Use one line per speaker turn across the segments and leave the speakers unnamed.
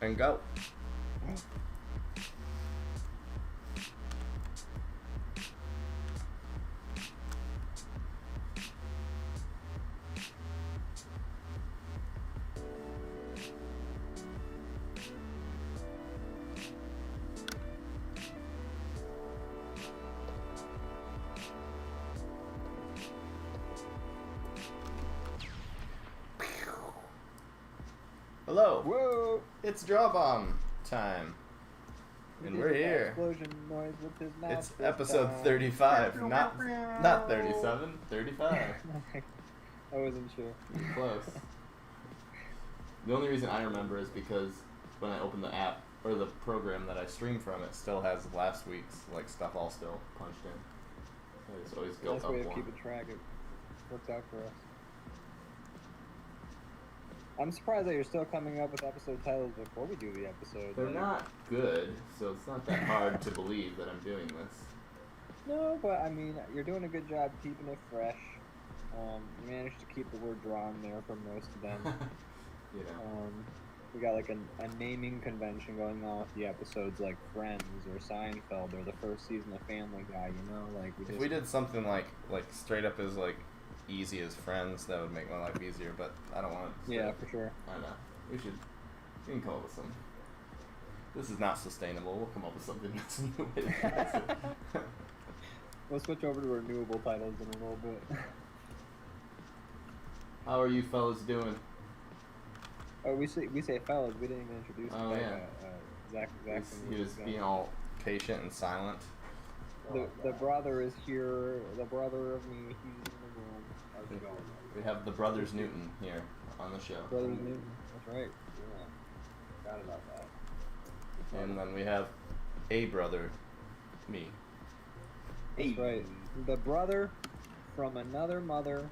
and go. Hello.
Whoa!
It's DrawBomb time. And we're here.
Explosion noise with his mouth.
It's episode 35, not 37, 35.
I wasn't sure.
Close. The only reason I remember is because when I open the app or the program that I stream from, it still has last week's stuff all still punched in. I just always go
Nice
up
way of
one.
keeping track. It works out for us. I'm surprised that you're still coming up with episode titles before we do the episode.
They're not good, so it's not that hard to believe that I'm doing this.
No, but I mean, you're doing a good job keeping it fresh. You managed to keep the word draw in there for most of them.
You know.
We got a naming convention going on with the episodes like Friends or Seinfeld or the first season of Family Guy, you know?
If we did something like straight up as easy as Friends, that would make my life easier, but I don't want it.
Yeah, for sure.
I know. We can come up with some. This is not sustainable. We'll come up with something that's new way to fix it.
We'll switch over to renewable titles in a little bit.
How are you fellas doing?
Oh, we say fellas. We didn't even introduce
Oh,
him.
yeah.
Zach.
He was being all patient and silent.
The brother is here. The brother of me. He's in the room. How's it going?
We have the Brothers Newton here on the show.
Brothers Newton. That's right. Yeah. Forgot about that.
And then we have a brother, me.
That's right. The brother from another mother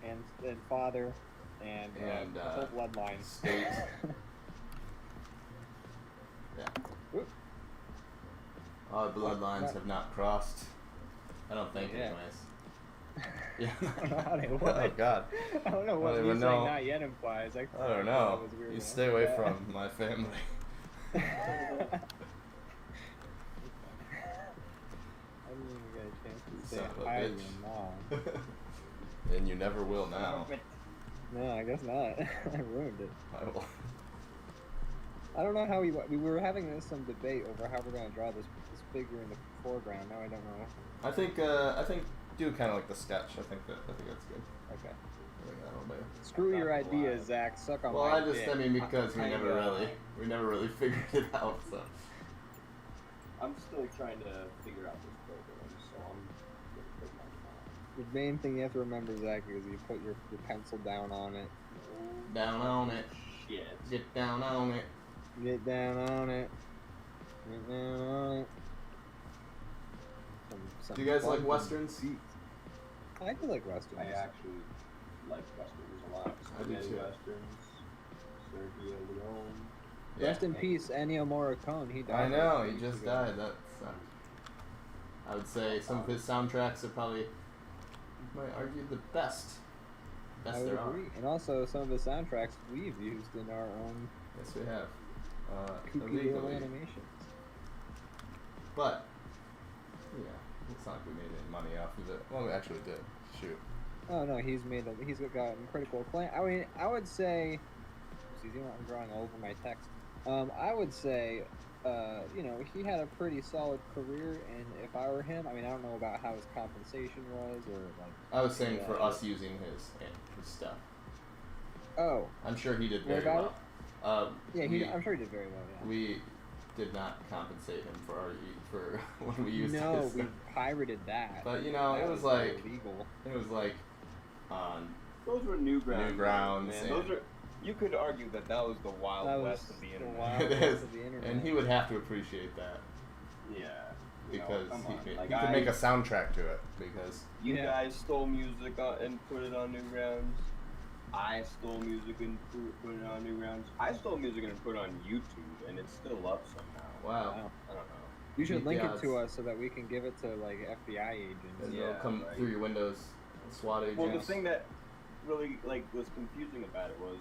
and father and whole bloodline.
State. Yeah.
Whoop.
Our bloodlines have not crossed. I don't think,
Yeah.
anyways. Yeah.
I don't know how they would.
Oh God.
I don't know what
I don't
you
even
saying
know.
not yet implies.
I don't know. You stay away from my family.
I didn't even get a chance to say
Son of a
hi to
bitch.
your mom.
And you never will now.
No, I guess not. I ruined it.
I will.
I don't know how we were having some debate over how we're going to draw this figure in the foreground. Now I don't know.
I think do kind of like the sketch. I think that's good.
Okay.
I think that'll do.
Screw your ideas, Zach. Suck on
Well,
my
I
dick.
mean because we never really figured it out. So
I'm still trying to figure out this program, so I'm gonna put my mind.
The main thing you have to remember, Zach, is you put your pencil down on it.
down on it.
Shit.
Get down on it.
Get down on it. Get down on it.
Do you guys like westerns?
I do like westerns.
I actually like westerns a lot.
I do too.
Westerns. Sergio Leone.
Yeah.
Rest in peace, Ennio Morricone. He died.
I know,
a
he
few
just
weeks ago.
died. That sucked. I would say some of his soundtracks are probably, you might argue, the best.
I would
there
agree. And also, some of the soundtracks we've used in our own
are. Yes, we have.
kooky little
Illegally.
animations.
But, yeah, it's not like we made any money off of it. Well, we actually did. Shoot.
Oh no, he's gotten critical acclaim. I mean, I would say, excuse me, I'm drawing all over my text. I would say, he had a pretty solid career, and if I were him, I mean, I don't know about how his compensation was, or
I was saying for us using his stuff.
Oh.
I'm sure he did
What
very
about
well.
Yeah, I'm sure he did very well. Yeah.
We did not compensate him for when we used
No,
his
we
stuff.
pirated that.
But it
That
was like
illegal.
it was like on
Those were new grounds.
Newgrounds,
man. Those are. You could argue that was the wild
That was
west of the
the
internet.
wild
It
west
is.
of the internet.
and he would have to appreciate that
Yeah.
because
come on.
he
Like,
could make a soundtrack to it because
You
Yeah.
guys stole music and put it on Newgrounds. I stole music and put it on Newgrounds. I stole music and put it on YouTube, and it's still up somehow.
wow.
Wow.
I don't know.
You should link
Yeah,
it to us so that we can give it to like FBI agents.
And
Yeah,
they'll come
right.
through your windows, SWAT agents.
Well, the thing that really like was confusing about it was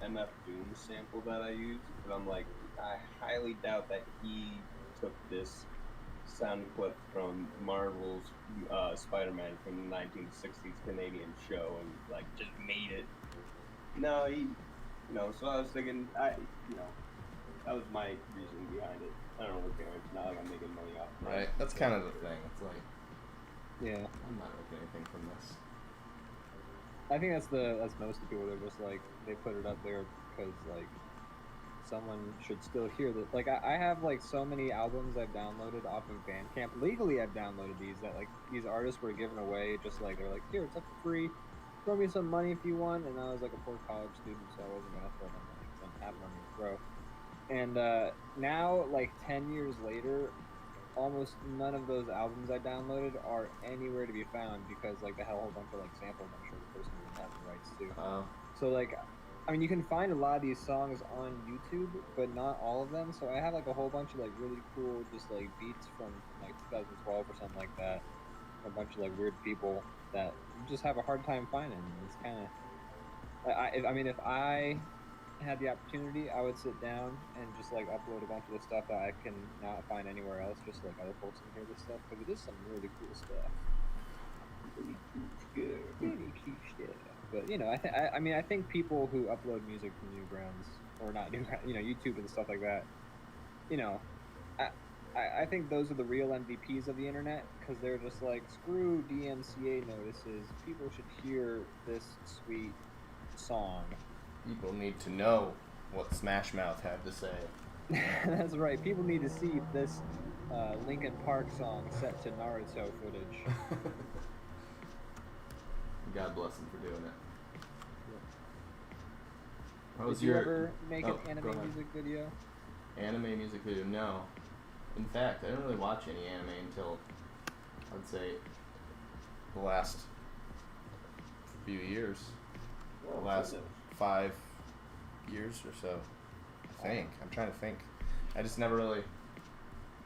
an MF Doom sample that I used, but I'm like, I highly doubt that he took this sound clip from Marvel's Spider-Man from the 1960s Canadian show and like just made it. No, so I was thinking, that was my reason behind it. I don't really care. It's not like I'm making money off of it.
Right. That's kind of the thing. It's like,
Yeah.
I'm not making anything from this.
I think that's most of the people. They're just like they put it up there because like someone should still hear that. Like I have like so many albums I've downloaded off of Bandcamp. Legally, I've downloaded these that like these artists were given away. Just like they're like, here, it's up for free. Throw me some money if you want. And I was like a poor college student, so I wasn't gonna throw them money because I didn't have money to throw. And now, like 10 years later, almost none of those albums I downloaded are anywhere to be found because like they had a whole bunch of like samples I'm sure the person didn't have the rights to. So like, I mean, you can find a lot of these songs on YouTube, but not all of them. So I have like a whole bunch of like really cool just like beats from like 2012 or something like that. A bunch of like weird people that you just have a hard time finding. It's kind of, I mean, if I had the opportunity, I would sit down and just like upload a bunch of the stuff that I can not find anywhere else, just so, like other folks can hear this stuff because it is some really cool stuff. Really cool stuff. But you know, I think people who upload music from Newgrounds or not Newgrounds, YouTube and stuff like that, I think those are the real MVPs of the internet because they're just like screw DMCA notices. People should hear this sweet song.
People need to know what Smash Mouth had to say.
That's right. People need to see this Linkin Park song set to Naruto footage.
God bless him for doing it.
Yeah. Did you ever make an anime music video?
Anime music video? No. In fact, I didn't really watch any anime until, I'd say, the last few years. The last 5 years or so, I think. I'm trying to think. I just never really,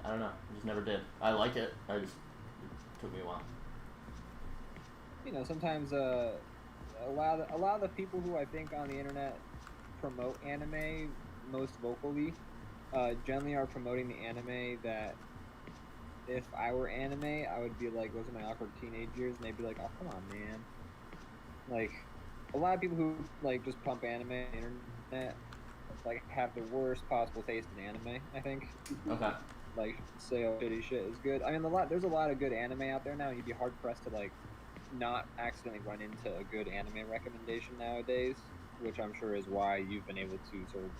I don't know. I just never did. I like it. It took me a while.
Sometimes a lot of the people who I think on the internet promote anime most vocally generally are promoting the anime that if I were anime, I would be like, those are my awkward teenage years, and they'd be like, oh, come on, man. Like, a lot of people who like just pump anime on the internet like have the worst possible taste in anime, I think.
Okay.
Like say oh shitty shit is good. I mean there's a lot of good anime out there now, and you'd be hard pressed to like not accidentally run into a good anime recommendation nowadays, which I'm sure is why you've been able to sort of,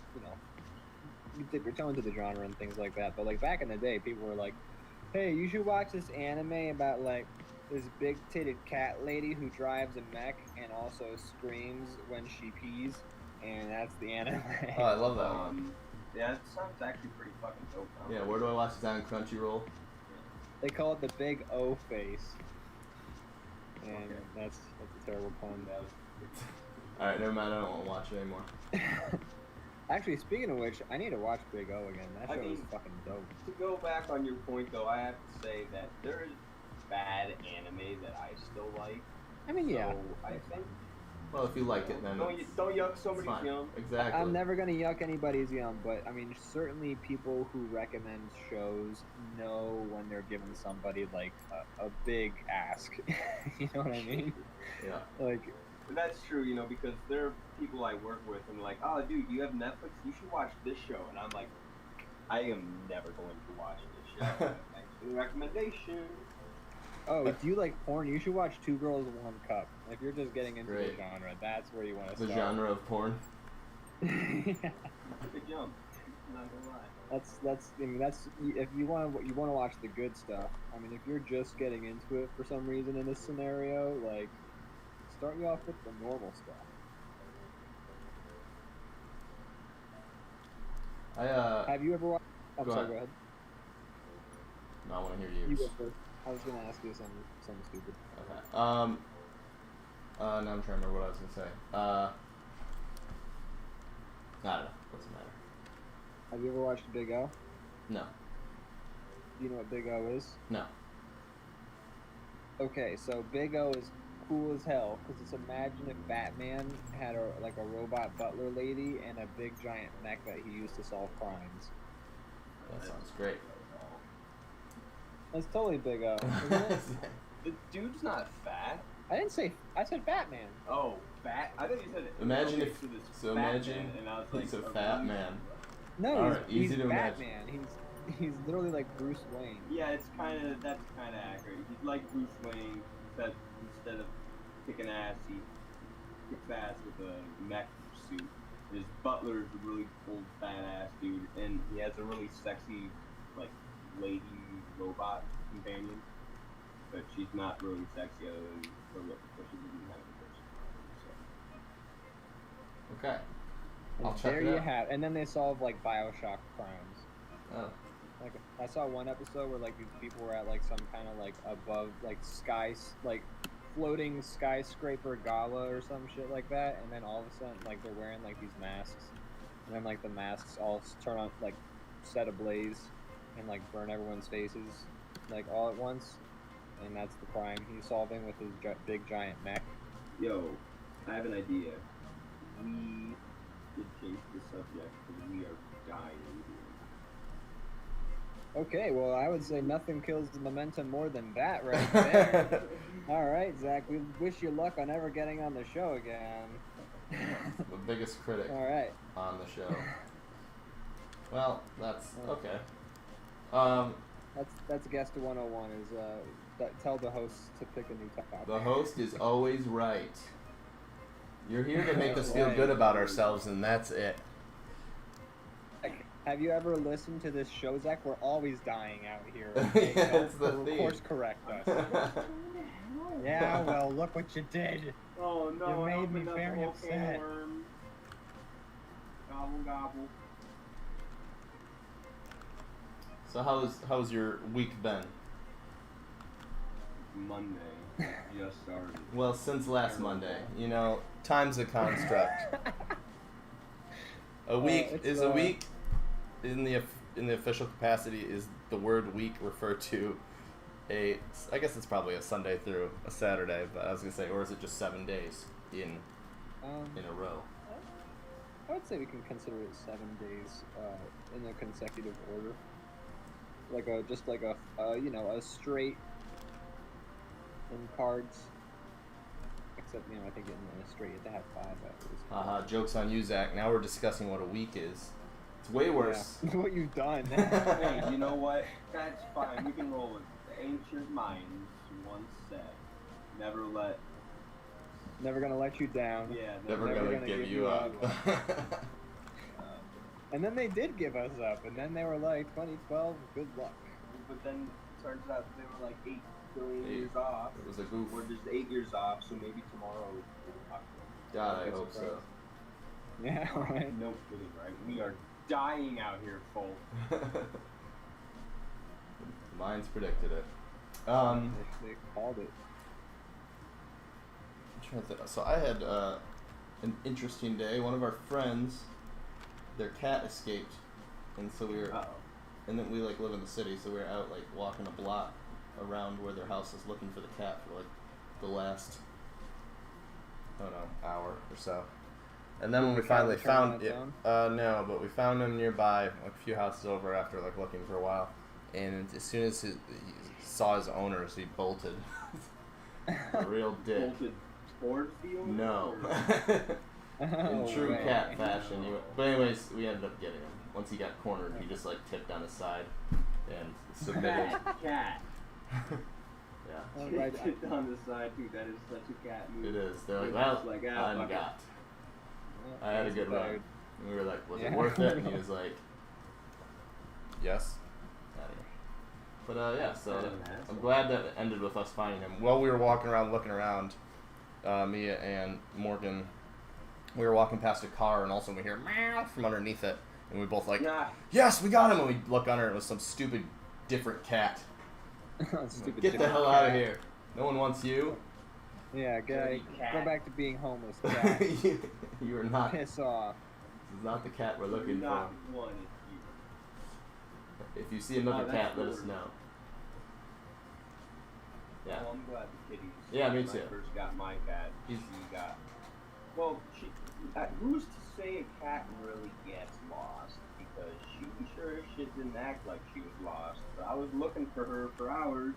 you dip your toe into the genre and things like that. But like back in the day, people were like, hey, you should watch this anime about like this big-titted cat lady who drives a mech and also screams when she pees, and that's the anime.
Oh, I love that one.
Yeah, it sounds actually pretty fucking dope.
Yeah, where do I watch this on Crunchyroll?
They call it the Big O face, and that's a terrible pun.
All right, never mind. I don't want to watch it anymore.
Actually, speaking of which, I need to watch Big O again. That show is fucking dope.
To go back on your point, though, I have to say that there is bad anime that I still like.
I mean, yeah.
So I think.
Well, if you like it, then
don't yuck somebody's yum.
Exactly.
I'm never gonna yuck anybody's yum, but I mean, certainly people who recommend shows know when they're giving somebody like a big ask. You know what I mean?
Yeah.
Like. That's true, because there are people I work with and like, oh, dude, you have Netflix? You should watch this show. And I'm like, I am never going to watch this show. Thanks for the recommendation.
Oh, do you like porn? You should watch Two Girls, One Cup. If you're just getting into the genre, that's where you want to start.
The genre of porn?
Yeah.
Good jump. I'm not gonna lie.
That's if you want to watch the good stuff. I mean, if you're just getting into it for some reason in this scenario, like, start you off with the normal stuff. Have you ever watched? I'm sorry, go ahead.
No, I want to hear yours.
You go first. I was gonna ask you something stupid.
Okay. Now I'm trying to remember what I was gonna say. I don't know. What's the matter?
Have you ever watched Big O?
No.
Do you know what Big O is?
No.
Okay, so Big O is cool as hell because it's imagine if Batman had a robot butler lady and a big giant mech that he used to solve crimes.
That sounds great.
That's totally Big O, isn't it?
The dude's not fat.
I didn't say. I said Batman.
Oh, fat. I thought you said.
Imagine
okay,
if.
so
Imagine
and I was like,
he's a fat man.
No,
All right,
he's
easy to
Batman. He's literally like Bruce Wayne.
Yeah, that's kind of accurate. He's like Bruce Wayne, except instead of kicking ass, he kicks ass with a mech suit. His butler is a really old fat ass dude, and he has a really sexy, like, lady robot companion. But she's not really sexy other than her look, but she doesn't have a person. So.
Okay.
And
I'll check
there
it
you
out.
have. And then they solve like BioShock crimes.
Oh.
Like I saw one episode where like these people were at like some kind of like above like floating skyscraper gala or some shit like that, and then all of a sudden like they're wearing like these masks, and then like the masks all turn on like set ablaze and like burn everyone's faces like all at once, and that's the crime he's solving with his big giant mech.
Yo, I have an idea. We should change the subject because we are dying here.
Okay, well, I would say nothing kills the momentum more than that right there. All right, Zach, we wish you luck on ever getting on the show again.
The biggest critic
All right.
on the show. Well, that's okay.
That's guest 101 is tell the host to pick a new topic.
The host is always right. You're here to make us feel good about ourselves, and that's it.
Have you ever listened to this show, Zach? We're always dying out here.
Yeah, it's the
of
theme.
course, correct us. Yeah, well, look what you did.
Oh no!
You
I
made me
opened up
very
the whole
upset.
can of worms. Gobble gobble.
So how's your week been?
Monday just started.
Well, since last Monday, you know, time's a construct. A week
it's,
is a week. In the official capacity, is the word week refer to I guess it's probably a Sunday through a Saturday, but I was gonna say, or is it just 7 days in a row?
I would say we can consider it 7 days in a consecutive order, like a straight in cards. Except I think in a straight you have to have 5 at least.
Haha, joke's on you, Zach. Now we're discussing what a week is. It's way worse.
Yeah. What you've done.
Hey, you know what? That's fine. We can roll with it. The ancient minds once said, never gonna let you down.
Yeah,
Never gonna give you up.
And then they did give us up, and then they were like, 2012, good luck.
But then it turns out they were like 8 billion years off.
It was a goof.
We're just 8 years off, so maybe tomorrow we'll talk.
God, I hope so.
Yeah, right.
No kidding, right? We are dying out here, folks.
Mine's predicted it.
They called it.
I'm trying to think. So I had an interesting day. One of our friends, their cat escaped, and so we were, and then we live in the city, so we were out walking a block around where their house is, looking for the cat for the last, I don't know, hour or so. And then when we finally found it, no, but we found him nearby, a few houses over after looking for a while. And as soon as he saw his owners, he bolted. A real dick.
Bolted towards the owner?
No. In true cat fashion. But anyways, we ended up getting him. Once he got cornered, he just tipped on his side and submitted.
Cat.
Yeah.
Tipped on the side, dude. That is such a cat move.
It is. They're I'm got. I had a good run. And we were like, was it worth it? And he was like, yes. But yeah, so I'm glad that it ended with us finding him. While we were walking around, looking around, Mia and Morgan, we were walking past a car, and all of a sudden we hear meow from underneath it, and we both yes, we got him! And we look under, and it was some stupid, different cat. Get the hell out of here! No one wants you.
Yeah, go back to being homeless, cat.
You are not.
Piss off.
This is not the cat we're looking for.
Not wanted you.
If you see another cat, let us know. Yeah.
Well, I'm glad the kitties.
Yeah, me
when
too.
I first got my cat,
He's-
she got. Well, who's to say a cat really gets lost? Because she sure as shit didn't act like she was lost. But I was looking for her for hours,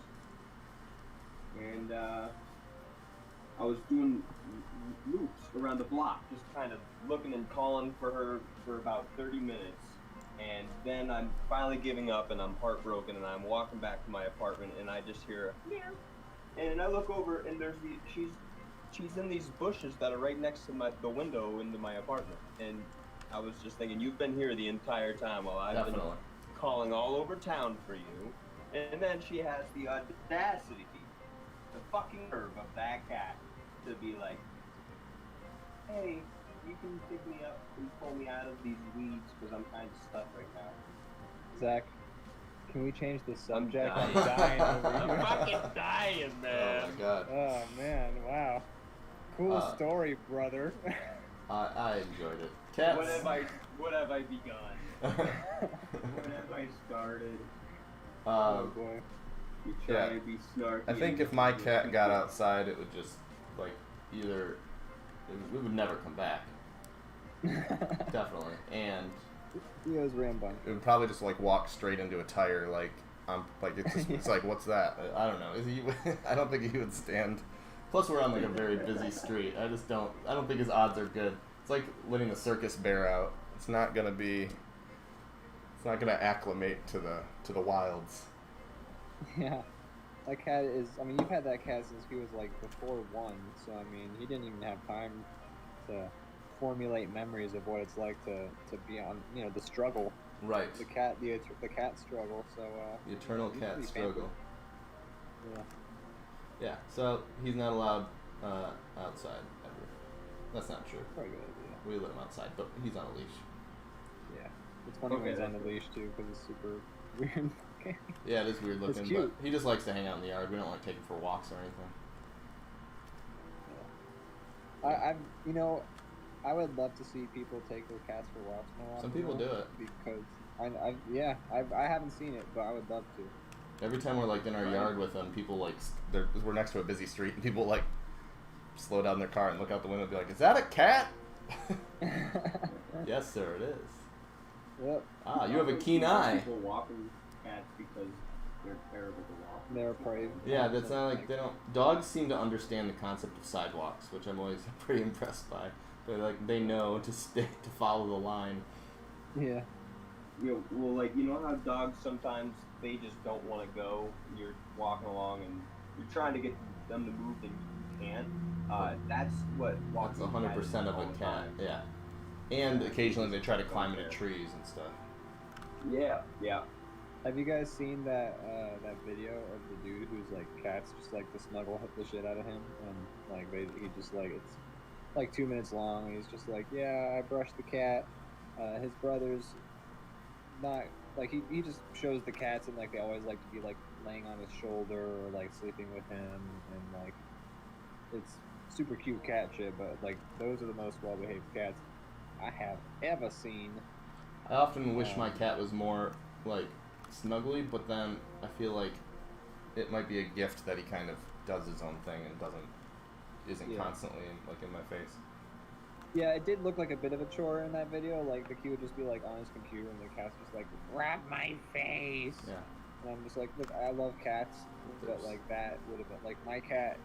and I was doing loops around the block, just kind of looking and calling for her for about 30 minutes. And then I'm finally giving up, and I'm heartbroken, and I'm walking back to my apartment, and I just hear a meow. And I look over, and she's in these bushes that are right next to the window into my apartment. And I was just thinking, you've been here the entire time while I've been calling all over town for you. And then she has the audacity, the fucking nerve of that cat to be like, hey, you can pick me up and pull me out of these weeds because I'm kind of stuck right now.
Zach, can we change the subject?
I'm
dying over
I'm
here.
fucking dying, man.
Oh my god.
Oh man, wow. Cool story, brother.
I enjoyed it. Cats.
What have I begun? What have I started?
Oh boy.
You try to be snarky.
I think if my cat got outside, it would just like either we would never come back. Definitely, and
Theo's rambling.
it would probably just like walk straight into a tire. Like it's just, it's like what's that? I don't know. Is he? I don't think he would stand. Plus, we're on like a very busy street. I don't think his odds are good. It's like letting the circus bear out. It's not gonna acclimate to the wilds.
Yeah. That cat is, I mean, you've had that cat since he was like before 1, so I mean, he didn't even have time to formulate memories of what it's like to be on, the struggle.
Right.
The cat struggle, so,
The eternal
he's
cat
pretty
struggle.
Yeah.
Yeah, so he's not allowed outside ever. That's not true.
Probably a good idea.
We let him outside, but he's on a leash.
Yeah. It's funny when he's on the leash, too, because it's super weird.
Yeah, it is weird looking,
It's cute.
but he just likes to hang out in the yard. We don't like take him for walks or anything.
Yeah. I would love to see people take their cats for walks more often.
Some people do it.
Because, I haven't seen it, but I would love to.
Every time we're like in our yard with them, people like we're next to a busy street, and people like slow down their car and look out the window and be like, "Is that a cat?" Yes, sir, it is.
Yep.
Ah, you have a keen eye.
People walking cats because they're terrible to walk.
They're probably.
Yeah, that's not like they don't. Dogs seem to understand the concept of sidewalks, which I'm always pretty impressed by. They're like they know to stick to follow the line.
Yeah.
Well, you know how dogs sometimes they just don't want to go. And you're walking along and you're trying to get them to move and you can't. That's what
That's
walking.
100% of a cat. Yeah. And occasionally they try to climb into trees and stuff.
Yeah.
Have you guys seen that video of the dude who's like cats just like to snuggle the shit out of him and like he just like it's like 2 minutes long and he's just like, yeah, I brushed the cat. His brother's not like he just shows the cats and like they always like to be like laying on his shoulder or like sleeping with him and like it's super cute cat shit, but like those are the most well behaved cats I have ever seen.
I often wish my cat was more like snuggly, but then I feel like it might be a gift that he kind of does his own thing and isn't constantly in my face.
Yeah, it did look like a bit of a chore in that video. Like the kid would just be like on his computer and the cat's just like grab my face.
Yeah.
And I'm just like, look, I love cats, but like that would have been like my cat,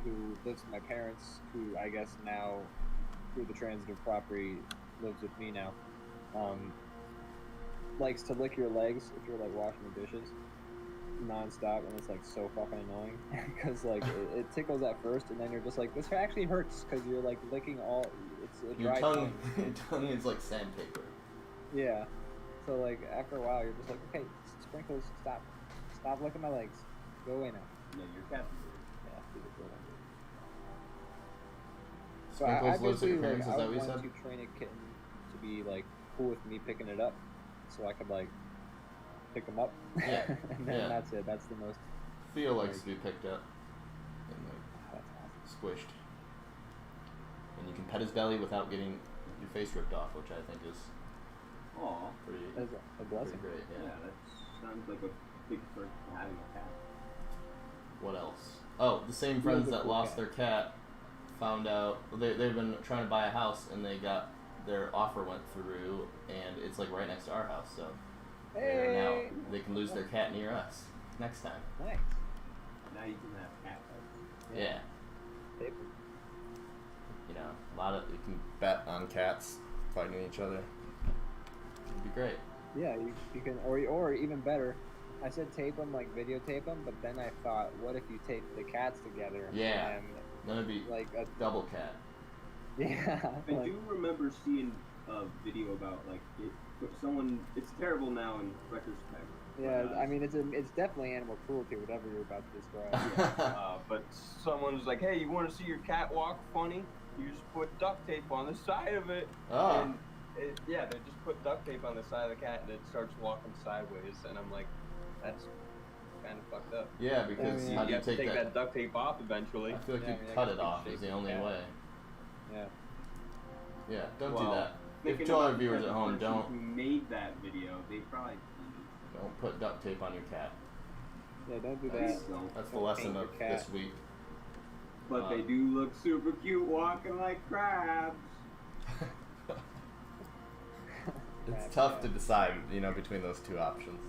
who lives with my parents, who I guess now through the transitive property lives with me now. Likes to lick your legs if you're like washing the dishes non-stop, and it's like so fucking annoying because like it tickles at first and then you're just like, this actually hurts because you're like licking all it's a dry
your tongue is like sandpaper.
Yeah, so like after a while you're just like, okay, Sprinkles, stop licking my legs, go away now.
Yeah, your cat's
Yeah,
So I lives at your parents, is
I
that what
would
you
want
said?
to train a kitten to be like cool with me picking it up, so I could like pick them up.
Yeah.
And then
Yeah.
that's it. That's the most.
Theo likes to be picked up and like
That's awesome.
squished, and you can pet his belly without getting your face ripped off, which I think is pretty
That's a blessing.
great.
Yeah,
Yeah.
that sounds like a big perk for having a cat.
What else? Oh, the same friends that lost their cat found out they've been trying to buy a house and they got their offer went through and it's like right next to our house, so they can lose their cat near us next time.
Nice.
Now you can have cat pets.
Yeah. You know, you can bet on cats fighting each other. It'd be great.
Yeah, you can, or even better, I said tape them, like videotape them, but then I thought, what if you tape the cats together?
Yeah.
And
Then it'd be
like a
double cat.
Yeah.
I do remember seeing a video about like someone. It's terrible now in retrospect.
Yeah, I mean it's definitely animal cruelty, whatever you're about to describe.
But someone's like, "Hey, you want to see your cat walk funny? You just put duct tape on the side of it."
Oh.
And they just put duct tape on the side of the cat, and it starts walking sideways. And I'm like, that's kind of fucked up.
Yeah, because how do
you
you
have to take
that
duct tape off eventually.
I feel like you cut it off is the only way.
Yeah.
Yeah, don't do that.
If
to all our viewers at home,
who made that video, they probably
don't put duct tape on your cat.
Yeah, don't do that.
That's the lesson of this week.
But they do look super cute walking like crabs.
It's tough to decide, between those two options.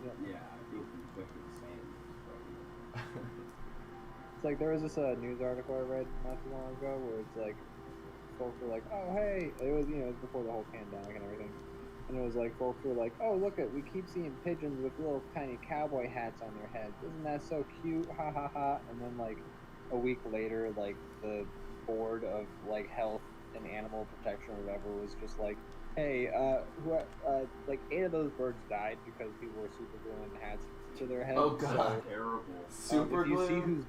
Yep.
Yeah, I feel conflicted same.
It's like there was this news article I read not too long ago where it's like folks were like, oh hey, it was it was before the whole pandemic and everything, and it was like folks were like, oh look we keep seeing pigeons with little tiny cowboy hats on their heads, isn't that so cute, ha ha ha, and then like a week later like the board of like health and animal protection or whatever was just like, hey, like 8 of those birds died because people were super gluing hats to their heads.
Oh god,
so, terrible.
Super glue?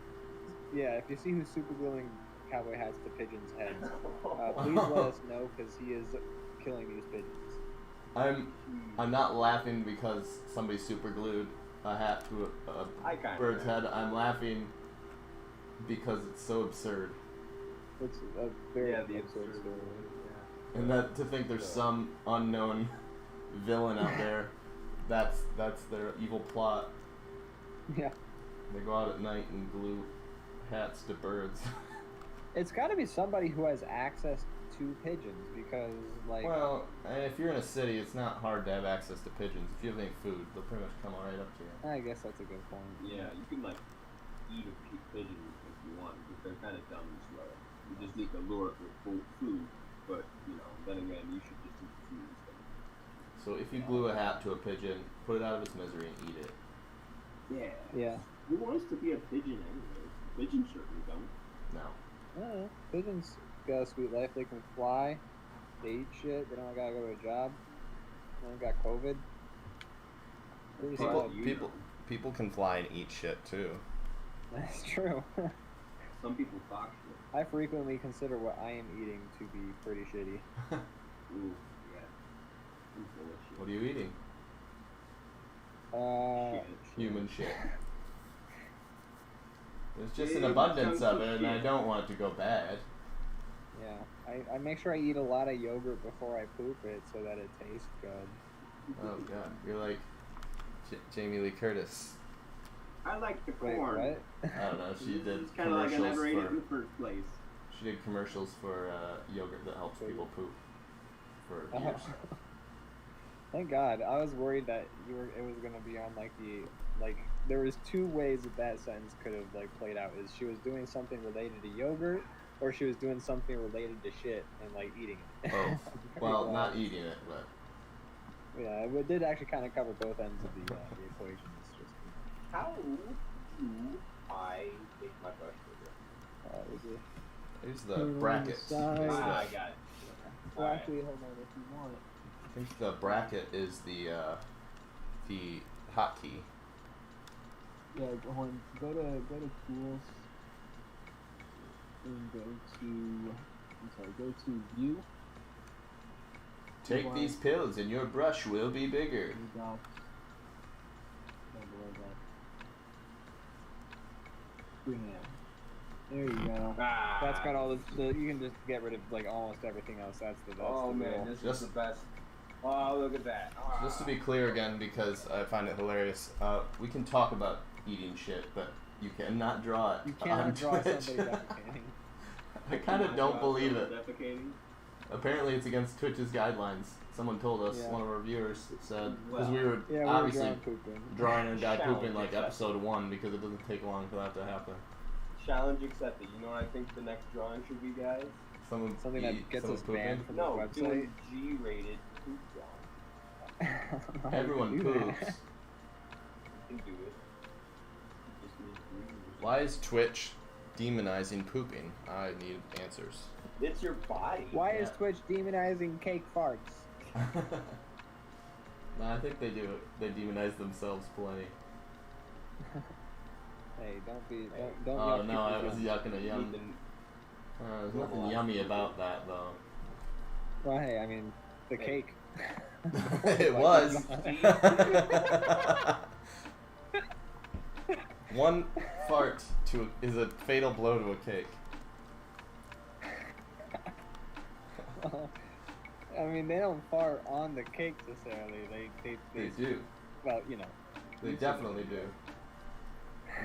If you see who's super gluing cowboy hats to pigeons' heads, please let us know because he is killing these pigeons.
I'm not laughing because somebody super glued a hat to a bird's head. I'm laughing because it's so absurd.
It's a very
absurd
story.
And that to think there's some unknown villain out there, that's their evil plot.
Yeah.
They go out at night and glue hats to birds.
It's got to be somebody who has access to pigeons because, like.
Well, if you're in a city, it's not hard to have access to pigeons. If you have any food, they'll pretty much come right up to you.
I guess that's a good point.
Yeah, you can like eat a pigeon if you want, but they're kind of dumb and slow. You just need to lure it with food, but then again, you should just eat food instead.
So if you glue a hat to a pigeon, put it out of its misery and eat it.
Yeah.
Yeah.
Who wants to be a pigeon anyway? Pigeons certainly don't.
No.
I don't know. Pigeons got a sweet life. They can fly. They eat shit. They don't gotta go to a job. They don't got COVID. Pretty solid.
People can fly and eat shit too.
That's true.
Some people talk shit.
I frequently consider what I am eating to be pretty shitty.
Ooh, yeah. I'm full of shit.
What are you eating? Human shit. There's just an abundance of it, and I don't want it to go bad.
Yeah, I make sure I eat a lot of yogurt before I poop it so that it tastes good.
Oh god, you're like Jamie Lee Curtis.
I like the
Wait,
corn.
what?
I don't know. She did
It's kind of like I never ate it in the first place.
She did commercials for yogurt that helps people poop for years.
Thank God. I was worried that it was gonna be on there was 2 ways that sentence could have played out. Is she was doing something related to yogurt, or she was doing something related to shit and eating it.
Oh, well, not eating it, but
yeah, it did actually kind of cover both ends of the equation. It's just
how do I make my brush sugar?
Here's the bracket.
I got it.
Well, actually, hold on if you want it.
I think the bracket is the hotkey.
Yeah, go to tools and go to view.
Take these pills and your brush will be bigger.
There you go. That's got all the you can just get rid of almost everything else. That's the
man, this is the best. Oh, look at that.
Just to be clear again, because I find it hilarious, we can talk about eating shit, but You cannot draw it.
You cannot
on
draw
Twitch.
somebody defecating.
I kind of don't believe it.
Defecating?
Apparently, it's against Twitch's guidelines. Someone told us.
Yeah.
One of our viewers said because
Well,
we were
Yeah, we
obviously
were drawing pooping.
drawing a guy
Challenge
pooping like
accepted.
episode 1 because it doesn't take long for that to happen.
Challenge accepted. You know what I think the next drawing should be, guys?
Someone
Something that gets us
pooping.
banned from
No,
this website.
doing G-rated poop drawing.
Everyone
Do that.
poops.
You can do it. You just need to-
Why is Twitch demonizing pooping? I need answers.
It's your body.
Why
Yeah.
is Twitch demonizing cake farts?
No, I think they do. They demonize themselves plenty.
Hey, don't be,
Hey.
don't.
Oh
yuck
no, I
people's
was
yum.
yucking a
You
yum.
need to-
There's nothing yummy about that though.
Well, hey, I mean, the
Hey.
cake.
It was. One fart is a fatal blow to a cake.
I mean, they don't fart on the cake necessarily.
They do.
Well, you know.
They definitely do.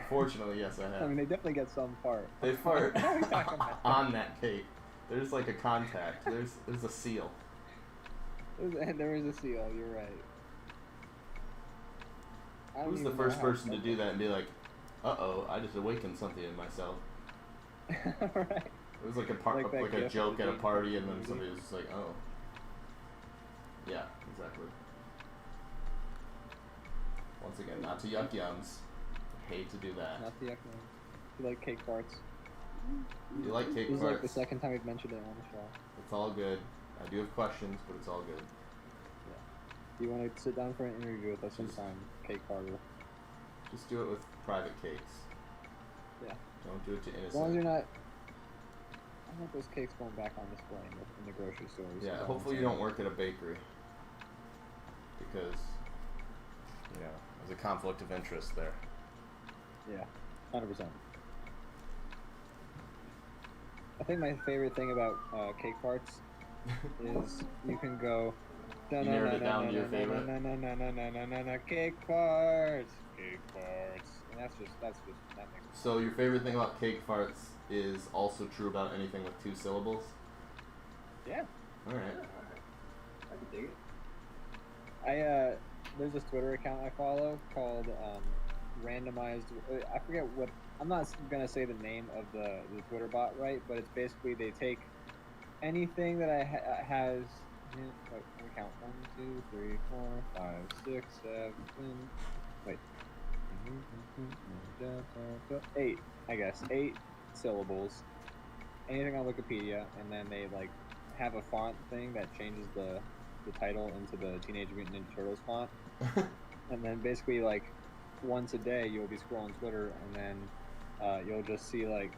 Unfortunately, yes, I
I
have.
mean, they definitely get some fart.
They fart
What are you talking about?
on that cake. There's like a contact. There's a seal.
There is a seal. You're right. I don't
Who's the
even know
first
how
person to
it's
do that and be like, "Uh-oh, I just awakened something in myself."
right.
It was like a
Like that
like a
gif
joke
of the
at a
big
party, and then
movie.
somebody was just like, "Oh." Yeah, exactly. Once again, not to yuck yums. Hate to do that.
Not the yuck. You like cake farts?
You like cake
This is like the
farts?
second time we've mentioned it on the show.
It's all good. I do have questions, but it's all good.
You want to sit down for an interview with us
Just-
sometime, cake farter?
Just do it with private cakes.
Yeah.
Don't do it to
As long as you're
innocent.
not. I want those cakes going back on display in the grocery stores.
Yeah,
is all
hopefully
I'm
you
saying.
don't work at a bakery. Because, you know, there's a conflict of interest there.
Yeah, 100%. I think my favorite thing about cake farts is you can go.
You narrowed it down to your favorite?
Cake farts, cake farts, and that's just that makes.
So your favorite thing about cake farts is also true about anything with 2 syllables?
Yeah.
Alright.
I can dig it.
There's this Twitter account I follow called randomized. I forget what. I'm not gonna say the name of the Twitter bot, right? But it's basically they take anything that has. Let me count. 1, 2, 3, 4, 5, 6, 7. Wait. 8. I guess 8 syllables. Anything on Wikipedia, and then they like have a font thing that changes the title into the Teenage Mutant Ninja Turtles font, and then basically like once a day you'll be scrolling Twitter, and then you'll just see like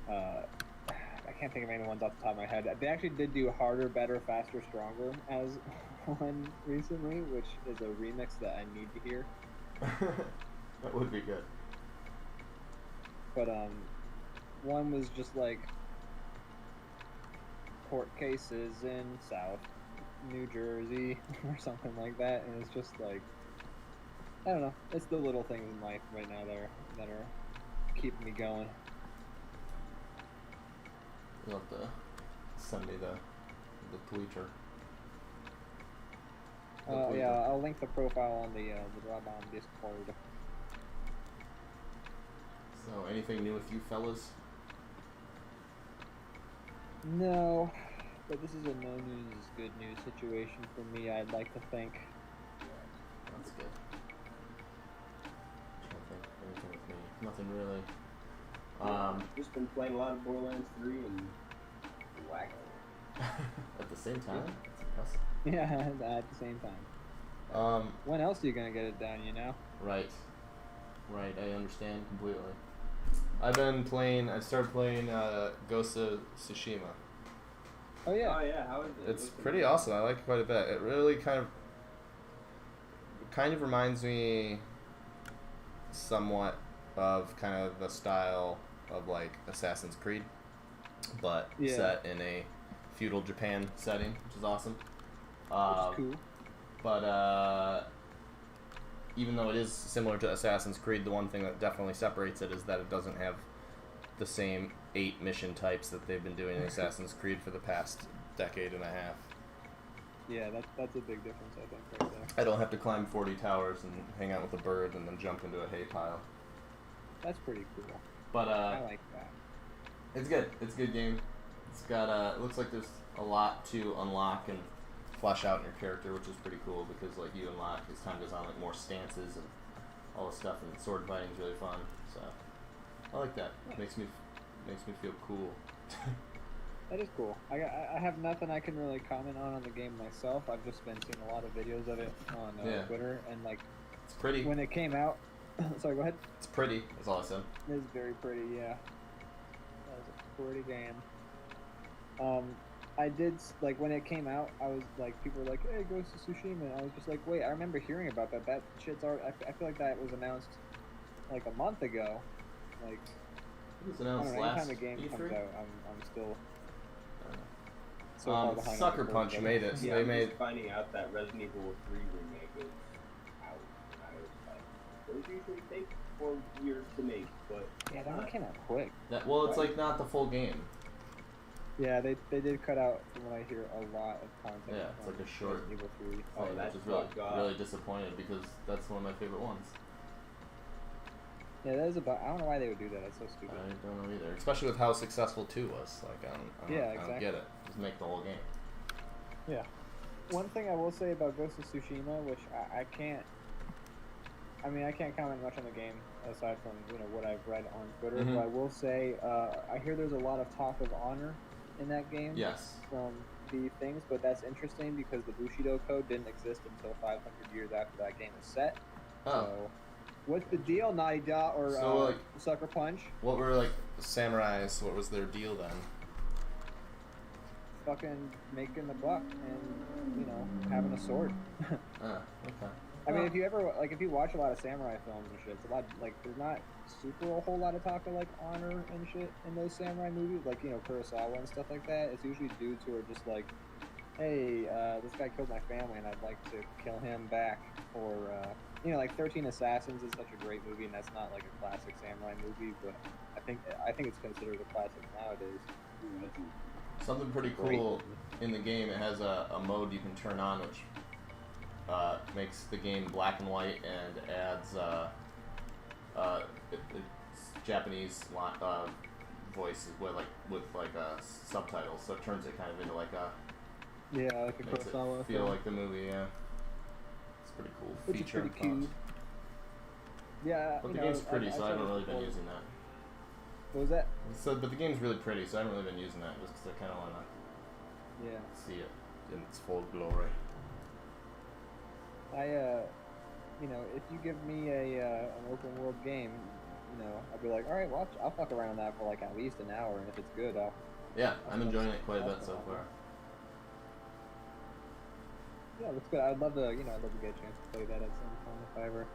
I can't think of any ones off the top of my head. They actually did do Harder, Better, Faster, Stronger as one recently, which is a remix that I need to hear.
That would be good.
But one was just like court cases in South New Jersey or something like that, and it's just like I don't know. It's the little things in life right now that are keeping me going.
You'll have to send me the tweeter.
Yeah, I'll link the profile on the DrawBomb Discord.
So, anything new with you fellas?
No, but this is a no news is good news situation for me. I'd like to think.
That's good. I don't think anything with me. Nothing really.
Just been playing a lot of Borderlands 3 and whack.
At the same time? That's impressive.
Yeah, at the same time. When else are you gonna get it done? You know.
Right. Right, I understand completely. I started playing Ghost of Tsushima.
Oh yeah.
Oh yeah, how is it?
It's
What's the-
pretty awesome. I like it quite a bit. It really kind of reminds me somewhat of kind of the style of like Assassin's Creed, but
Yeah.
set in a feudal Japan setting, which is awesome.
Which is cool.
But even though it is similar to Assassin's Creed, the one thing that definitely separates it is that it doesn't have the same 8 mission types that they've been doing in Assassin's Creed for the past decade and a half.
Yeah, that's a big difference, I think, right there.
I don't have to climb 40 towers and hang out with a bird and then jump into a hay pile.
That's pretty cool.
But
I like that.
it's good. It's a good game. It's got it looks like there's a lot to unlock and flesh out in your character, which is pretty cool because like you unlock as time goes on like more stances and all this stuff, and sword fighting is really fun. So I like that. It makes me feel cool.
That is cool. I have nothing I can really comment on the game myself. I've just been seeing a lot of videos of it on Twitter, and like
It's pretty.
when it came out. Sorry, go ahead.
It's pretty. That's all I said.
It is very pretty, yeah. That was a pretty game. I did, like, when it came out, I was like, people were like, hey, Ghost of Tsushima, and I was just like, wait, I remember hearing about that. That shit's already, I feel like that was announced, like, a month ago. Like,
It was
I don't
announced
know,
last
anytime a game comes
E3.
out, I'm still so far behind.
Sucker
on the
Punch
curve.
made it. So
Yeah,
they
I'm
made.
just finding out that Resident Evil 3 remake is out. I was like, those usually take 4 years to make, but
Yeah, that one came out quick.
That, well, it's like not the full game.
Yeah, they did cut out, from what I hear, a lot of content.
Yeah, it's
from
like a short
Resident Evil 3.
Oh,
thing,
that's
which is really,
fucked up.
really disappointed because that's one of my favorite ones.
Yeah, that is about. I don't know why they would do that. That's so
I
stupid.
don't know either, especially with how successful 2 was. Like I don't
exactly.
get it. Just make the whole game.
Yeah. One thing I will say about Ghost of Tsushima, which I can't. I mean, I can't comment much on the game aside from what I've read on Twitter.
Mhm.
But I will say, I hear there's a lot of talk of honor in that game.
Yes.
From the things, but that's interesting because the Bushido Code didn't exist until 500 years after that game was set.
Oh.
So, what's the deal, Naughty Dog or
So, like,
Sucker Punch?
What were like samurais? What was their deal then?
Fucking making the buck and having a sword.
Okay.
I mean, if you watch a lot of samurai films and shit, it's a lot there's not a whole lot of talk of like honor and shit in those samurai movies, like Kurosawa and stuff like that. It's usually dudes who are just like, hey, this guy killed my family and I'd like to kill him back, or like 13 Assassins is such a great movie, and that's not like a classic samurai movie, but I think it's considered a classic nowadays.
Something pretty cool in the game. It has a mode you can turn on which makes the game black and white and adds it's Japanese voices with subtitles, so it turns it kind of into like a
like a
makes it
Kurosawa
feel
film,
like the movie. Yeah, it's pretty cool.
which is
Feature
pretty
and
cute. Yeah,
But the game's pretty, so I haven't really been using that.
What was that?
So, but the game's really pretty, so I haven't really been using that just because I kind of want to
Yeah.
see it in its full glory.
If you give me an open world game, I'll be like, all right, well, I'll fuck around that for like at least an hour, and if it's good,
Yeah, I'm enjoying it quite a bit so far.
Yeah, that's good. I'd love to get a chance to play that at some point if I ever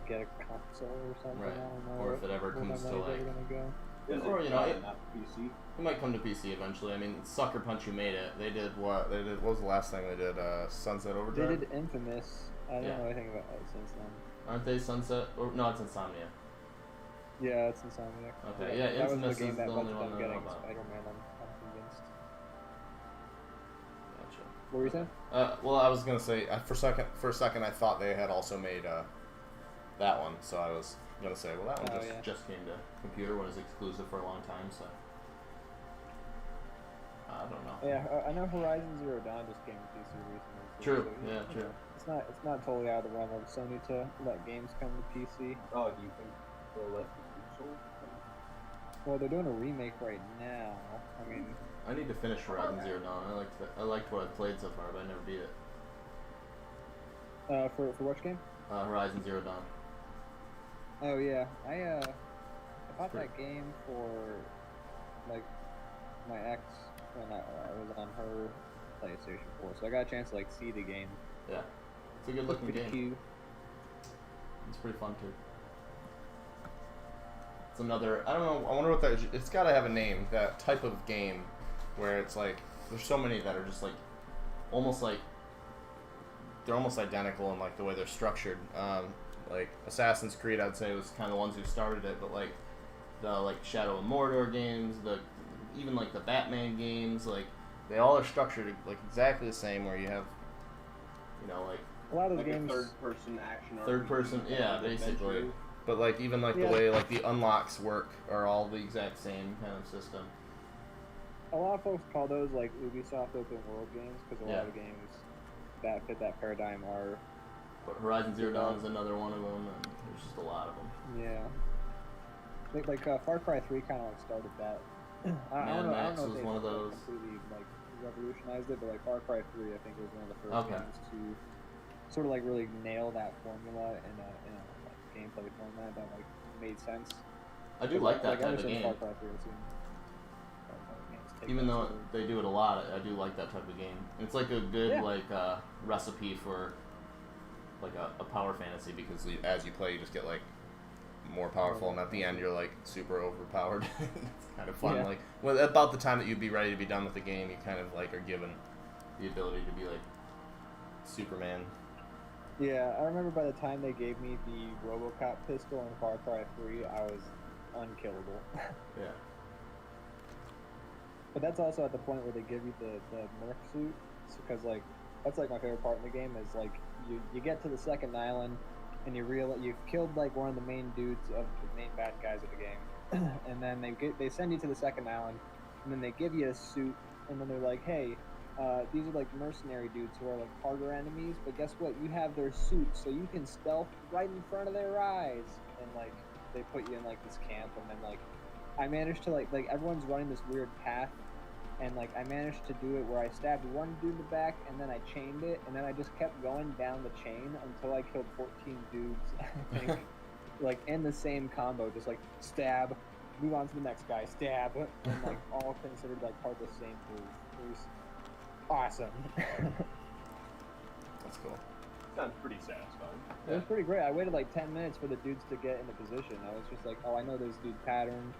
get a console or something.
Right.
I don't know.
Or if it ever
where my
comes to
money's
like,
ever gonna go.
or
not PC.
it might come to PC eventually. I mean, Sucker Punch, who made it, they did what? What was the last thing they did? Sunset
They
Overdrive.
did Infamous. I don't know anything about it since then.
Aren't they Sunset? Or no, it's Insomnia.
Yeah, it's Insomniac.
Okay, yeah,
that was
Infamous
the game
is
that
the
led
only
to
one
them
that I know
getting
about.
Spider-Man. I'm convinced.
Gotcha.
What were you saying?
Well, I was gonna say for a second I thought they had also made that one, so I was gonna say, well, that one just came to computer when it was exclusive for a long time, so I don't know.
Yeah, I know Horizon Zero Dawn just came to PC recently.
True.
So,
Yeah, true.
It's not totally out of the realm of Sony to let games come to PC.
Oh, do you think they'll let the console?
Well, they're doing a remake right now. I mean,
I need to finish Horizon Zero Dawn. I liked what I've played so far, but I never beat it.
for which game?
Horizon Zero Dawn.
Oh yeah, I bought
pretty-
that game for like my ex when I was on her PlayStation 4, so I got a chance to like see the game.
Yeah, it's a good looking
Pretty
game.
cute.
It's pretty fun too. It's another. I don't know. I wonder what that is. It's got to have a name. That type of game where it's like there's so many that are just like almost like they're almost identical in like the way they're structured. Like Assassin's Creed, I'd say was kind of the ones who started it, but like the like Shadow of Mordor games, even like the Batman games, like they all are structured like exactly the same. Where you have, like
a lot of the
like
games.
a third-person action.
Third person, yeah, basically.
Adventure.
But like even like the way like the unlocks work are all the exact same kind of system.
A lot of folks call those like Ubisoft open world games because a lot of the games that fit that paradigm are.
But Horizon Zero Dawn is another one of them, and there's just a lot of them.
Yeah. Like Far Cry 3 kind of like started that. I don't know
was
if they
one of those.
completely like revolutionized it, but like Far Cry 3, I think was one of the first games to sort of like really nail that formula in a like gameplay format that like made sense.
I do like that type of game.
Far Cry 3, I've seen
even though they do it a lot, I do like that type of game. It's like a good recipe for like a power fantasy because as you play, you just get like more powerful, and at the end, you're like super overpowered. It's kind of fun. Like about the time that you'd be ready to be done with the game, you kind of like are given the ability to be like Superman.
Yeah, I remember by the time they gave me the RoboCop pistol in Far Cry 3, I was unkillable.
Yeah.
But that's also at the point where they give you the Merc suit, because like that's like my favorite part in the game is like you get to the second island and you realize you've killed like one of the main dudes of the main bad guys of the game, and then they send you to the second island, and then they give you a suit, and then they're like, hey, these are like mercenary dudes who are like harder enemies, but guess what? You have their suits, so you can stealth right in front of their eyes, and like they put you in like this camp, and then like I managed to like everyone's running this weird path. And like I managed to do it where I stabbed one dude in the back and then I chained it and then I just kept going down the chain until I killed 14 dudes, I think, like in the same combo, just like stab, move on to the next guy, stab, and like all considered like part of the same move. It was awesome.
That's cool.
Sounds pretty satisfying.
It was pretty great. I waited like 10 minutes for the dudes to get into position. I was just like, oh, I know this dude pattern.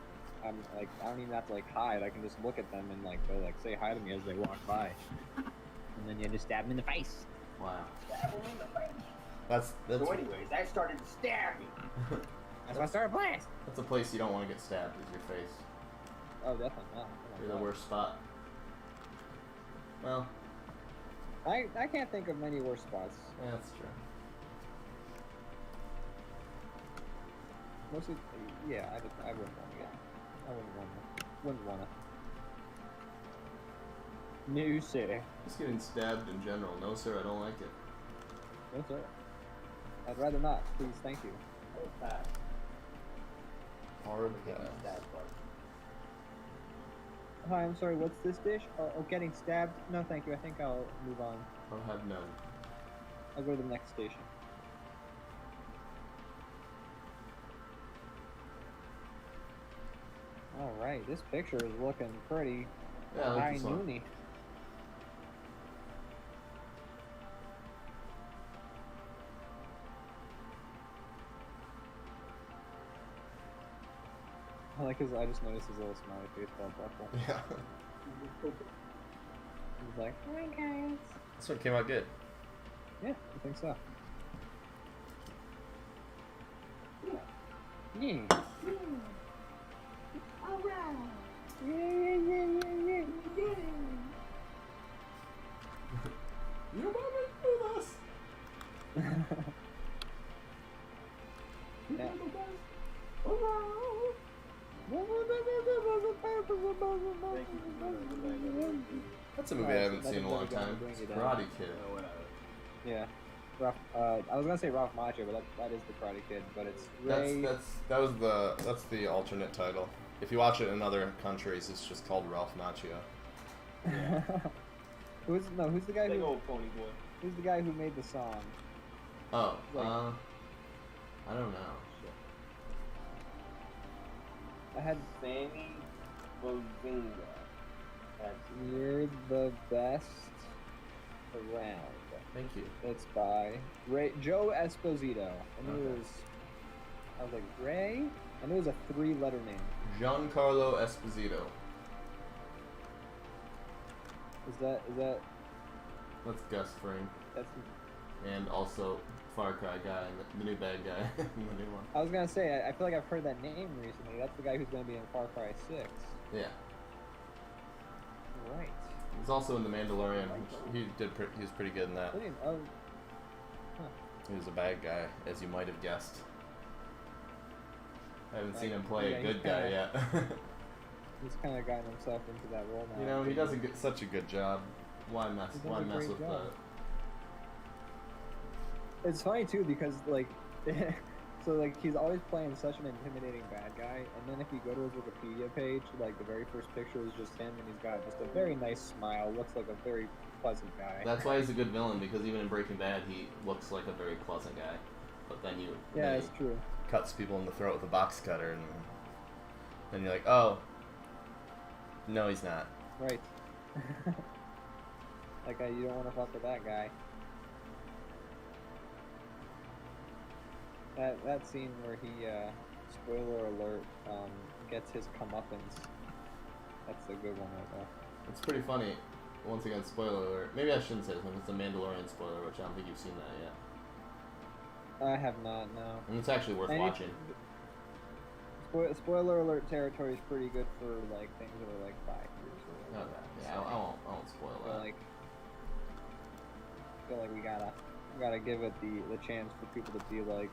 I'm like, I don't even have to like hide. I can just look at them and like they'll like say hi to me as they walk by, and then you just stab them in the face.
Wow.
Stab him in the face.
That's
So anyways, I started stabbing.
That's why I started playing.
That's a place you don't want to get stabbed, is your face.
Oh, definitely not.
You're the worst spot. Well,
I can't think of many worse spots.
yeah, that's true.
Mostly, yeah, I wouldn't want to get. I wouldn't want to. No, sir.
Just getting stabbed in general. No, sir, I don't like it.
No, sir. I'd rather not. Please, thank you.
Hard
That part.
Hi, I'm sorry. What's this dish? Oh, getting stabbed? No, thank you. I think I'll move on.
I'll have none.
I'll go to the next station. All right, this picture is looking pretty
Yeah, I like
high
this one.
noony. I like his. I just noticed his little smiley face while buckle.
Yeah.
He's like, "Hi guys."
This one came out good.
Yeah, I think so. Yeah.
All right.
Yeah.
You want me to do this?
Yeah.
That's a movie I haven't seen in a long time. It's Karate Kid.
Yeah. I was gonna say Ralph Macchio, but that is the Karate Kid. But it's Ray.
That's the alternate title. If you watch it in other countries, it's just called Ralph Macchio.
Who's the guy
Big
who?
old pony boy.
Who's the guy who made the song?
Oh,
Like-
I don't know.
I had
Sammy Bozinga. That's
"You're the Best Around."
Thank you.
It's by Joe Esposito. And
Okay.
I was like, Ray? And it was a 3-letter name.
Giancarlo Esposito.
Is that,
Let's guess for him.
that's,
and also Far Cry guy and the new bad guy in the new one.
I was gonna say, I feel like I've heard that name recently. That's the guy who's gonna be in Far Cry 6.
Yeah.
Right.
He's also in The Mandalorian. He was pretty good in that.
Brilliant. Oh. Huh.
He was a bad guy, as you might have guessed. I haven't seen him play
Yeah,
a good guy yet.
He's kind of gotten himself into that role now.
You know, he does such a good job. Why mess?
He does
Why
a
mess
great
with
job.
the?
It's funny too because like, so like he's always playing such an intimidating bad guy, and then if you go to his Wikipedia page, like the very first picture is just him, and he's got just a very nice smile, looks like a very pleasant guy.
That's why he's a good villain, because even in Breaking Bad, he looks like a very pleasant guy. But then
Yeah, it's true.
cuts people in the throat with a box cutter, and then you're like, oh, no, he's not.
Right. Like you don't want to fuck with that guy. That scene where he, spoiler alert, gets his comeuppance. That's a good one right there.
It's pretty funny. Once again, spoiler alert. Maybe I shouldn't say this one. It's a Mandalorian spoiler, which I don't think you've seen that yet.
I have not, no.
And it's actually worth watching.
Spoiler alert territory is pretty good for like things that are like 5 years old.
Okay. Yeah, I won't spoil that.
I feel like we gotta give it the chance for people to be like,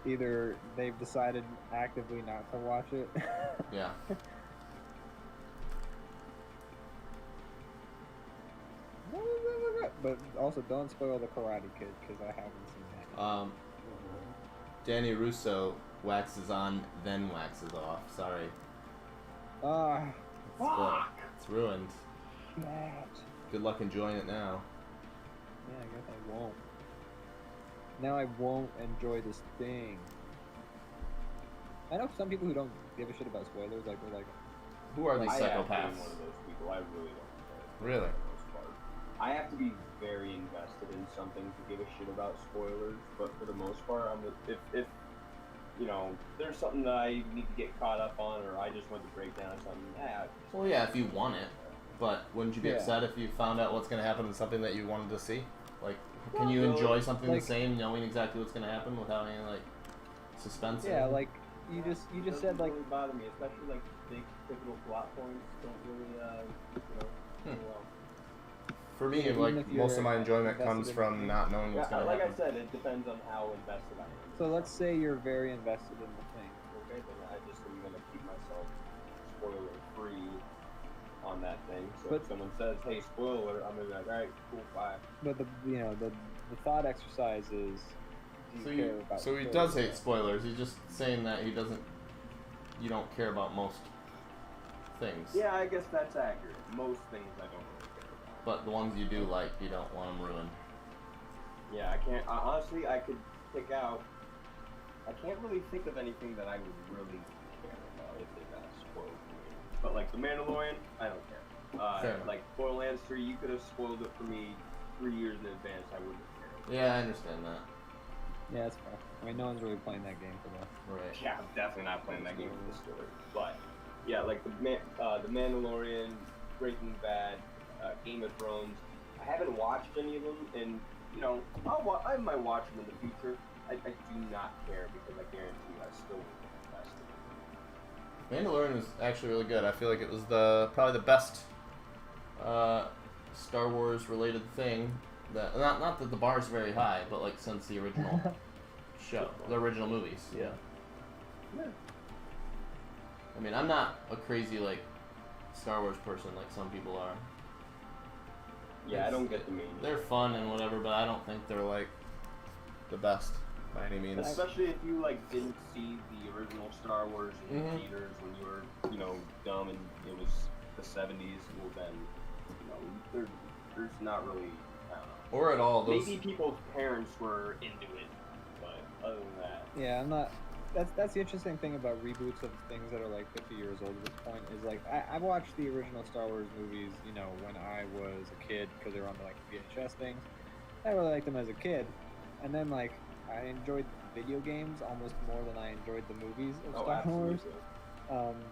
either they've decided actively not to watch it.
Yeah.
But also don't spoil the Karate Kid because I haven't seen that.
Danny Russo waxes on, then waxes off. Sorry. It's ruined.
Matt.
Good luck enjoying it now.
Yeah, I guess I won't. Now I won't enjoy this thing. I know some people who don't give a shit about spoilers. Like they're like,
Who are these
I have
psychopaths?
been one of those people. I really don't care.
Really?
For the most part. I have to be very invested in something to give a shit about spoilers, but for the most part, if you know, there's something that I need to get caught up on, or I just want to break down something.
Well, yeah, if you want it, but wouldn't you be upset if you found out what's going to happen in something that you wanted to see? Like, can you enjoy something the same, knowing exactly what's going to happen without any like suspense?
yeah, like you just said like.
Really bother me, especially like big pivotal plot points don't really well.
For me,
Even
like
if
most of my
you're
enjoyment
invested
comes
in
from
the
not knowing what's going to
like
happen.
I said, it depends on how invested I am.
So let's say you're very invested in the thing.
Okay, then I just am gonna keep myself spoiler free on that thing. So
But-
if someone says, "Hey, spoiler," I'm gonna be like, "All right, cool, bye."
But the thought exercise is, do you care about?
So he
spoilers?
does hate spoilers. He's just saying that he doesn't. You don't care about most things.
Yeah, I guess that's accurate. Most things I don't really care about.
But the ones you do like, you don't want them ruined.
Yeah, I can't. Honestly, I could pick out. I can't really think of anything that I would really care about if they got spoiled for me. But like The Mandalorian, I don't care.
Fair enough.
Like Borderlands 3, you could have spoiled it for me 3 years in advance. I wouldn't have cared.
Yeah, I understand that.
Yeah, that's fair. I mean, no one's really playing that game for that.
Right.
Yeah, I'm definitely not playing that game for the story. But yeah, like the Mandalorian, Breaking Bad, Game of Thrones. I haven't watched any of them, and you know, I might watch them in the future. I do not care because I guarantee I still will be invested.
Mandalorian was actually really good. I feel like it was probably the best Star Wars related thing. That not that the bar's very high, but like since the original show, the original movies. Yeah.
Yeah.
I mean, I'm not a crazy like Star Wars person like some people are.
Yeah, I don't get the meaning.
They're fun and whatever, but I don't think they're like the best by any means.
Especially if you like didn't see the original Star Wars in
Mhm.
theaters when you were, dumb and it was the 70s. Well, then, there's not really. I don't know.
Or at all those.
Maybe people's parents were into it, but other than that,
Yeah, I'm not. That's the interesting thing about reboots of things that are like 50 years old at this point is like I've watched the original Star Wars movies, when I was a kid because they were on the like VHS things. I really liked them as a kid, and then like I enjoyed video games almost more than I enjoyed the movies of Star Wars.
absolutely.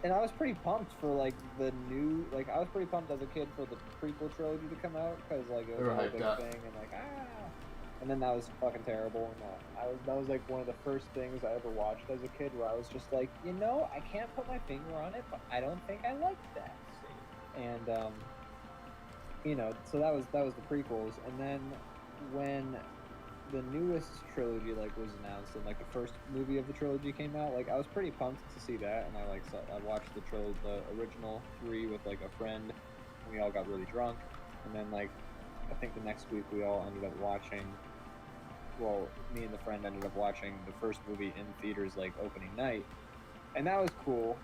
And I was pretty pumped for like the new, like I was pretty pumped as a kid for the prequel trilogy to come out because like it
They
was
were
a whole
hyped
big
up.
thing and like and then that was fucking terrible and that was like one of the first things I ever watched as a kid where I was just like, you know, I can't put my finger on it, but I don't think I liked that. And you know, so that was the prequels, and then when the newest trilogy like was announced and like the first movie of the trilogy came out, like I was pretty pumped to see that, and I watched the original 3 with like a friend, and we all got really drunk, and then like I think the next week we all ended up watching. Well, me and the friend ended up watching the first movie in theaters like opening night, and that was cool.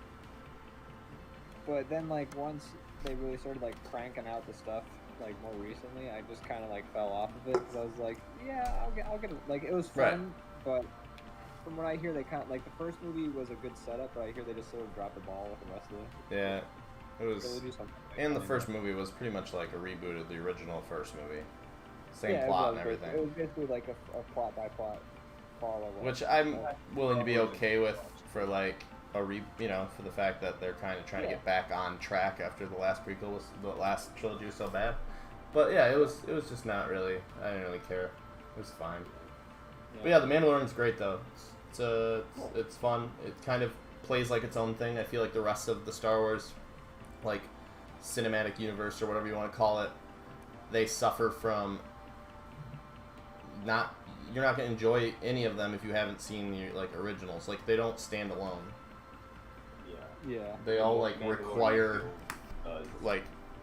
But then like once they really started like cranking out the stuff like more recently, I just kind of like fell off of it because I was like, yeah, I'll get it. Like it was fun, but from what I hear, they kind of like the first movie was a good setup, but I hear they just sort of dropped the ball with the rest of it.
Yeah, it was.
So they do something like
And the
that.
first movie was pretty much like a reboot of the original first movie. Same
Yeah,
plot
it
and
was,
everything.
It was basically like a plot by plot follow.
Which I'm willing to be okay with for like for the fact that they're kind of trying to get back on track after the last trilogy was so bad. But yeah, it was just not really. I didn't really care. It was fine.
Yeah.
But yeah, The Mandalorian's great though. It's fun. It kind of plays like its own thing. I feel like the rest of the Star Wars, like cinematic universe or whatever you want to call it, they suffer from you're not going to enjoy any of them if you haven't seen the like originals. Like they don't stand alone.
Yeah.
Yeah.
They all like require
like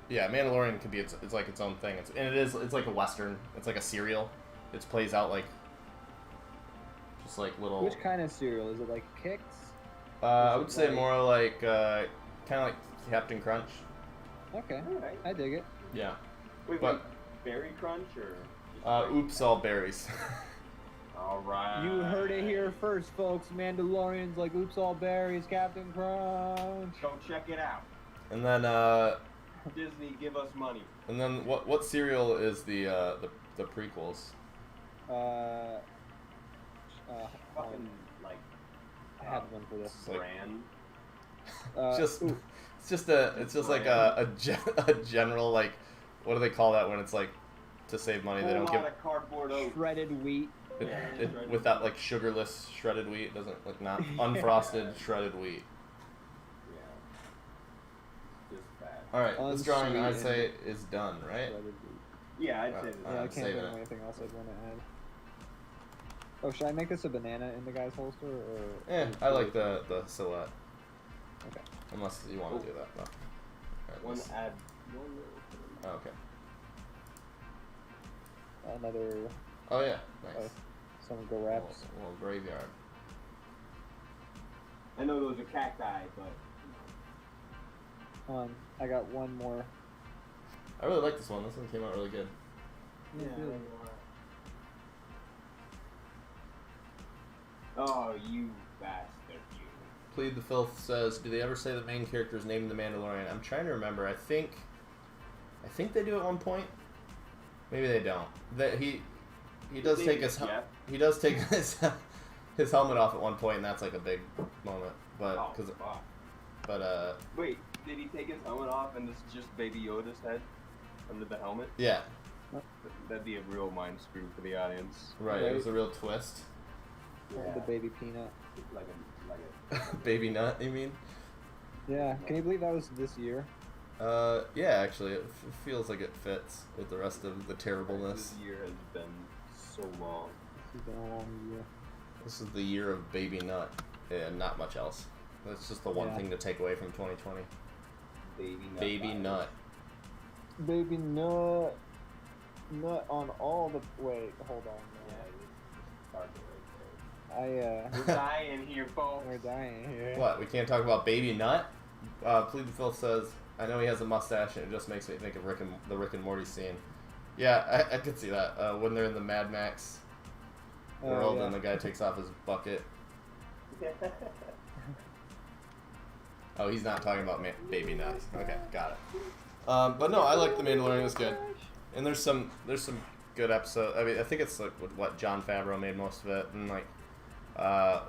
Mandalorian could be it's like its own thing. It's like a western. It's like a serial. It plays out like just like little.
Which kind of cereal is it? Like Kix?
I would
it
say
like-
more like kind of like Captain Crunch.
Okay,
Alright.
I dig it.
Yeah.
Wait,
But-
Berry Crunch or?
Oops, all berries.
All right.
You heard it here first, folks. Mandalorians like Oops All Berries, Captain Crunch.
Go check it out.
And then
Disney, give us money.
what cereal is the prequels?
Fucking like
I had one for this.
like-
brand.
It's just like a general like, what do they call that when it's like to save money they
Whole
don't
lot
give
of cardboard oats.
Shredded wheat.
it without like sugarless shredded wheat. It doesn't like not unfrosted shredded wheat.
Yeah. Just bad.
All right, this drawing I'd
Unsweetened
say is done, right?
Shredded wheat.
Yeah, I'd say
Yeah, I
I'm
can't
saving
think of
it.
anything else I'd want to add. Oh, should I make this a banana in the guy's holster or?
I like the silhouette.
Okay.
Unless you want to do that. No. All right,
one
let's-
add one little thing.
oh, okay.
Another
Oh yeah, nice.
some wraps.
Little graveyard.
I know those are cacti, but
I got one more.
I really like this one. This one came out really good.
Yeah.
Oh, you bastard, you.
Plead the Filth says, do they ever say the main character's name in The Mandalorian? I'm trying to remember. I think they do at one point. Maybe they don't. He does take his
Jeff?
he does take his helmet off at one point, and that's like a big moment. But
Oh, fuck. Wait, did he take his helmet off and it's just Baby Yoda's head under the helmet?
yeah,
That'd be a real mind screw for the audience.
right. It was a real twist.
The baby peanut.
Like a
Baby nut, you mean?
Yeah. Can you believe that was this year?
Yeah, actually, it feels like it fits with the rest of the terribleness.
This year has been so long.
This has been a long year.
This is the year of Baby Nut, and not much else. That's just the one
Yeah.
thing to take away from 2020.
Baby nut.
Baby nut. Nut on all the. Wait, hold on.
Yeah, it's hard to
We're
We're dying here, folks.
dying here.
What? We can't talk about Baby Nut? Plead the Filth says, I know he has a mustache, and it just makes me think of the Rick and Morty scene. Yeah, I could see that. When they're in the Mad Max world, and the guy takes off his bucket. Oh, he's not talking about Baby Nut. Okay, got it. But no, I like The Mandalorian. It was good, and there's some good episodes. I mean, I think it's like what Jon Favreau made most of it, and like, I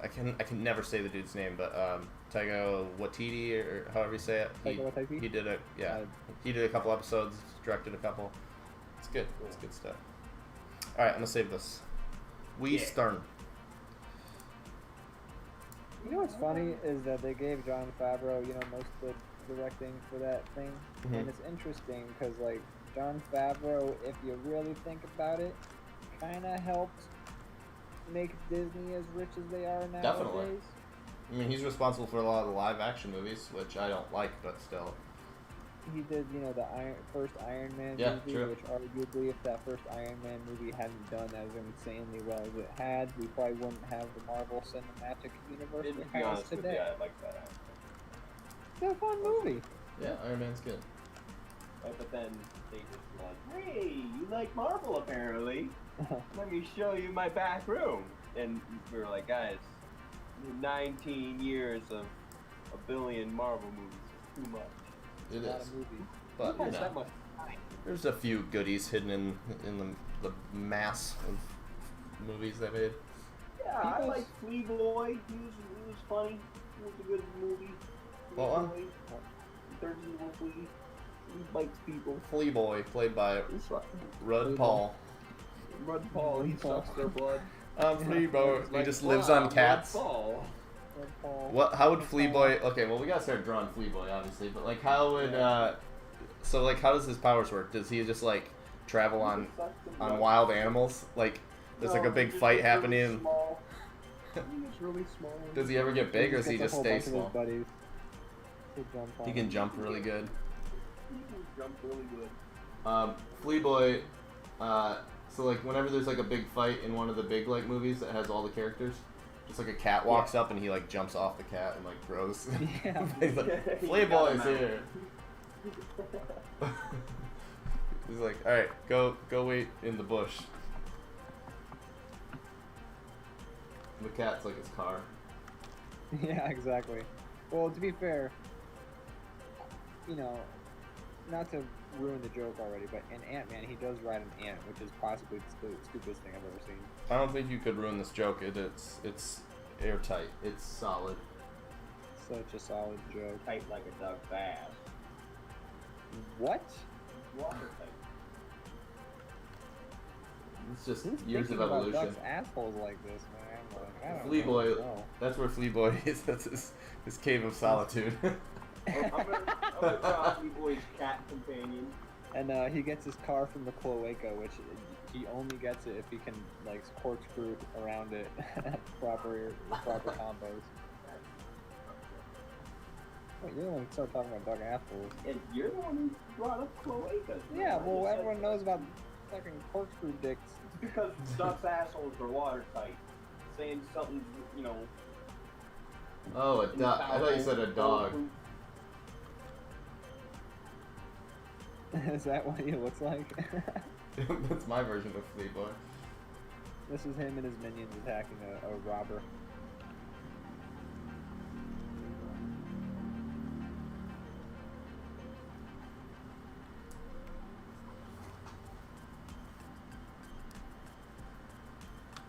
can never say the dude's name, but Taika Waititi, or however you say it.
Taika Waititi?
He did he did a couple episodes, directed a couple. It's good. It's good stuff. All right, I'm gonna save this. Stern.
You know what's funny is that they gave Jon Favreau, most of the directing for that thing, and it's interesting because like Jon Favreau, if you really think about it, kind of helped make Disney as rich as they are nowadays.
Definitely. I mean, he's responsible for a lot of the live action movies, which I don't like, but still.
He did, the first Iron Man movie,
true.
which arguably, if that first Iron Man movie hadn't done as insanely well as it had, we probably wouldn't have the Marvel Cinematic Universe
To
we
be
have
honest with
today.
you, I like that.
It's a fun movie.
Yeah, Iron Man's good.
Right, but then they just like, hey, you like Marvel apparently. Let me show you my back room. And we were like, guys, 19 years of a billion Marvel movies is too much.
It
Not
is.
a movie.
But
Who has that much time?
there's a few goodies hidden in the mass of movies they made.
Yeah, I like Flea Boy. He was funny. He was a good movie.
What one?
Third Evil Flea. He bites people.
Flea Boy, played by Rudd Paul.
Rudd Paul, he sucks their blood.
Flea Boy, he
Like,
just lives on cats.
Rudd Paul.
What? How would Flea Boy? Okay, well we gotta start drawing Flea Boy, obviously. But like, how would so like, how does his powers work? Does he just like travel on wild animals? Like, there's like a big fight happening.
Small. He's really small.
Does he ever get big, or does he
Gets a
just
whole
stay
bunch of his
small?
buddies to jump on
He can jump really good.
He can jump really good.
Flea Boy. So like, whenever there's like a big fight in one of the big like movies that has all the characters, just like a cat walks up and he like jumps off the cat and like grows.
Yeah.
He's like, Flea Boy's here. He's like, all right, go wait in the bush. The cat's like his car.
Yeah, exactly. Well, to be fair, not to ruin the joke already, but in Ant-Man, he does ride an ant, which is possibly the stupidest thing I've ever seen.
I don't think you could ruin this joke. It's airtight. It's solid.
Such a solid joke.
Tight like a duck bass.
What?
Watertight.
It's just
Who's
years
thinking
of
about
evolution.
ducks' assholes like this, man? Like, I don't
Flea Boy,
know.
that's where Flea Boy is. That's his cave of solitude.
I'm gonna draw Flea Boy's cat companion.
And he gets his car from the cloaca, which he only gets it if he can like corkscrew around it proper combos. Wait, you're the one who started talking about dog assholes.
And you're the one who brought up cloacas.
Yeah, well, everyone knows about fucking corkscrew dicks.
It's because ducks' assholes are watertight. Saying something,
Oh, a duck. I thought you said a dog.
Is that what he looks like?
That's my version of Flea Boy.
This is him and his minions attacking a robber.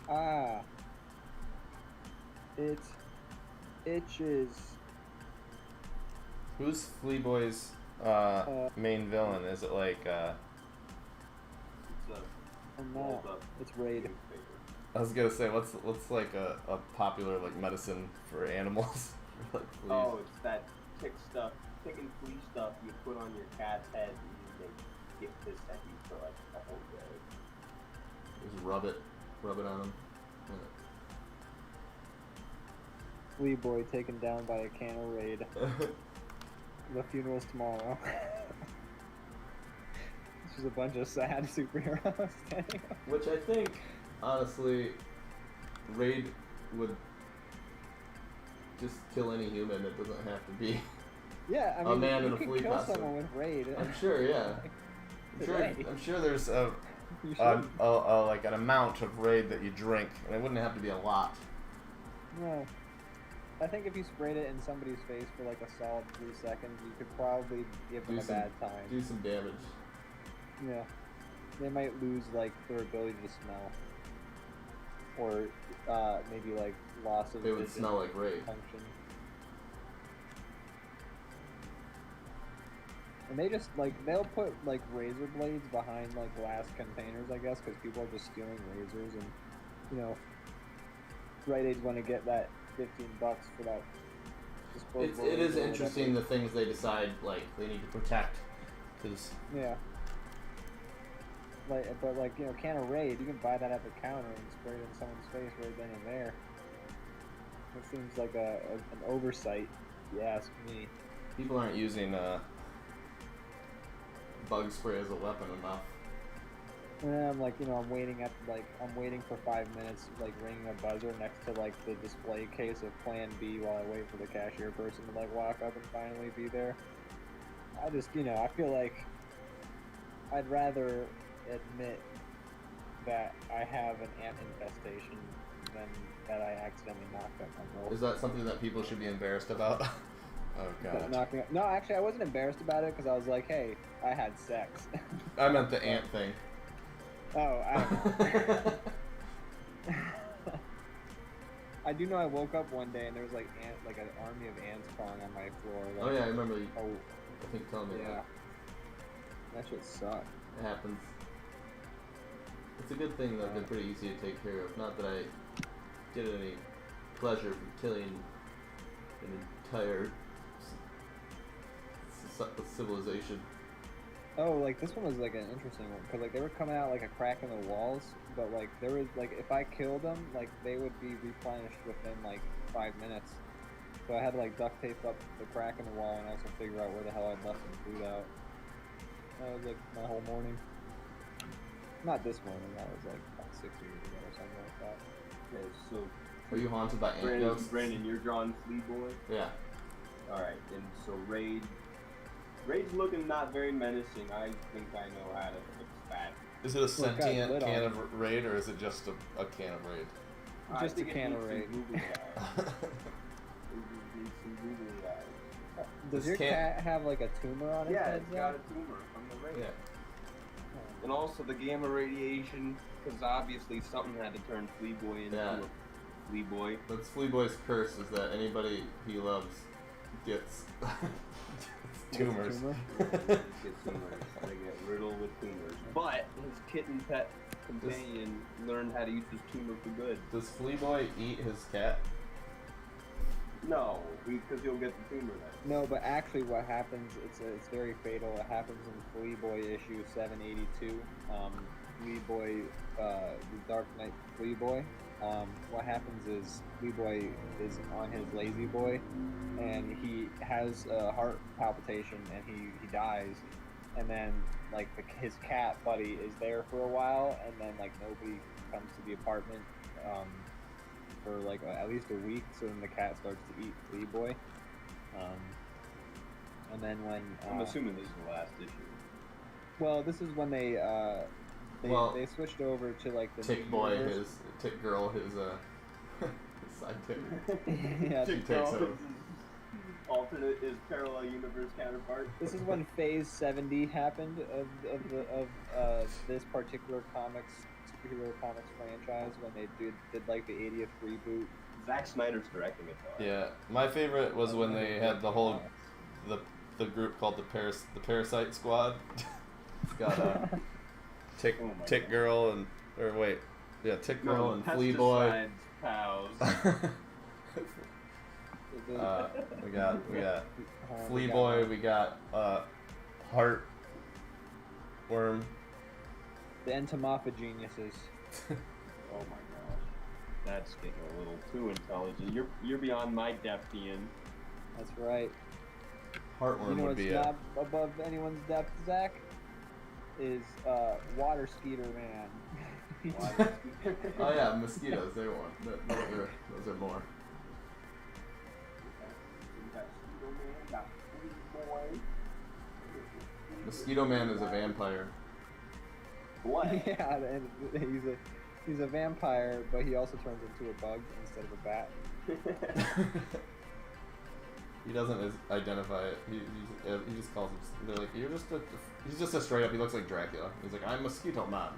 Ah. It itches.
Who's Flea Boy's main villain? Is it like
I'm not. It's Raid.
I was gonna say what's like a popular like medicine for animals? For, like, fleas?
Oh, it's that tick and flea stuff you put on your cat's head and they get pissed at you for like a whole day.
Just rub it on them.
Flea Boy taken down by a can of Raid. The funeral's tomorrow. It's just a bunch of sad superheroes standing up.
Which I think, honestly, Raid would just kill any human. It doesn't have to be.
Yeah, I mean,
A man
you
in a
can
flea
kill
costume.
someone with Raid.
I'm sure, yeah.
Today.
I'm sure there's
You should.
like an amount of Raid that you drink, and it wouldn't have to be a lot.
No. I think if you sprayed it in somebody's face for like a solid 3 seconds, you could probably give them a bad time.
Do some damage.
Yeah. They might lose like their ability to smell. Or maybe like loss of
They would
vision
smell like Raid.
function. And they just like they'll put like razor blades behind like glass containers, I guess, because people are just stealing razors, and you know, Rite Aid's want to get that $15 for that disposable.
It is
razor or
interesting
whatever.
the things they decide like they need to protect, because
Yeah. Like, but like, you know, can of Raid, you can buy that at the counter and spray it in someone's face right then and there. It seems like an oversight, if you ask me.
people aren't using bug spray as a weapon enough.
And then I'm like, you know, I'm waiting for 5 minutes, like ringing a buzzer next to like the display case of Plan B while I wait for the cashier person to like walk up and finally be there. I just, you know, I feel like I'd rather admit that I have an ant infestation than that I accidentally knocked up my roll.
Is that something that people should be embarrassed about? Oh god.
No, actually, I wasn't embarrassed about it because I was like, hey, I had sex.
I meant the ant thing.
Oh, I do know I woke up one day and there was like an army of ants crawling on my floor. Like,
Oh yeah, I remember. I
oh,
think telling me
yeah. That shit sucked.
that. It happens. It's a good thing that they're pretty easy to take care of. Not that I get any pleasure from killing an entire civilization.
Oh, like this one was like an interesting one because like they were coming out like a crack in the walls, but like there was like if I killed them, like they would be replenished within like 5 minutes. So I had to like duct tape up the crack in the wall and also figure out where the hell I'd left some food out. That was like my whole morning. Not this morning. That was like about 6 years ago or something like that.
Okay, so
Are you haunted by ant ghosts?
Brandon, you're drawing Flea Boy.
Yeah.
All right, and so Raid's looking not very menacing. I think I know how to fix that.
Is it a sentient
lit
can
on
of Raid, or is it just a can of Raid?
Just
I think
a can of
it
Raid.
needs some googly eyes. It needs some googly eyes.
Does your cat have like a tumor on its
Yeah,
head?
it's got a tumor from the Raid.
Yeah.
And also the gamma radiation, because obviously something had to turn Flea Boy into
Yeah.
a Flea Boy.
That's Flea Boy's curse, is that anybody he loves gets tumors.
Tumor?
Get tumors. They get riddled with tumors. But his kitten pet companion learned how to use his tumor for good.
Does Flea Boy eat his cat?
No, because he'll get the tumor then.
No, but actually, what happens? It's very fatal. It happens in Flea Boy issue 782. Flea Boy, the Dark Knight Flea Boy. What happens is Flea Boy is on his lazy boy, and he has a heart palpitation, and he dies. And then like his cat buddy is there for a while, and then like nobody comes to the apartment for like at least a week. So then the cat starts to eat Flea Boy. And then when
I'm assuming this is the last issue.
well, this is when they they switched over to like the
Tick
new
Boy,
universe.
Tick Girl, his sidekick.
Yeah,
She
Tick
takes
Girl
over.
is alternate is parallel universe counterpart.
This is when Phase 70 happened of this particular superhero comics franchise when they did like the 80th reboot.
Zack Snyder's directing it though.
Yeah, my favorite was when they had the whole the group called the Parasite Squad. It's got Tick
Oh my
Tick
God.
Girl and Tick Girl
No,
and Flea Boy.
pesticides, pals.
We got Flea
we got-
Boy. We got Heart Worm.
The Entomopha geniuses.
Oh my gosh, that's getting a little too intelligent. You're beyond my depth, Ian.
That's right.
Heartworm
You know
would
what's
be
not above anyone's depth, Zach? Is Water Skeeter Man.
Oh yeah, mosquitoes. They want. Those are more. Mosquito Man is a vampire.
What?
Yeah, and he's a vampire, but he also turns into a bug instead of a bat.
He doesn't identify it. He just calls him. They're like, he's just a straight up. He looks like Dracula. He's like, I'm Mosquito Man.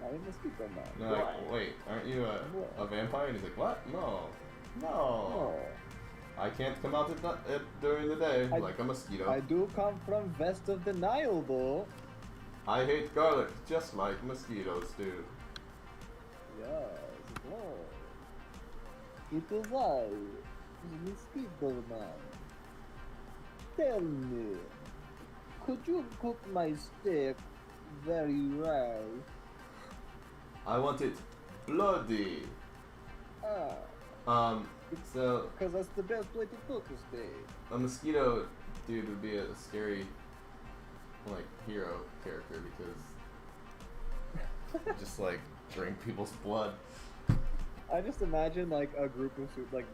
I didn't speak on that.
And they're like, wait, aren't you a vampire? And he's like, what? No.
Oh.
I can't come out during the day like a mosquito.
I do come from west of the Nile, though.
I hate garlic just like mosquitoes do.
Yes, no. It is I, the mosquito man. Tell me, could you cook my steak very well?
I want it bloody.
Ah,
So
because that's the best way to cook a steak.
a mosquito dude would be a scary, like, hero character because just like drink people's blood.
I just imagine like a group of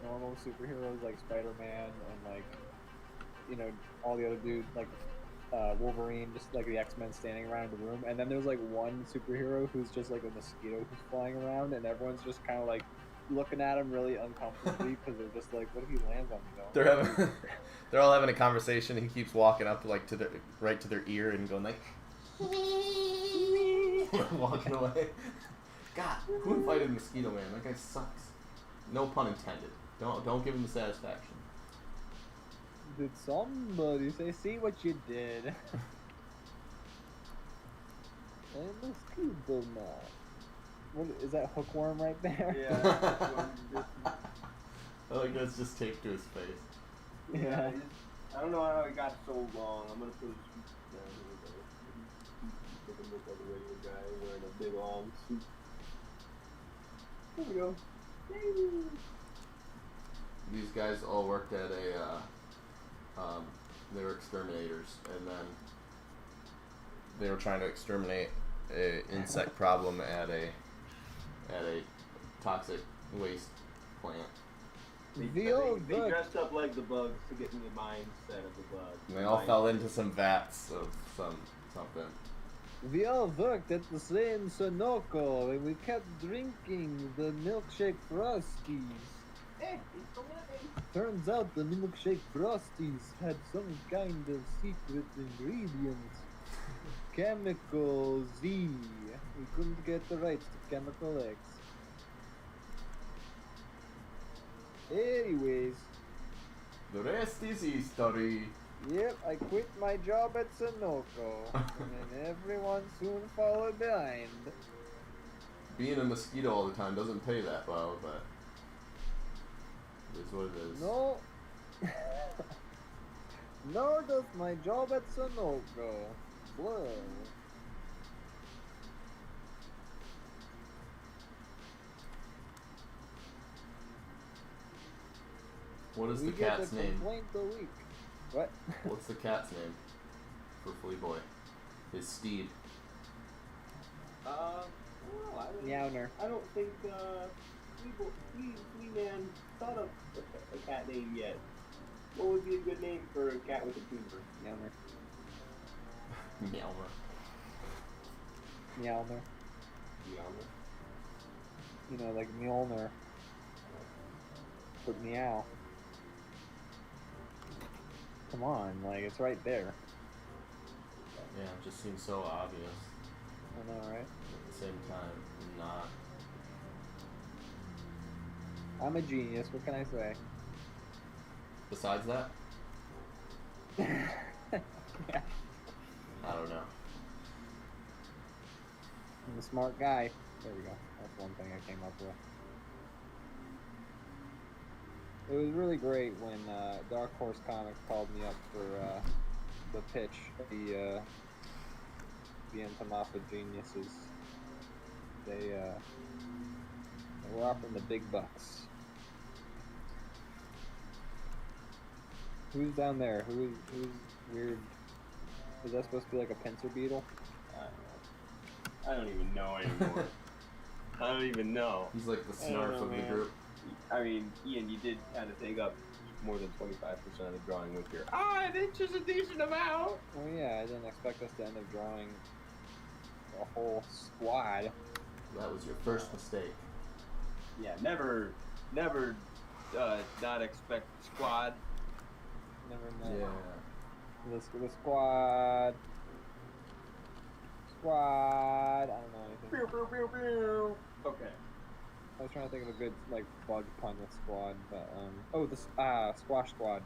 normal superheroes like Spider-Man and like, you know, all the other dudes like Wolverine, just like the X-Men standing around the room, and then there's like one superhero who's just like a mosquito who's flying around, and everyone's just kind of like looking at him really uncomfortably because they're just like, what if he lands on them?
They're all having a conversation. He keeps walking up like to their right to their ear and going like walking away. God, who invited Mosquito Man? That guy sucks. No pun intended. Don't give him the satisfaction.
Did somebody say, see what you did? A mosquito man. What is that, hookworm right there?
Yeah.
I like that's just taped to his face.
Yeah.
I don't know how it got so long. I'm gonna put his feet down here. Make him look like a regular guy wearing a big long suit. There we go.
These guys all worked at a they were exterminators, and then they were trying to exterminate a insect problem at a toxic waste plant.
They dressed up like the bugs to get in the mindset of the bugs.
And they all fell into some vats of something.
We all worked at the same Sunoco, and we kept drinking the milkshake frosties. Turns out the milkshake frosties had some kind of secret ingredient. Chemical Z. We couldn't get the rights to Chemical X. Anyways.
The rest is history.
Yep, I quit my job at Sunoco, and then everyone soon followed behind.
Being a mosquito all the time doesn't pay that well, but it is what it is.
No. Nor does my job at Sunoco. Whoa.
What is
We
the
get
cat's
a
name?
complaint a week. What?
What's the cat's name for Flea Boy? His steed.
Meowner.
I don't think Flea Man thought of a cat name yet. What would be a good name for a cat with a tumor?
Meowner.
Meowmer.
Meowner.
Meowmer?
You know, like Mjolnir. But meow. Come on, like, it's right there.
Yeah, it just seems so obvious.
I know, right?
At the same time, not.
I'm a genius, what can I say?
Besides that,
Yeah.
I don't know.
I'm a smart guy. There we go. That's one thing I came up with. It was really great when Dark Horse Comics called me up for the pitch of the Entomopha Geniuses. They were offering the big bucks. Who's down there? Who's weird? Is that supposed to be like a pincer beetle?
I don't even know anymore. I don't even know.
He's like the snarf of the group.
I mean, Ian, you did kind of take up more than 25% of the drawing with your it's just a decent amount.
Well, yeah, I didn't expect us to end up drawing a whole squad.
That was your first mistake.
Yeah, never not expect squad.
Never mind.
Yeah.
The squad. Squad. I don't know anything.
Okay.
I was trying to think of a good like bug pun with squad, but the squash squad.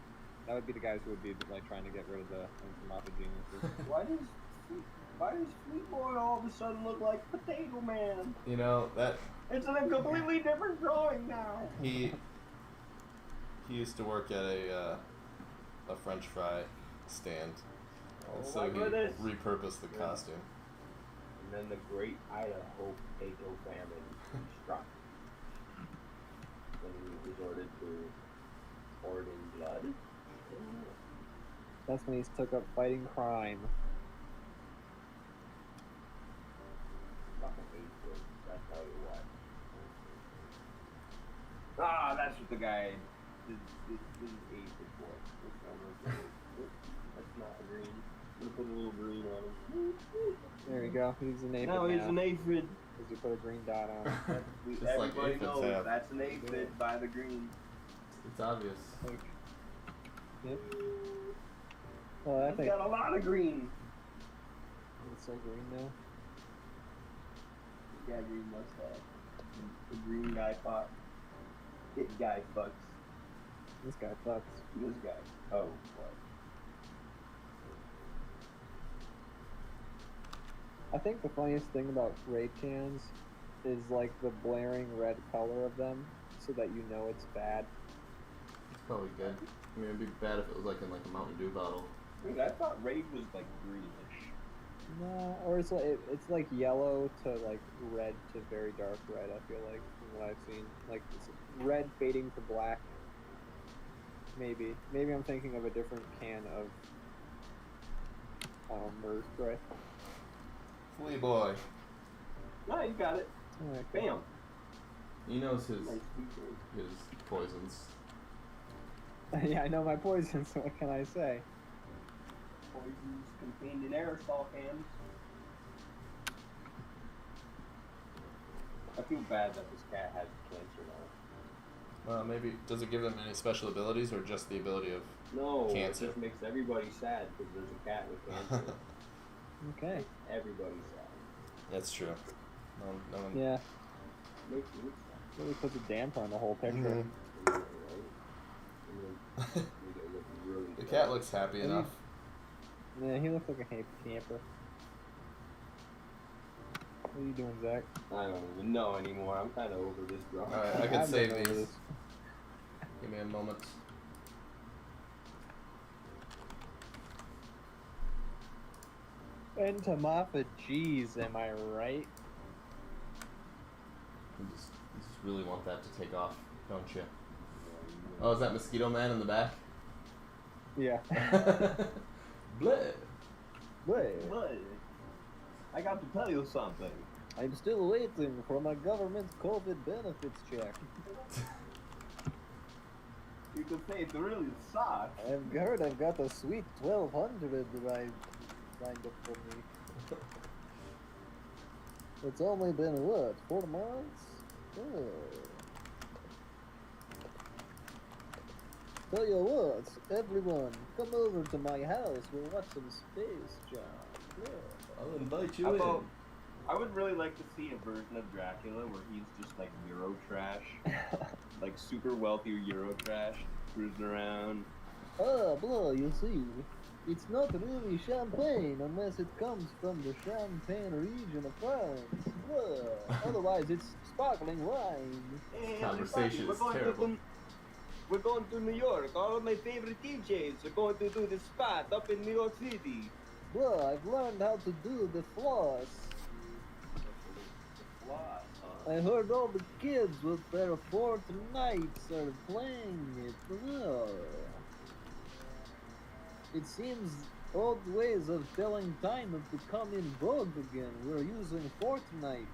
That would be the guys who would be like trying to get rid of the Mafia geniuses.
Why does Fleet Boy all of a sudden look like Potato Man?
You know that
It's in a completely different drawing now.
he used to work at a French fry stand, and so
my
he
goodness.
repurposed the costume.
And then the Great Idaho Potato Famine struck. When he resorted to hoarding blood.
That's when he took up fighting crime.
Fucking hate it. That's how you what. Ah, that's what the guy is aphid for. That's not a green. I'm gonna put a little green on him.
There you go. He's an aphid
No, he's
now,
an aphid.
because you put a green dot on it.
Just like
Everybody
aphids
knows
have.
that's an aphid by the green.
It's obvious.
Like, yep. Well, I
He's
think
got a lot of green.
it's so green now.
He's got a green mustache. The green guy fucks. It guy fucks.
This guy fucks.
This guy. Oh, what?
I think the funniest thing about raid cans is like the blaring red color of them, so that you know it's bad.
It's probably good. I mean, it'd be bad if it was like in like a Mountain Dew bottle.
Dude, I thought Raid was like greenish.
No, or it's like yellow to like red to very dark red. I feel like from what I've seen, like it's red fading to black. Maybe I'm thinking of a different can of merged right.
Flea boy.
No, you got it.
Alright,
Bam.
He knows his
Nice feature.
poisons.
Yeah, I know my poisons. What can I say?
Poisons contained in aerosol cans. I feel bad that this cat has cancer now.
Maybe does it give them any special abilities or just the ability of
No,
cancer?
it just makes everybody sad because there's a cat with cancer.
Okay.
Everybody's sad.
That's true. No one.
Yeah,
Makes me sad.
really puts a damper on the whole picture.
Mhm.
Right? And then you get look really
The
sad.
cat looks happy enough.
Yeah, he looks like a camper. What are you doing, Zach?
I don't even know anymore. I'm kind of over this drawing.
Alright, I can
I've
save
been over
these.
this.
Give me a moment.
Into Mafia G's, am I right?
You just really want that to take off, don't you? Oh, is that Mosquito Man in the back?
Yeah.
Bleh.
Wait,
But I got to tell you something.
I'm still waiting for my government's COVID benefits check.
You could say it really sucks.
I've heard I've got a sweet 1,200 that I signed up for me. It's only been, what, 4 months? Oh. Tell you what, everyone, come over to my house. We'll watch some Space Jam. Yeah.
I'll invite you
How
in.
about- I would really like to see a version of Dracula where he's just like Euro trash, like super wealthy Euro trash, cruising around.
Ah, blah, you see. It's not really champagne unless it comes from the Champagne region of France. Blah. Otherwise, it's sparkling wine.
Hey,
Conversation
everybody,
is terrible.
We're going to New York. All of my favorite DJs are going to do this spot up in New York City.
Blah, I've learned how to do the floss. I heard all the kids with their Fortnites are playing it. Blah. It seems old ways of filling time have become in vogue again. We're using Fortnites.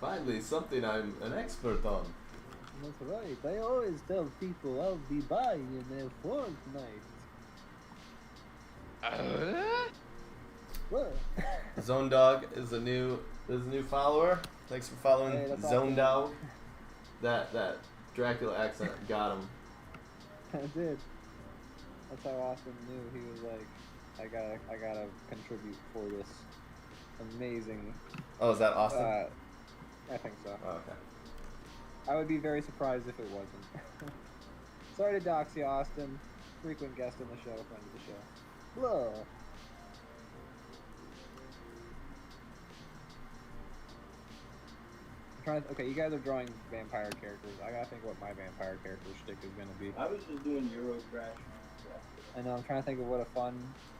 Finally, something I'm an expert on.
That's right. I always tell people I'll be buying a Fortnite. What?
Zone Dog is a new follower. Thanks for following
Hey, that's
Zone
awesome.
Dog. That Dracula accent got him.
I did. That's how Austin knew. He was like, I gotta contribute for this amazing.
Oh, is that Austin?
I think so.
Oh, okay.
I would be very surprised if it wasn't. Sorry to dox you, Austin. Frequent guest on the show, friend of the show. Hello. Okay, you guys are drawing vampire characters. I gotta think what my vampire character shtick is gonna be.
I was just doing Euro Crash.
I know, I'm trying to think of what a fun,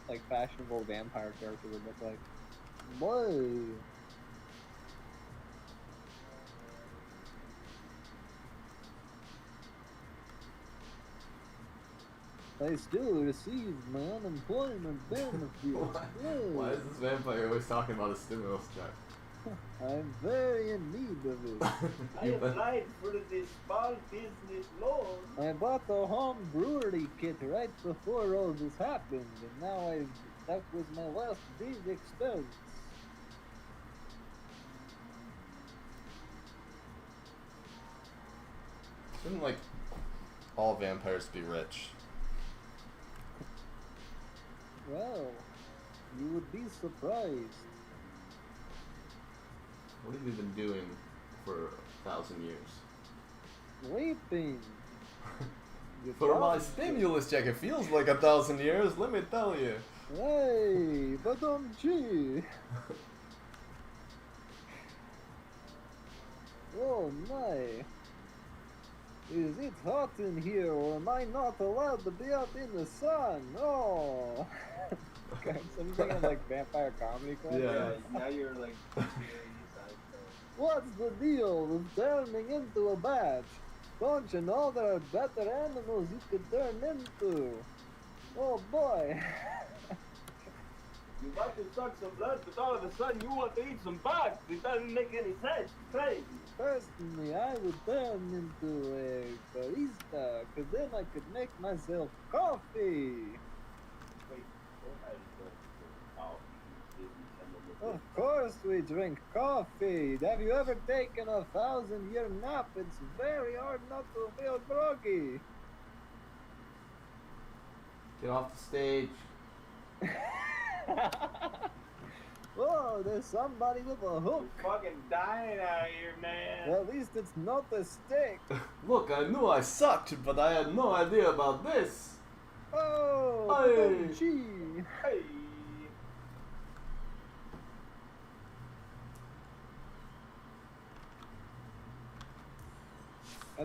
like, fashionable vampire character would look like. Boy! I still receive my unemployment benefits.
Why is this vampire always talking about a stimulus check?
I'm very in need of it.
I applied for the small business loan.
I bought the home brewery kit right before all this happened, and now that was my last big expense.
Shouldn't, like, all vampires be rich?
Well, you would be surprised.
What have you been doing for 1,000 years?
Sleeping. You
For my
probably-
stimulus check, it feels like 1,000 years, let me tell you.
Hey, but gee. Oh my. Is it hot in here, or am I not allowed to be out in the sun? Oh. Okay, so I'm thinking of, like, vampire comedy club.
Yeah.
Now you're like.
What's the deal with turning into a bat? Don't you know there are better animals you could turn into? Oh boy.
You want to suck some blood, but all of a sudden you want to eat some bugs. It doesn't make any sense. It's crazy.
Personally, I would turn into a barista, because then I could make myself coffee.
Wait, what I just want coffee.
Of course we drink coffee. Have you ever taken a 1,000-year nap? It's very hard not to feel groggy.
Get off the stage.
Whoa, there's somebody with a hook.
You're fucking dying out here, man.
At least it's not a stick.
Look, I knew I sucked, but I had no idea about this.
Oh,
Hey.
gee.
Hey.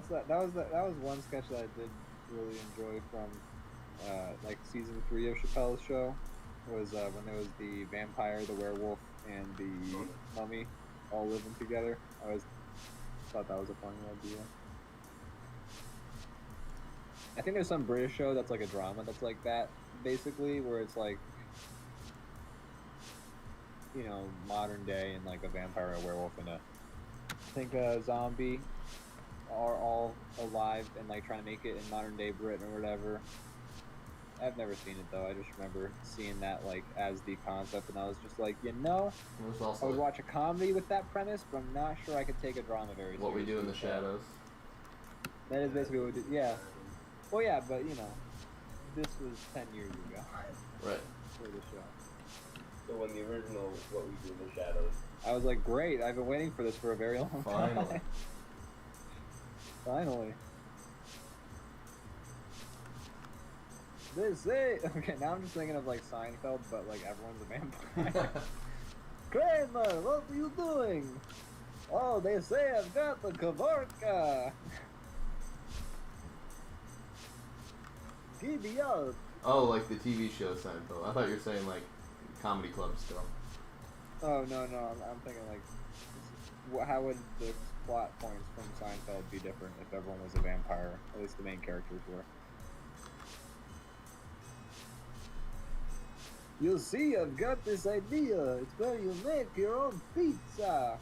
That was one sketch that I did really enjoy from like season 3 of Chappelle's show. Was when there was the vampire, the werewolf, and the mummy all living together. I thought that was a funny idea. I think there's some British show that's like a drama that's like that, basically, where it's like, you know, modern day and like a vampire, a werewolf, and a zombie are all alive and like trying to make it in modern day Britain or whatever. I've never seen it though. I just remember seeing that like as the concept, and I was just like, you know,
There's
I
also
would watch a comedy with that premise, but I'm not sure I could take a drama very seriously.
What We Do in the Shadows.
That is basically what we do. Yeah. Well, yeah, but you know, this was 10 years ago
Right.
for the show.
So when the original What We Do in the Shadows.
I was like, great. I've been waiting for this for a very long time.
Finally.
Finally. They say, okay, now I'm just thinking of like Seinfeld, but like everyone's a vampire. Kramer, what are you doing? Oh, they say I've got the Kavorka. Giddy up.
Oh, like the TV show Seinfeld. I thought you were saying like comedy club still.
Oh, no, I'm thinking like, how would the plot points from Seinfeld be different if everyone was a vampire? At least the main characters were. You see, I've got this idea. It's where you make your own pizza.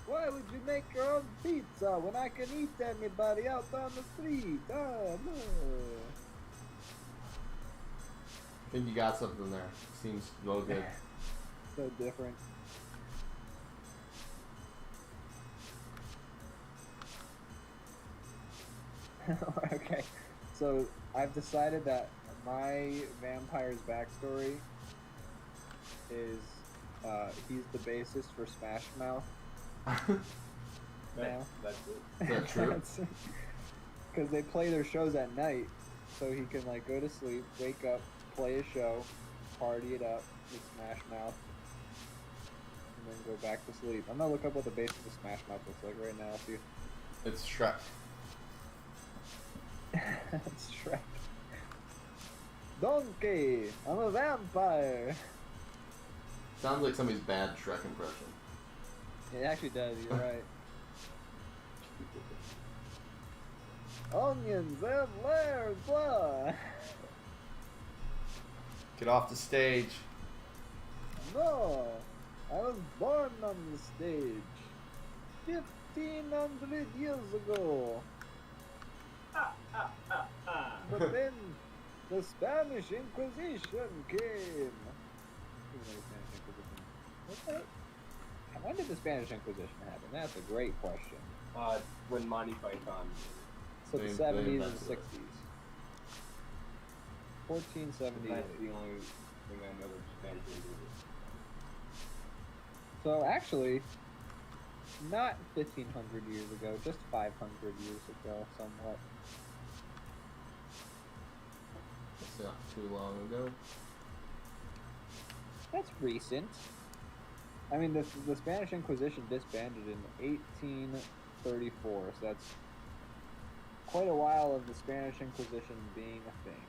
Why would you make your own pizza when I can eat anybody out on the street? Ah, no.
I think you got something there. Seems real good.
So different. Okay, so I've decided that my vampire's backstory is he's the bassist for Smash Mouth, now.
That's it.
Is that true?
Because they play their shows at night, so he can like go to sleep, wake up, play a show, party it up with Smash Mouth, and then go back to sleep. I'm gonna look up what the base of the Smash Mouth looks like right now. See,
It's Shrek.
it's Shrek. Donkey, I'm a vampire.
Sounds like somebody's bad Shrek impression.
It actually does. You're right. Onions have layers, blah.
Get off the stage.
No, I was born on the stage 1,500 years ago. But then the Spanish Inquisition came. What the? When did the Spanish Inquisition happen? That's a great question.
When Monty Python.
So the
They
70s and
invented it.
60s. 1470.
That's the only thing I know that's Spanish Inquisition.
So actually, not 1,500 years ago, just 500 years ago, somewhat.
It's not too long ago.
That's recent. I mean, the Spanish Inquisition disbanded in 1834, so that's quite a while of the Spanish Inquisition being a thing.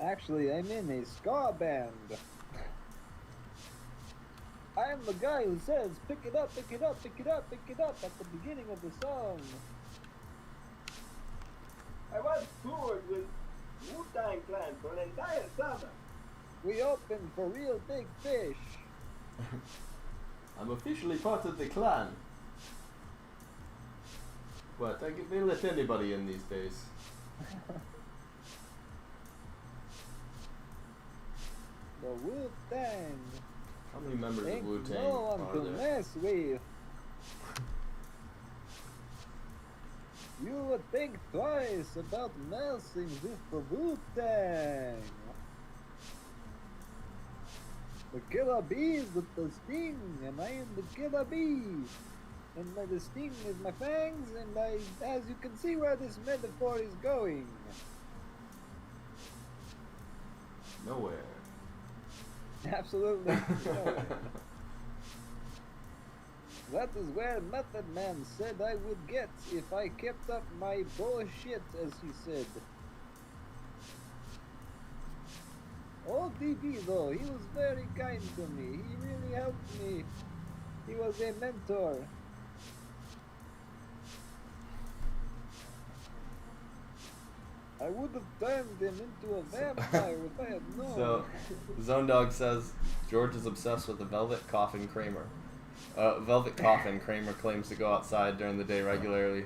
Actually, I'm in a ska band. I'm the guy who says, pick it up, pick it up, pick it up, pick it up at the beginning of the song.
I once toured with Wu-Tang Clan for an entire summer.
We opened for Real Big Fish.
I'm officially part of the clan. What? They let anybody in these days.
The Wu-Tang.
How many members
Ain't
of Wu-Tang
no one
are
to
there?
mess with. You would think twice about messing with the Wu-Tang. The killer bees with the sting, and I am the killer bee. And the sting is my fangs, and as you can see where this metaphor is going.
Nowhere.
Absolutely. No. That is where Method Man said I would get if I kept up my bullshit, as he said. Old DB though, he was very kind to me. He really helped me. He was a mentor. I would have turned him into a vampire if I had known.
So, Zone Dog says George is obsessed with the Velvet Coffin Kramer. Velvet Coffin Kramer claims to go outside during the day regularly.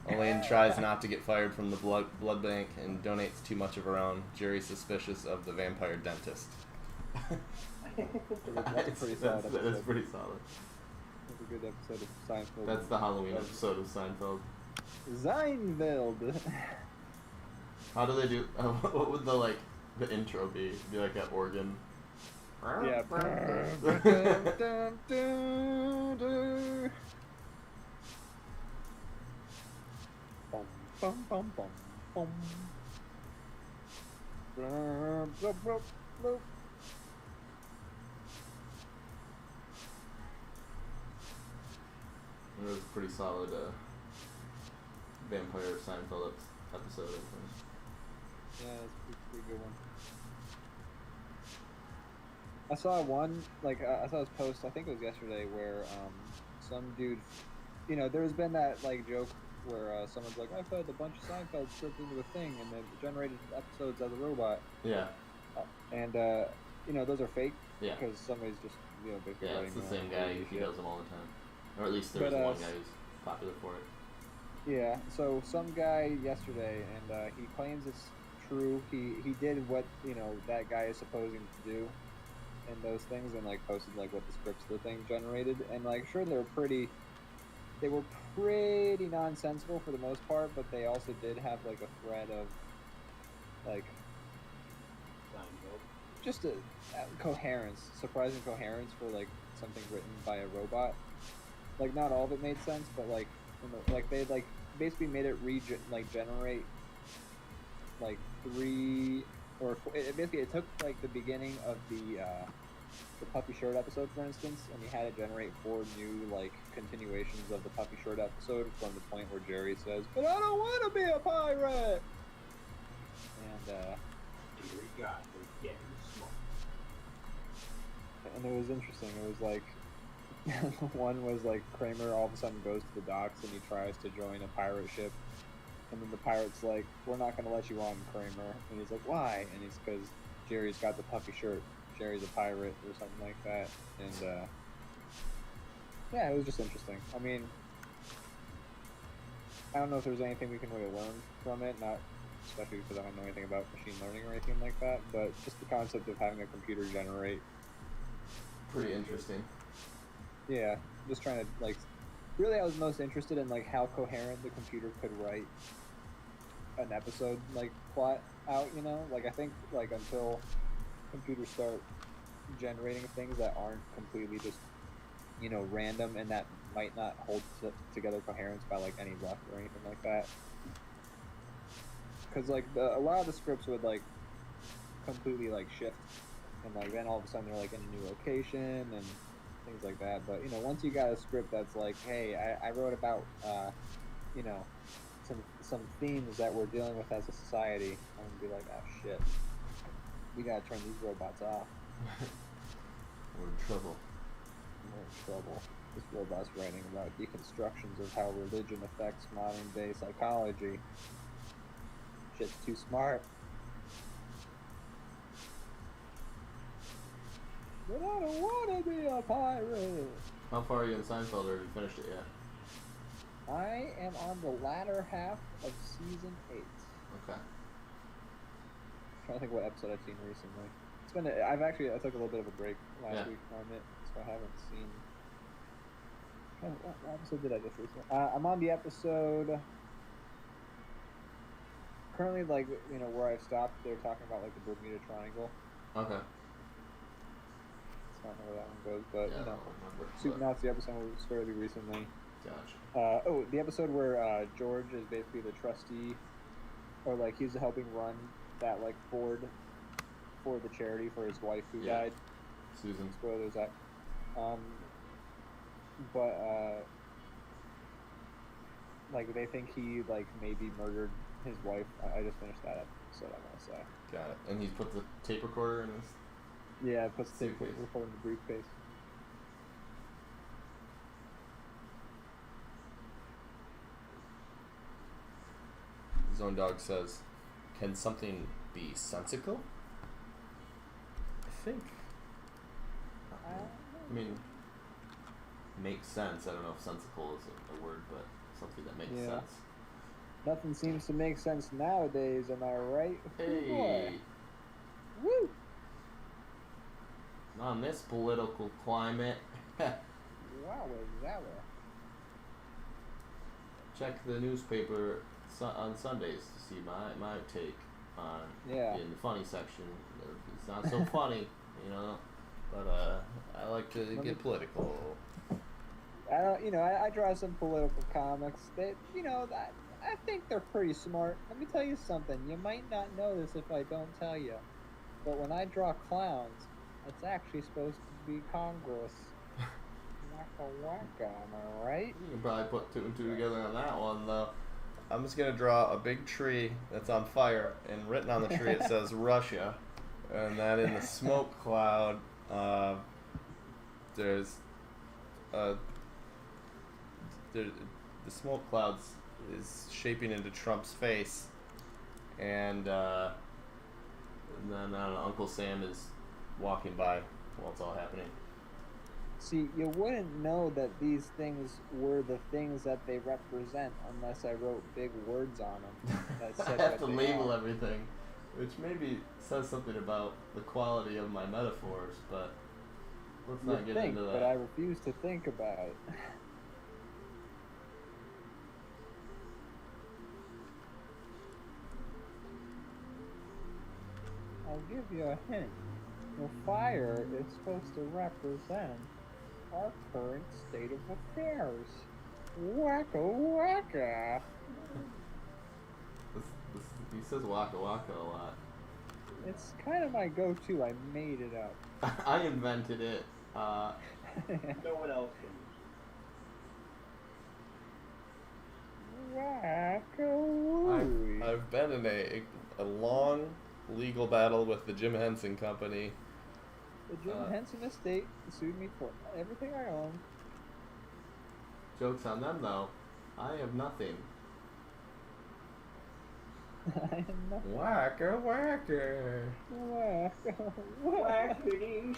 Elaine tries not to get fired from the blood bank and donates too much of her own. Jerry's suspicious of the vampire dentist.
That's a pretty solid episode.
That's pretty solid.
That's a good episode of Seinfeld.
That's the Halloween episode of Seinfeld.
Seinfeld.
How do they do? What would the intro be? It'd be like that organ.
Yeah. Bum, bum, bum, bum, bum. Blah, blah, blah, blah.
It was a pretty solid vampire Seinfeld episode, I think.
Yeah, that's a pretty good one. I saw one, I saw this post, I think it was yesterday, where some dude, there's been that joke where someone's like, I put a bunch of Seinfeld script into a thing and it generated episodes as a robot.
Yeah.
And those are fake.
Yeah.
Because somebody's just basically
Yeah,
writing
it's the
their
same
own
guy.
crazy
He
shit.
does them all the time. Or at least there's
But,
one guy who's popular for it.
Yeah, so some guy yesterday, and he claims it's true. He did what that guy is supposing to do in those things, and like posted like what the scripts of the thing generated, and like sure they were pretty nonsensical for the most part, but they also did have like a thread of like just a coherence, surprising coherence for like something written by a robot. Like not all of it made sense, but like like they like basically made it generate like three or basically it took like the beginning of the Puppy Shirt episode, for instance, and you had to generate 4 new like continuations of the Puppy Shirt episode from the point where Jerry says, "But I don't want to be a pirate," and and it was interesting. It was like one was like Kramer all of a sudden goes to the docks and he tries to join a pirate ship, and then the pirate's like, "We're not going to let you on, Kramer," and he's like, "Why?" And it's because Jerry's got the puffy shirt. Jerry's a pirate or something like that, and yeah, it was just interesting. I mean, I don't know if there's anything we can really learn from it, not especially because I don't know anything about machine learning or anything like that, but just the concept of having a computer generate.
Pretty interesting.
Yeah, just trying to like. Really, I was most interested in like how coherent the computer could write an episode like plot out. Like I think like until computers start generating things that aren't completely just random and that might not hold together coherence by like any luck or anything like that. Because like a lot of the scripts would like completely like shift, and like then all of a sudden they're like in a new location and things like that. But once you got a script that's like, hey, I wrote about some themes that we're dealing with as a society, I'm gonna be like, oh shit, we gotta turn these robots off.
We're in trouble.
We're in trouble. This robot's writing about deconstructions of how religion affects modern day psychology. Shit's too smart. But I don't want to be a pirate.
How far are you in Seinfeld, or have you finished it yet?
I am on the latter half of season 8.
Okay.
I'm trying to think what episode I've seen recently. It's been. I took a little bit of a break last week from it, so I haven't seen. What episode did I just recently? I'm on the episode. Currently, like where I've stopped, they're talking about like the Bermuda Triangle.
Okay.
I don't know where that one goes, but
yeah,
Soup Nazi episode was fairly recently.
Gotcha.
The episode where George is basically the trustee, or like he's helping run that like board for the charity for his wife who died.
Susan.
Spoilers that. But like they think he like maybe murdered his wife. I just finished that episode. I'm gonna say.
Got it. And he's put the tape recorder in his.
Yeah, it puts the tape recorder in the briefcase.
Zone Dog says, "Can something be sensical?" I think. I mean, makes sense. I don't know if sensical is a word, but something that makes sense.
Nothing seems to make sense nowadays. Am I right?
Hey.
Woo!
On this political climate.
Wowie.
Check the newspaper on Sundays to see my take on in the funny section. It's not so funny, but I like to get political.
I draw some political comics that I think they're pretty smart. Let me tell you something. You might not know this if I don't tell you, but when I draw clowns, it's actually supposed to be Congress. Waka, am I right?
You can probably put 2 and 2 together on that one, though. I'm just gonna draw a big tree that's on fire, and written on the tree it says Russia, and then in the smoke cloud, there's the smoke clouds is shaping into Trump's face, and then Uncle Sam is walking by while it's all happening.
See, you wouldn't know that these things were the things that they represent unless I wrote big words on them that
I
said
have
what
to
they
label
are.
everything, which maybe says something about the quality of my metaphors, but let's not
You'd
get
think,
into
but I
that.
refuse to think about it. I'll give you a hint. The fire is supposed to represent our current state of affairs. Wacka wacka.
This, he says waka waka a lot.
It's kind of my go-to. I made it up.
I invented it.
No one else can.
Wacka.
I've been in a long legal battle with the Jim Henson Company.
The Jim Henson estate sued me for everything I own.
Joke's on them, though. I have nothing.
I am nothing.
Whacker, whacker.
Wacka wacka.
Whackity,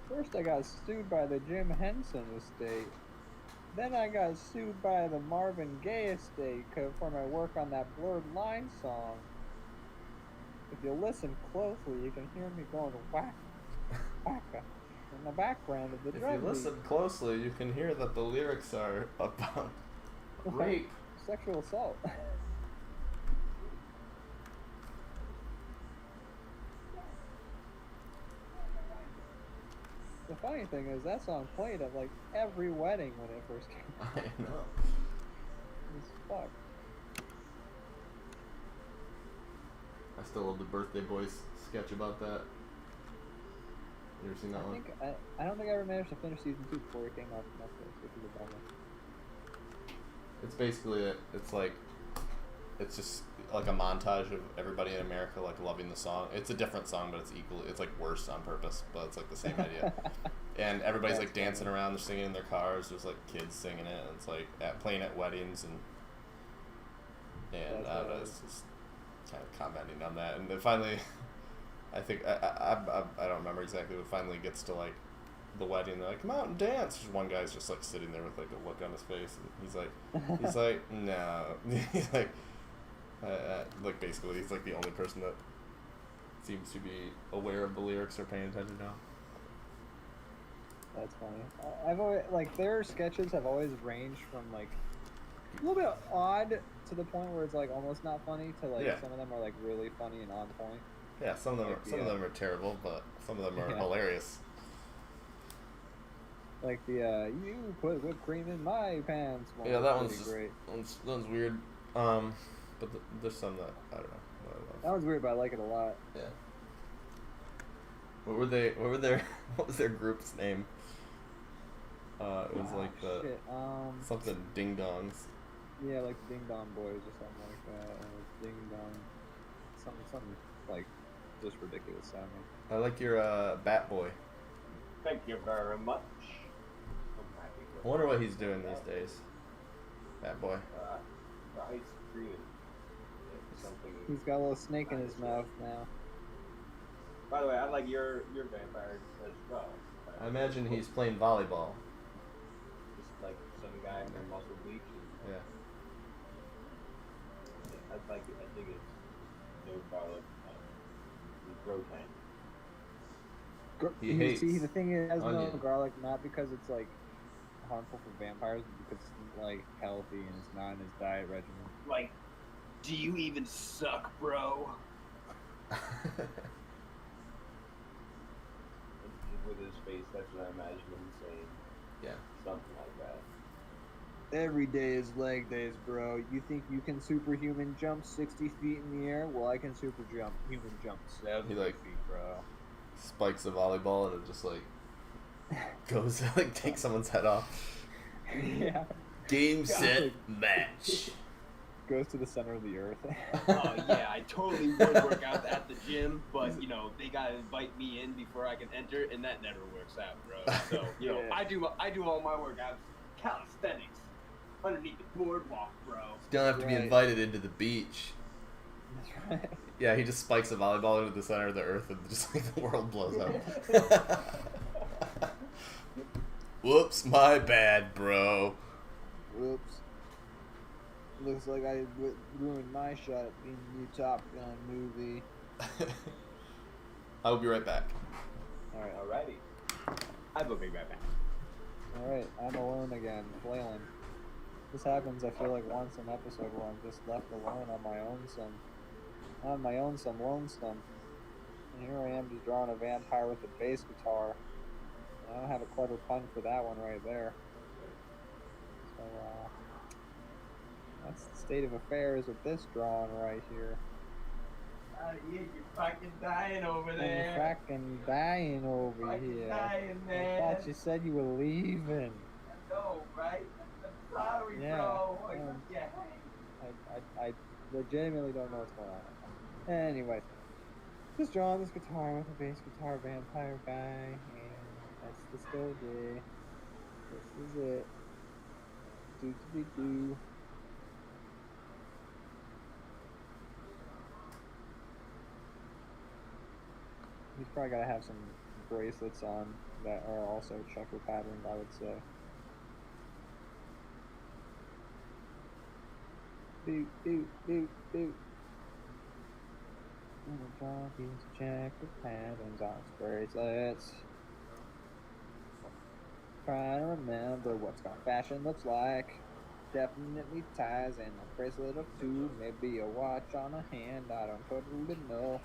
First, I got sued by the Jim Henson estate. Then I got sued by the Marvin Gaye estate for my work on that Blurred Line song. If you listen closely, you can hear me going whack, wacka in the background of the drum
If you listen closely, you can hear that the lyrics are about
beat.
rape.
Sexual assault. The funny thing is, that song played at like every wedding when it first came out.
I know.
It's fuck.
I still love the Birthday Boys sketch about that. You ever seen that one?
I don't think I ever managed to finish season 2 before it came off Netflix, which is a bummer.
It's basically it's just like a montage of everybody in America like loving the song. It's a different song, but it's like worse on purpose, but it's like the same idea. And everybody's
That's
like dancing
funny.
around, they're singing in their cars. There's like kids singing it, and it's like playing at weddings, and
That's
I don't know,
hilarious.
it's just kind of commenting on that. And then finally, I think I don't remember exactly, but finally gets to like the wedding. They're like, come out and dance. There's one guy's just like sitting there with like a look on his face, and he's like no. He's like basically he's like the only person that seems to be aware of the lyrics or paying attention now.
That's funny. I've always, like, their sketches have always ranged from like a little bit odd to the point where it's like almost not funny to like
Yeah.
some of them are like really funny and on point.
Yeah, some of them
Like,
some of them are terrible, but some of them are hilarious.
Like the you put whipped cream in my pants. One
Yeah,
was
that one's
pretty
just,
great.
that one's weird. But there's some that I don't know. That I love.
That one's weird, but I like it a lot.
Yeah. What was their group's name? It was like the
shit.
something Ding Dongs.
Yeah, like the Ding Dong Boys or something like that. Ding Dong, something like just ridiculous sounding.
I like your Bat Boy.
Thank you very much.
I wonder what he's doing these days. Bat Boy.
Ice cream. Something.
He's got a little snake in his mouth now.
By the way, I like your vampires as well.
I imagine he's playing volleyball.
Just like some guy from Muscle Beach.
Yeah.
I like it. I think it's no garlic. Rotan.
He hates
See, the thing is, has no
onion.
garlic, not because it's like harmful for vampires, but because it's like healthy and it's not in his diet regimen.
Like, do you even suck, bro? With his face, that's what I imagine him saying.
Yeah.
Something like that.
Every day is leg days, bro. You think you can superhuman jump 60 feet in the air? Well, I can human jump 70
He, like,
feet, bro.
Spikes the volleyball and it just like goes like takes someone's head off.
Yeah.
Game, set, match.
Goes to the center of the earth.
Oh yeah, I totally would work out at the gym, but you know they gotta invite me in before I can enter, and that never works out, bro. So you know
Yeah.
I do all my workouts calisthenics underneath the boardwalk, bro.
You don't have to be
Right.
invited into the beach.
That's right.
Yeah, he just spikes a volleyball into the center of the earth and just like the world blows up. Whoops, my bad, bro.
Whoops. Looks like I ruined my shot at being the new Top Gun movie.
I'll be right back.
Alright.
Alrighty. I will be right back.
Alright, I'm alone again, flailing. This happens, I feel like, once an episode where I'm just left alone on my own some lonesome. And here I am just drawing a vampire with a bass guitar. I don't have a clever pun for that one right there. So, that's the state of affairs with this drawing right here.
Yeah, you're fucking dying over there.
I'm fucking dying over
fucking
here.
dying,
I
man.
thought you said you were leaving.
I know, right? I'm sorry,
Yeah,
bro.
yeah. I legitimately don't know what's going on. Anyway, just drawing this guitar with a bass guitar vampire guy, and that's the story. This is it. Do. He's probably gotta have some bracelets on that are also checker patterned, I would say. Boot. I'm gonna draw these checker patterns on his bracelets. Trying to remember what fashion looks like. Definitely ties and a bracelet or two, maybe a watch on a hand. I don't totally know.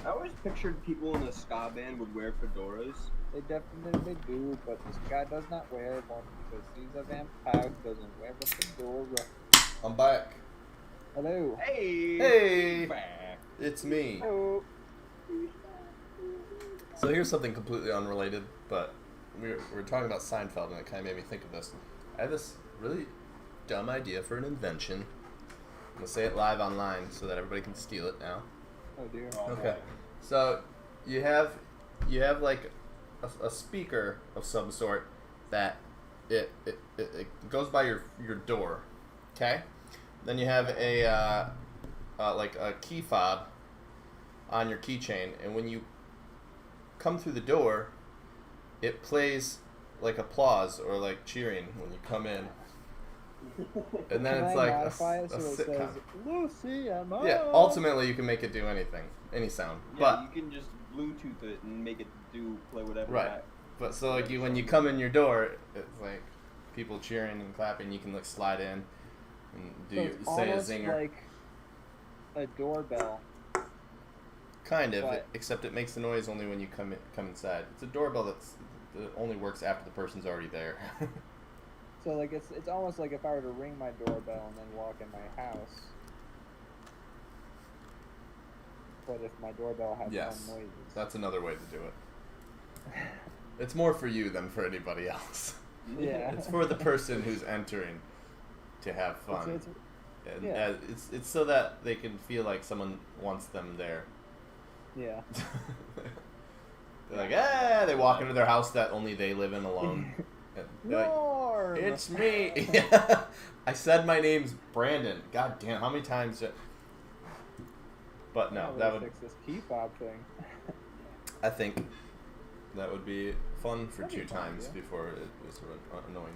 I always pictured people in a ska band would wear fedoras.
They definitely do, but this guy does not wear one because he's a vampire who doesn't wear a fedora.
I'm back.
Hello.
Hey!
Back.
It's me.
Hello.
So here's something completely unrelated, but we're talking about Seinfeld, and it kind of made me think of this. I have this really dumb idea for an invention. I'm gonna say it live online so that everybody can steal it now.
Oh dear.
Okay. So you have like a speaker of some sort that it goes by your door. Okay. Then you have a like a key fob on your keychain, and when you come through the door, it plays like applause or like cheering when you come in. And then
Can
it's
I
like
modify
a
it so it
sitcom.
says, Lucy, I'm on.
Yeah, ultimately you can make it do anything, any sound.
Yeah,
But
you can just Bluetooth it and make it play whatever.
right. But so like when you come in your door, it's like people cheering and clapping. You can like slide in and
So it's
say a
almost
zinger.
like a doorbell.
Kind of,
But-
except it makes the noise only when you come inside. It's a doorbell that only works after the person's already there.
So like it's almost like if I were to ring my doorbell and then walk in my house. But if my doorbell has
Yes,
fun noises.
that's another way to do it. It's more for you than for anybody else.
Yeah.
It's for the person who's entering to have fun.
It's,
And
yeah.
it's so that they can feel like someone wants them there.
yeah.
They're like, ah! They walk into their house that only they live in alone. And they're like,
Norm!
it's me. Yeah. I said my name's Brandon. God damn, how many times? But no,
Can't
that
really
would.
fix this key fob thing.
I think that would be fun for
That'd be
2
fun,
times
yeah.
before it was sort of annoying.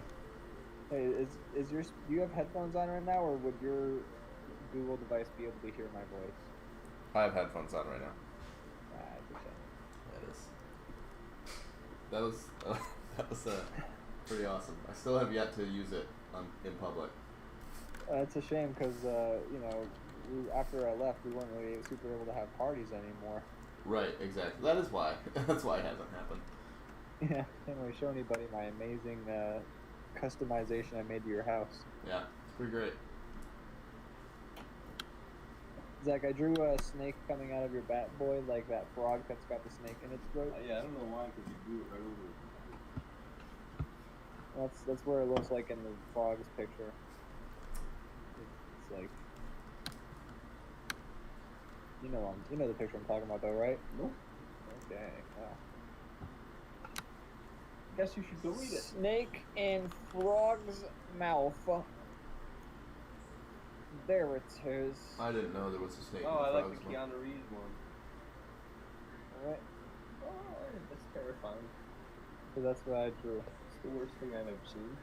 Hey, is your do you have headphones on right now, or would your Google device be able to hear my voice?
I have headphones on right now.
Ah, it's a shame.
That is. That was pretty awesome. I still have yet to use it in public.
It's a shame because after I left, we weren't really super able to have parties anymore.
Right, exactly. That is why. That's why it hasn't happened.
Yeah, can't really show anybody my amazing customization I made to your house.
Yeah, it's pretty great.
Zach, I drew a snake coming out of your bat boy, like that frog that's got the snake in its throat.
Yeah, I don't know why, because you drew it right over it.
That's where it looks like in the frog's picture. It's like, you know the picture I'm talking about, though, right?
Nope.
Okay. Well.
Guess you should delete it.
Snake in frog's mouth. there it is.
I didn't know there was a snake.
Oh,
in
I like the
Frogs one.
Keanu Reeves one.
Alright,
Oh, that's terrifying.
so that's what I drew.
It's the worst thing I've ever seen.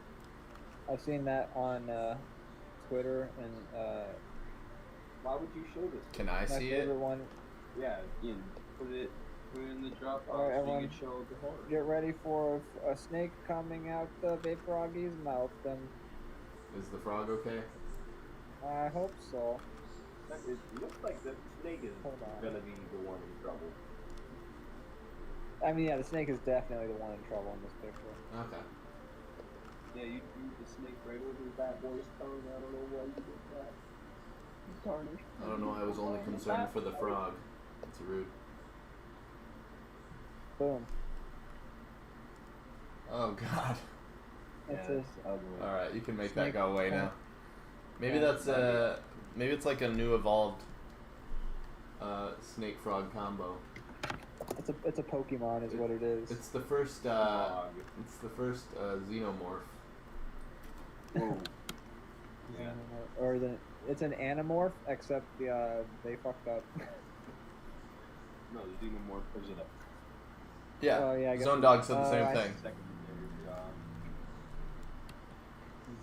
I've seen that on Twitter, and
Why would you show this?
Can I
my
see it?
favorite one.
Yeah, Ian, put it in the drop box
Alright,
so
everyone,
you can show the horror.
Get ready for a snake coming out the Vaporoggy's mouth, and
Is the frog okay?
I hope so.
It looks like the snake is
Hold on.
gonna be the one in trouble.
I mean, yeah, the snake is definitely the one in trouble in this picture.
Okay.
Yeah, you drew the snake right over that boy's tongue. I don't know why you did that. He's tarnished.
I don't know. I was only concerned for the frog. It's rude.
Boom.
Oh God.
It's
Yeah,
a,
it's ugly.
All right, you can make
Snake-
that go away now. Maybe
Yeah.
that's maybe it's like a new evolved snake frog combo.
it's a Pokemon, is what it is.
It's the first
Frog.
xenomorph.
Whoa. Yeah.
Or it's an Animorph, except they fucked up.
No, the xenomorph was it a
Yeah.
Oh, yeah, I guess
Zone
it-
Dog said the
oh,
same
I
thing.
secondary job?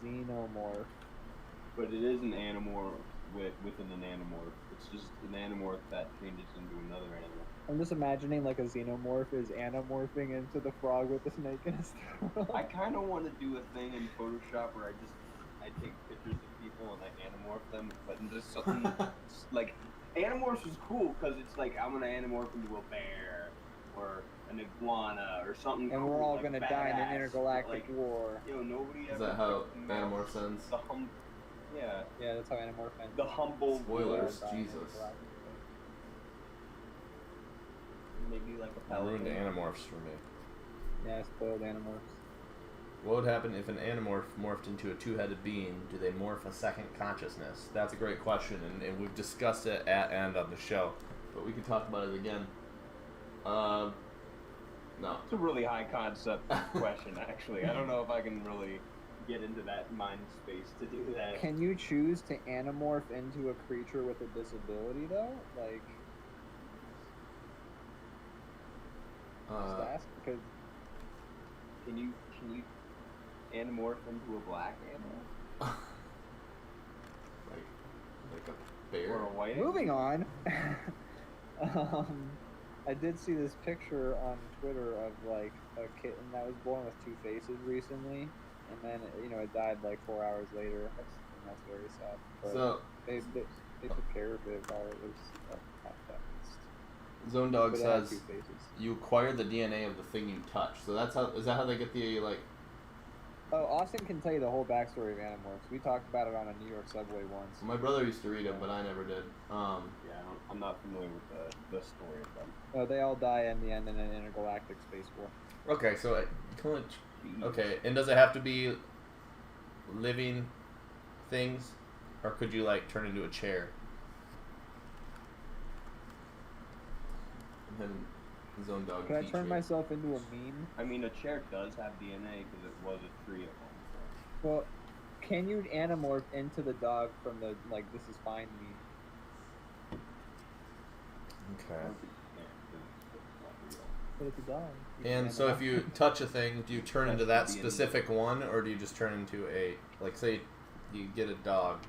Xenomorph.
But it is an animorph within an animorph. It's just an animorph that changes into another animal.
I'm just imagining like a Xenomorph is anamorphing into the frog with the snake in his throat.
I kind of want to do a thing in Photoshop where I take pictures of people and I animorph them, but in just something like Animorphs is cool because it's like I'm gonna animorph into a bear or an iguana or something.
And
cool,
we're all
like
gonna die in an
badass,
intergalactic
like,
war.
You know, nobody
Is
ever.
that how
fucking
Animorphs
melts
ends?
The yeah,
Yeah, that's how Animorph ends.
the humble.
Spoilers.
Die in an
Jesus.
intergalactic war.
Maybe like a
You ruined
pelican.
Animorphs for me.
Yeah, spoiled Animorphs.
What would happen if an Animorph morphed into a two-headed being? Do they morph a second consciousness? That's a great question, and we've discussed it at and on the show, but we could talk about it again. No.
It's a really high concept question, actually. I don't know if I can really get into that mind space to do that.
Can you choose to animorph into a creature with a disability though? Like, just ask because
Can you animorph into a black animal
like a bear.
or a white?
moving on. I did see this picture on Twitter of like a kitten that was born with two faces recently, and then it died like 4 hours later. That's very sad. But
So
they took care of it while it was context.
Zone Dog
But it had
says
two faces.
you acquire the DNA of the thing you touch. So is that how they get the like?
Oh, Austin can tell you the whole backstory of Animorphs. We talked about it on a New York subway once.
My brother used to read them, but I never did.
Yeah, I'm not familiar with the story of them.
Oh, they all die in the end in an intergalactic space war.
Okay, so okay, and does it have to be living things, or could you like turn into a chair? And then Zone Dog.
Can I
beat
turn
you.
myself into a meme?
I mean, a chair does have DNA because it was a tree at one point.
Well, can you animorph into the dog from the "This is fine" meme?
Okay.
I don't think you can, 'cause it's not real.
But it's a dog. You
And
can
so if
animorph.
you touch a thing, do you turn into that
That's the
specific one, or do you just turn into a say you get a dog,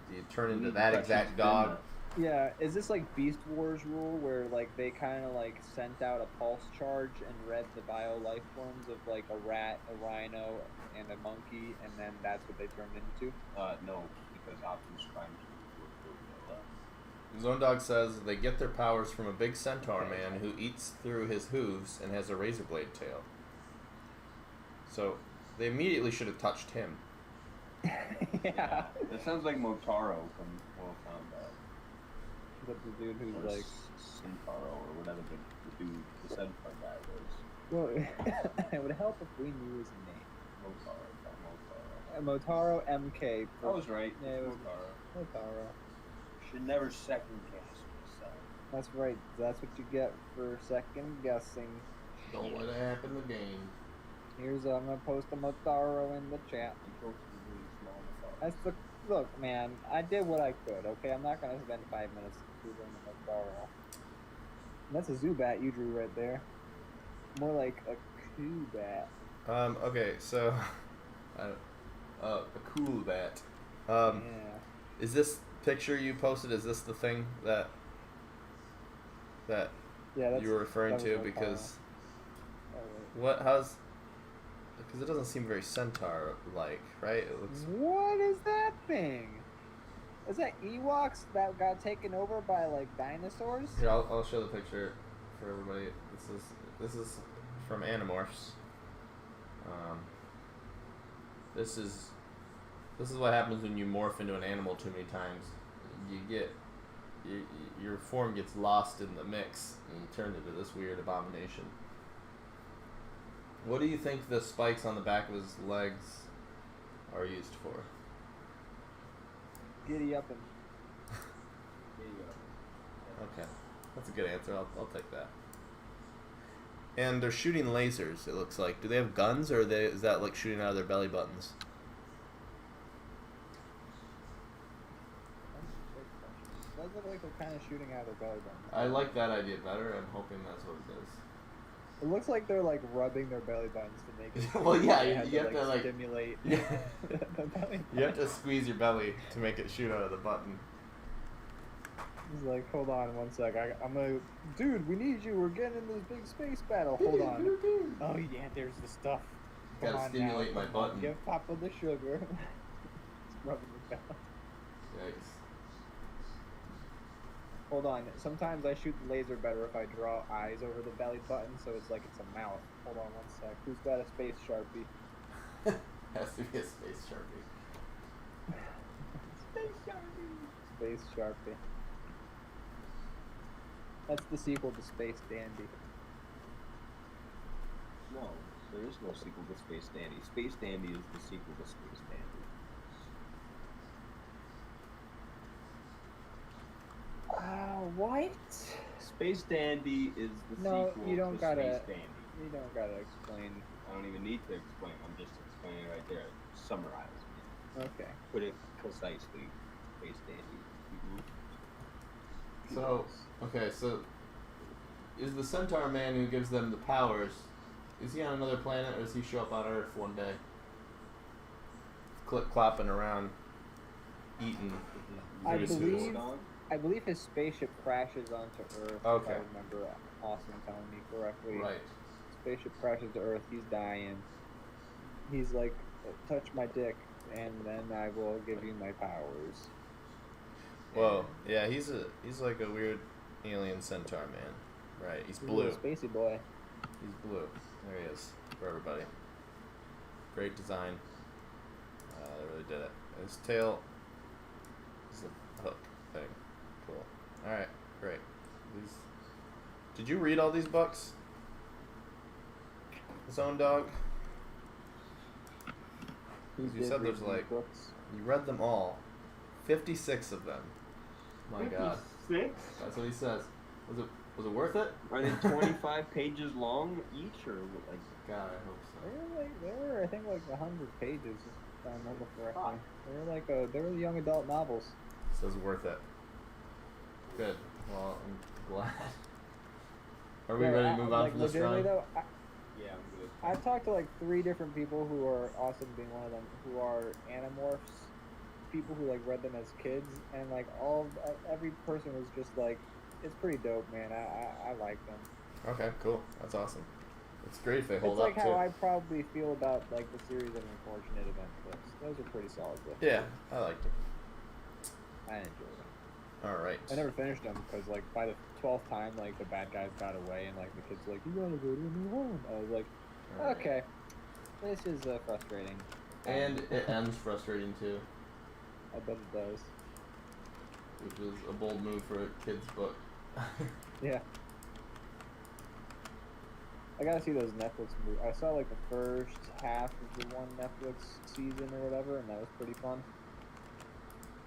do you turn into
You
that
touch
exact
its
dog?
fin.
Yeah, is this like Beast Wars rule where they kind of sent out a pulse charge and read the bio life forms of a rat, a rhino, and a monkey, and then that's what they turned into?
No, because Optimus Prime was
Zone Dog says they get their powers from a big centaur man who eats through his hooves and has a razor blade tail. So they immediately should have touched him.
Yeah.
That sounds like Motaro from Mortal Kombat.
But the dude who's
Or Sentaro or whatever the dude, the Centaur guy was.
well, it would help if we knew his name.
Motaro, not Motaro.
Motaro MK.
I was right.
Yeah, it was
Motaro.
Motaro.
Should never second guess yourself.
That's right. That's what you get for second guessing.
Don't let it happen in the game.
Here's I'm gonna post a Motaro in the chat.
You posted a really small Motaro.
That's the Look, man, I did what I could. Okay, I'm not gonna spend 5 minutes doodling a barrel. And that's a Zubat you drew right there. More like a Kubat.
Okay, so, a cool bat.
Yeah.
Is this picture you posted? Is this the thing that
Yeah, that's,
you were referring
that was
to?
my
Because
call.
how's? Because it doesn't seem very centaur-like, right? It looks.
What is that thing? Is that Ewoks that got taken over by like dinosaurs?
Here, I'll show the picture for everybody. This is from Animorphs. This is what happens when you morph into an animal too many times. Your form gets lost in the mix, and you turn into this weird abomination. What do you think the spikes on the back of his legs are used for?
Giddy up and
Okay, that's a good answer. I'll take that. And they're shooting lasers. It looks like. Do they have guns, or is that like shooting out of their belly buttons?
does look like they're kind of shooting out of their belly button.
I like that idea better. I'm hoping that's what it is.
It looks like they're like rubbing their belly buttons to make it.
Well, yeah,
they
you have to like
stimulate.
Yeah.
the belly
You have to squeeze your belly to make it shoot out of the button.
He's like, hold on one sec. I'm gonna, dude, we need you. We're getting in this big space battle. Hold on. Oh yeah, there's the stuff. Come
Gotta
on
stimulate
now.
my button.
Give Papa the sugar. It's rubbing the belly.
Yikes.
Hold on. Sometimes I shoot the laser better if I draw eyes over the belly button, so it's like it's a mouth. Hold on one sec. Who's got a space Sharpie?
Has to be a space Sharpie.
Space Sharpie. Space Sharpie. That's the sequel to Space Dandy.
No, there is no sequel to Space Dandy. Space Dandy is the sequel to Space Dandy.
What?
Space Dandy is the
No,
sequel
you don't
to
gotta.
Space Dandy.
You don't gotta explain.
I don't even need to explain. I'm just explaining right there. Summarize it.
Okay.
Put it concisely. Space Dandy.
So, okay, so is the Centaur man who gives them the powers, is he on another planet, or does he show up on Earth one day? Clip-clopping around, eating.
I
Very
believe-
smooth.
I believe his spaceship crashes onto Earth.
Okay.
If I remember Austin telling me correctly.
Right.
Spaceship crashes to Earth. He's dying. He's like, touch my dick, and then I will give you my powers.
Whoa, yeah, he's like a weird alien centaur man, right? He's
He's a
blue.
little spacey boy.
He's blue. There he is for everybody. Great design. They really did it. His tail is a hook thing. Cool. All right, great. Did you read all these books? Zone Dog.
He
You
did
said
read
there's
these
like
books.
you read them all. 56 of them. My God.
56?
That's what he says. Was it worth it?
Are they 25 pages long each, or like?
God, I hope so.
They were I think like 100 pages, if I remember correctly. They were young adult novels.
Says worth it. Good. Well, I'm glad. Are we
Yeah,
ready to move on from this
legitimately
drawing?
though,
Yeah, I'm good.
I've talked to like 3 different people who are awesome, being one of them, who are Animorphs, people who like read them as kids, and like every person was just like, it's pretty dope, man. I like them.
Okay, cool. That's awesome. It's great if they hold
It's like
up
how
too.
I probably feel about like the series of Unfortunate Events books. Those are pretty solid books.
Yeah, I liked it.
I enjoyed them.
All right.
I never finished them because like by the 12th time, like the bad guys got away, and like the kids were like, you gotta go to a new home. I was like,
All right.
okay, this is frustrating.
And it ends frustrating too,
I bet it does.
which is a bold move for a kid's book.
Yeah. I gotta see those Netflix movies. I saw like the first half of the one Netflix season or whatever, and that was pretty fun.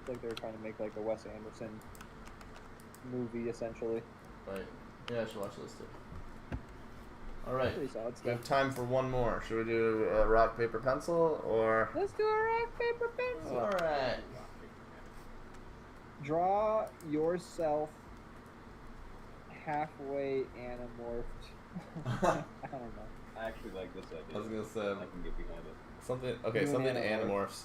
It's like they were trying to make like a Wes Anderson movie, essentially.
Right. Yeah, I should watch this too. All right.
Pretty solid
We have
stuff.
time for one more. Should we do rock, paper, pencil, or?
Let's do a rock, paper, pencil.
All right.
Draw yourself halfway animorphed. I don't know.
I actually like this idea.
I was gonna say
I can get behind it.
something. Okay,
Do an
something
Animorph.
Animorphs.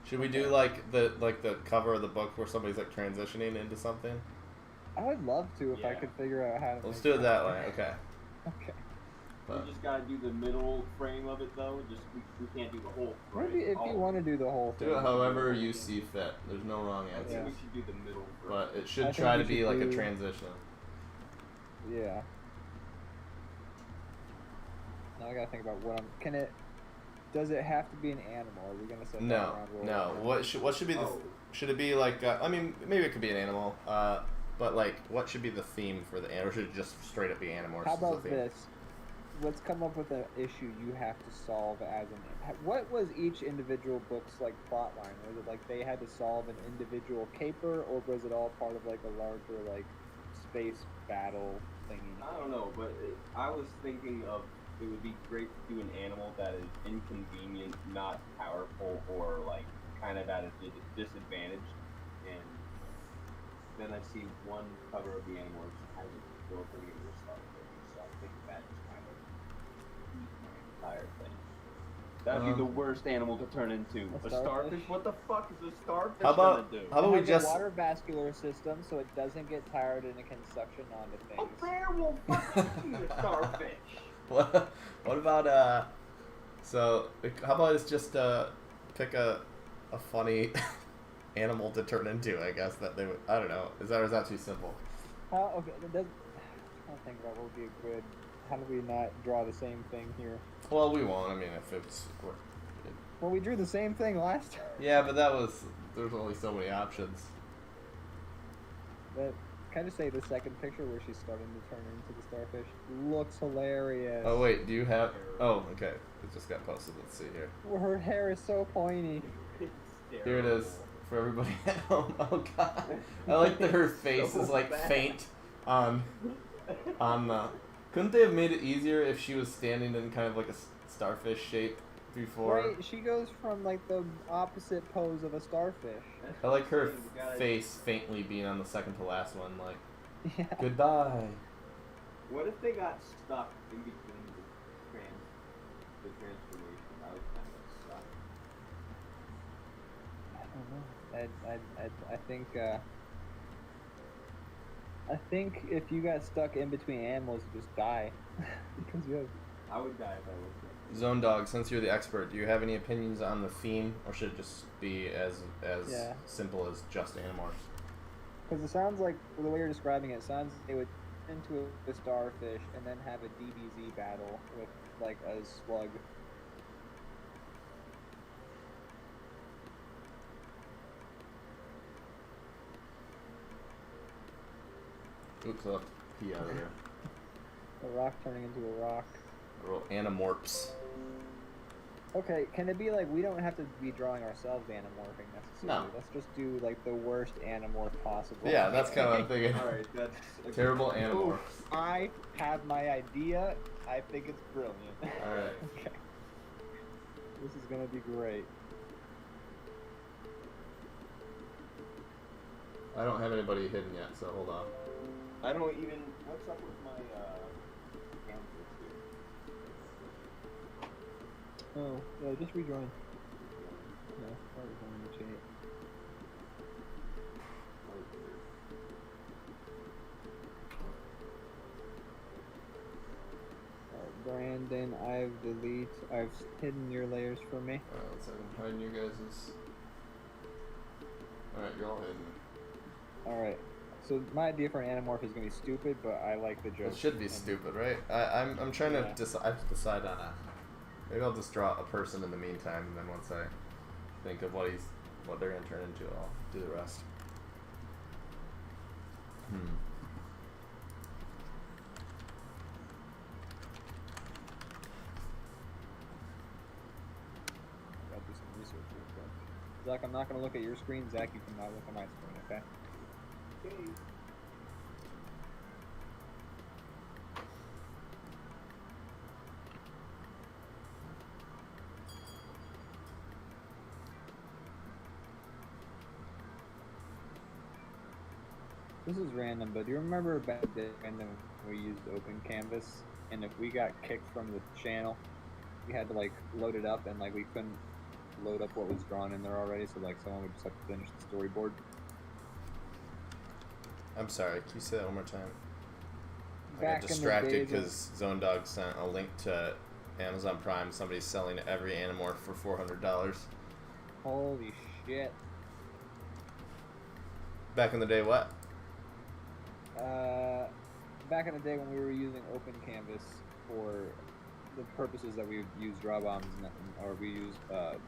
Should we do like the cover of the book where somebody's like transitioning into something?
I would love to if I
Yeah.
could figure out how to.
Let's
make
do it that way. Okay.
Okay.
But
We just gotta do the middle frame of it though. Just we can't do the whole frame.
Maybe if you want to do the whole thing.
do it however you see fit. There's no wrong
I think
answer.
we should do the middle frame.
But it
I
should
think
try
we
to be
should
like a
do-
transition.
Yeah. Now I gotta think about what I'm. Can it? Does it have to be an animal? Are we gonna set that
No,
around roll
no.
right now?
What should be the?
Oh.
Should it be like? I mean, maybe it could be an animal. But like, what should be the theme for the animal? Or should it just straight up be Animorphs?
How
as the
about
theme?
this? Let's come up with an issue you have to solve as an. What was each individual book's like plot line? Was it like they had to solve an individual caper, or was it all part of like a larger like space battle thingy?
I don't know, but I was thinking of it would be great to do an animal that is inconvenient, not powerful, or like kind of at a disadvantage. And then I see one cover of the animal that has a broken into a starfish, so I think that just kind of eats my entire thing. That'd be the worst animal to turn into.
A
A
starfish?
starfish? What the fuck is a starfish
How about
gonna do?
how about
It
we
has
just?
a water vascular system, so it doesn't get tired and it can suction onto
A
things.
bear will fucking eat a starfish.
What about So how about it's just pick a funny animal to turn into? I guess that they would. I don't know. Is that too simple?
Okay, I'm trying to think about what would be a good. How do we not draw the same thing here?
Well, we won't. I mean, if it's.
Well, we drew the same thing last time.
Yeah, but there's only so many options.
But can I just say the second picture where she's starting to turn into the starfish looks hilarious.
Oh wait, do you have? Oh, okay. It just got posted. Let's see here.
Her hair is so pointy.
It's
Here it is for everybody at home. Oh god, I like that her face is like faint on the. Couldn't they have made it easier if she was standing in kind of like a starfish shape before?
Right, she goes from like the opposite pose of a starfish.
I like her face faintly being on the second to last one. Like
Yeah.
goodbye.
What if they got stuck in between the transformation? That was kind of suck.
I don't know. I think if you got stuck in between animals, you just die because you have.
I would die if I was.
Zone Dog, since you're the expert, do you have any opinions on the theme, or should it just be as
Yeah.
simple as just Animorphs?
Because it sounds like the way you're describing it, sounds it would into a starfish and then have a DBZ battle with like a slug.
Oops, I'll pee out of there.
A rock turning into a rock.
Animorphs.
Okay, can it be like we don't have to be drawing ourselves animorphing necessarily?
No.
Let's just do like the worst animorph possible.
Yeah, that's kind of what I'm thinking.
Alright, that's
Terrible Animorphs.
Oof, I have my idea. I think it's brilliant.
Alright.
Okay. This is gonna be great.
I don't have anybody hidden yet, so hold on.
I don't even. What's up with my canvas here?
Oh, yeah, just rejoin. No, already going in the chat. Brandon, I've hidden your layers for me.
Alright, let's see. I'm hiding you guys'. Alright, you're all hidden.
Alright. So my idea for an anamorph is gonna be stupid, but I like the joke.
It should be
And-
stupid, right? I'm trying to
Yeah.
I have to decide on a. Maybe I'll just draw a person in the meantime, and then once I think of what they're gonna turn into, I'll do the rest.
I'll do some research real quick. Zach, I'm not gonna look at your screen. Zach, you cannot look at my screen, okay?
Okay.
This is random, but do you remember back then when we used open canvas, and if we got kicked from the channel, we had to like load it up, and like we couldn't load up what was drawn in there already, so like someone would just have to finish the storyboard.
I'm sorry, can you say that one more time? I
Back
got
in the
distracted
days of-
because Zone Dog sent a link to Amazon Prime. Somebody's selling every Animorph for $400.
Holy shit.
Back in the day, what?
Back in the day when we were using open canvas for the purposes that we would use DrawBombs or we use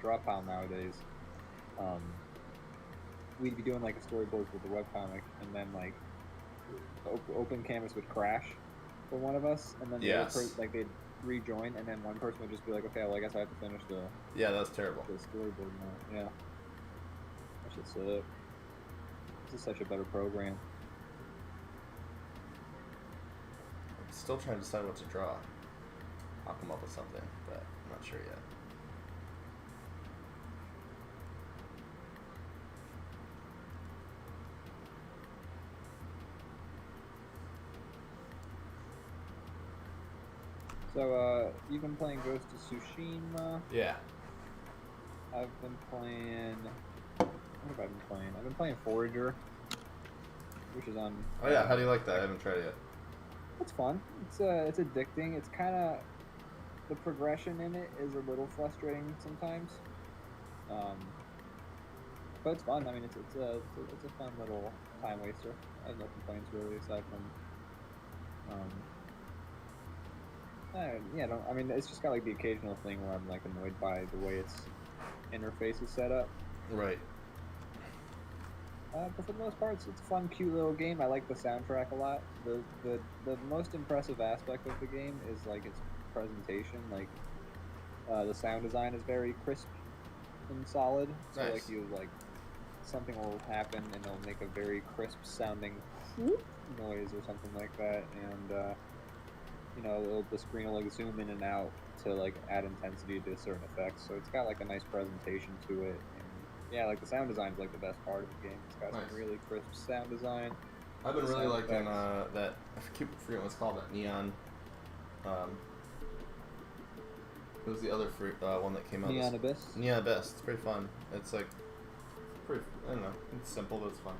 DrawPound nowadays, we'd be doing like a storyboard with the webcomic, and then like open canvas would crash for one of us, and then the
Yes.
other like they'd rejoin, and then one person would just be like, okay, well I guess I have to finish the
Yeah, that's terrible.
storyboard now. Yeah, that's just it. This is such a better program.
I'm still trying to decide what to draw. I'll come up with something, but I'm not sure yet.
So, you've been playing Ghost of Tsushima.
Yeah.
I've been playing. What have I been playing? I've been playing Forager, which is on.
Oh yeah, how do you like that? I haven't tried it yet.
It's fun. It's addicting. It's kind of the progression in it is a little frustrating sometimes. But it's fun. I mean, it's a fun little time waster. I have no complaints really aside from. I mean, it's just got like the occasional thing where I'm like annoyed by the way its interface is set up.
Right.
But for the most part, it's a fun, cute little game. I like the soundtrack a lot. The most impressive aspect of the game is like its presentation. Like the sound design is very crisp and solid. So
Nice.
like something will happen and it'll make a very crisp sounding noise or something like that, and the screen will like zoom in and out to like add intensity to certain effects. So it's got like a nice presentation to it. Yeah, like the sound design is like the best part of the game. It's got
Nice.
some really crisp sound design.
I've been really
Sound
liking
effects.
that. I keep forgetting what it's called. That neon. It was the other one that came out.
Neon Abyss.
Neon Abyss. It's pretty fun. It's like pretty. I don't know. It's simple, but it's fun.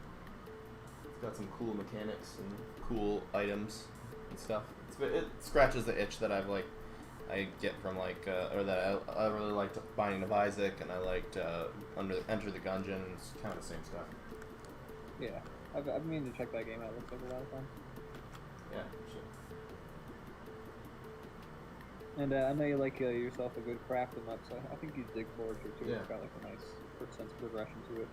It's got some cool mechanics and cool items and stuff. It scratches the itch that I get from or that I really liked Binding of Isaac, and I liked Enter the Gungeon. It's kind of the same stuff.
Yeah, I've been meaning to check that game out. It looks like a lot of fun.
Yeah, sure.
And I know you like yourself a good craft 'em up, so I think you dig Forager too.
Yeah.
It's got like a nice sense of progression to it.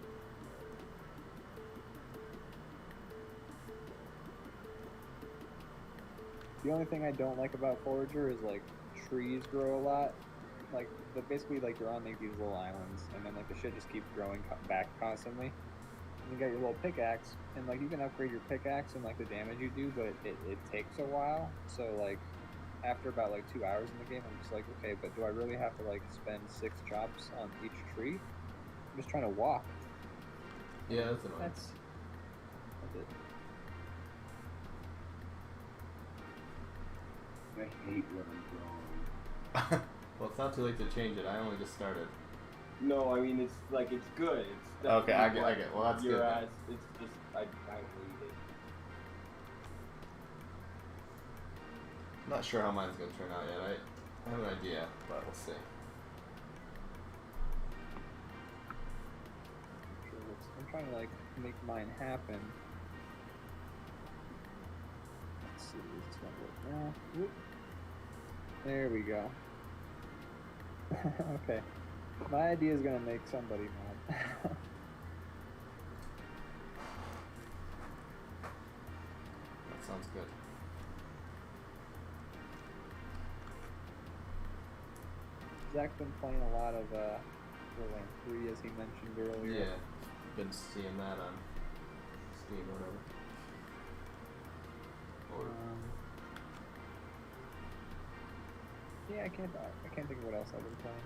The only thing I don't like about Forager is like trees grow a lot. Like, but basically like you're on like these little islands, and then like the shit just keeps growing back constantly. And you got your little pickaxe, and like you can upgrade your pickaxe and like the damage you do, but it takes a while. So like after about like 2 hours in the game, I'm just like, okay, but do I really have to like spend 6 chops on each tree? I'm just trying to walk.
Yeah, that's annoying.
That's it.
I hate what I'm drawing.
Well, it's not too late to change it. I only just started.
No, I mean it's like it's good. It's
Okay, I
definitely
get. Well, that's
your
good.
ass. It's just I hate it.
I'm not sure how mine's gonna turn out yet. I have an idea, but we'll see.
I'm trying to like make mine happen. Let's see, is this gonna work now? Whoop. There we go. Okay. My idea is gonna make somebody mad.
That sounds good.
Zach's been playing a lot of Borderlands 3 as he mentioned earlier.
Yeah, been seeing that on Steam or whatever. Or
Yeah, I can't think of what else I've been playing.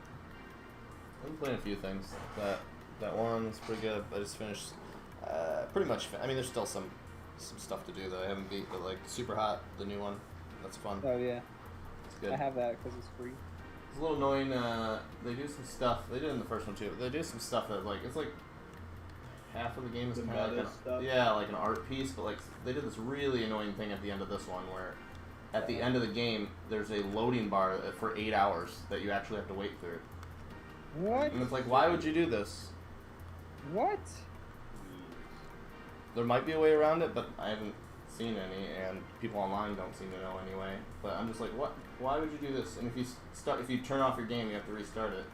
I've been playing a few things. That one's pretty good. I just finished. Pretty much. I mean, there's still some some stuff to do that I haven't beat, but like Super Hot, the new one, that's fun.
Oh yeah,
It's good.
I have that because it's free.
It's a little annoying. They do some stuff. They did it in the first one too. But they do some stuff that like it's like half of the game is
The
kind of
meta
like
stuff?
like an art piece. But like they did this really annoying thing at the end of this one where at the end of the game there's a loading bar for 8 hours that you actually have to wait through.
What?
And it's like, why would you do this?
What?
There might be a way around it, but I haven't seen any, and people online don't seem to know anyway. But I'm just like, what? Why would you do this? And if you turn off your game, you have to restart it.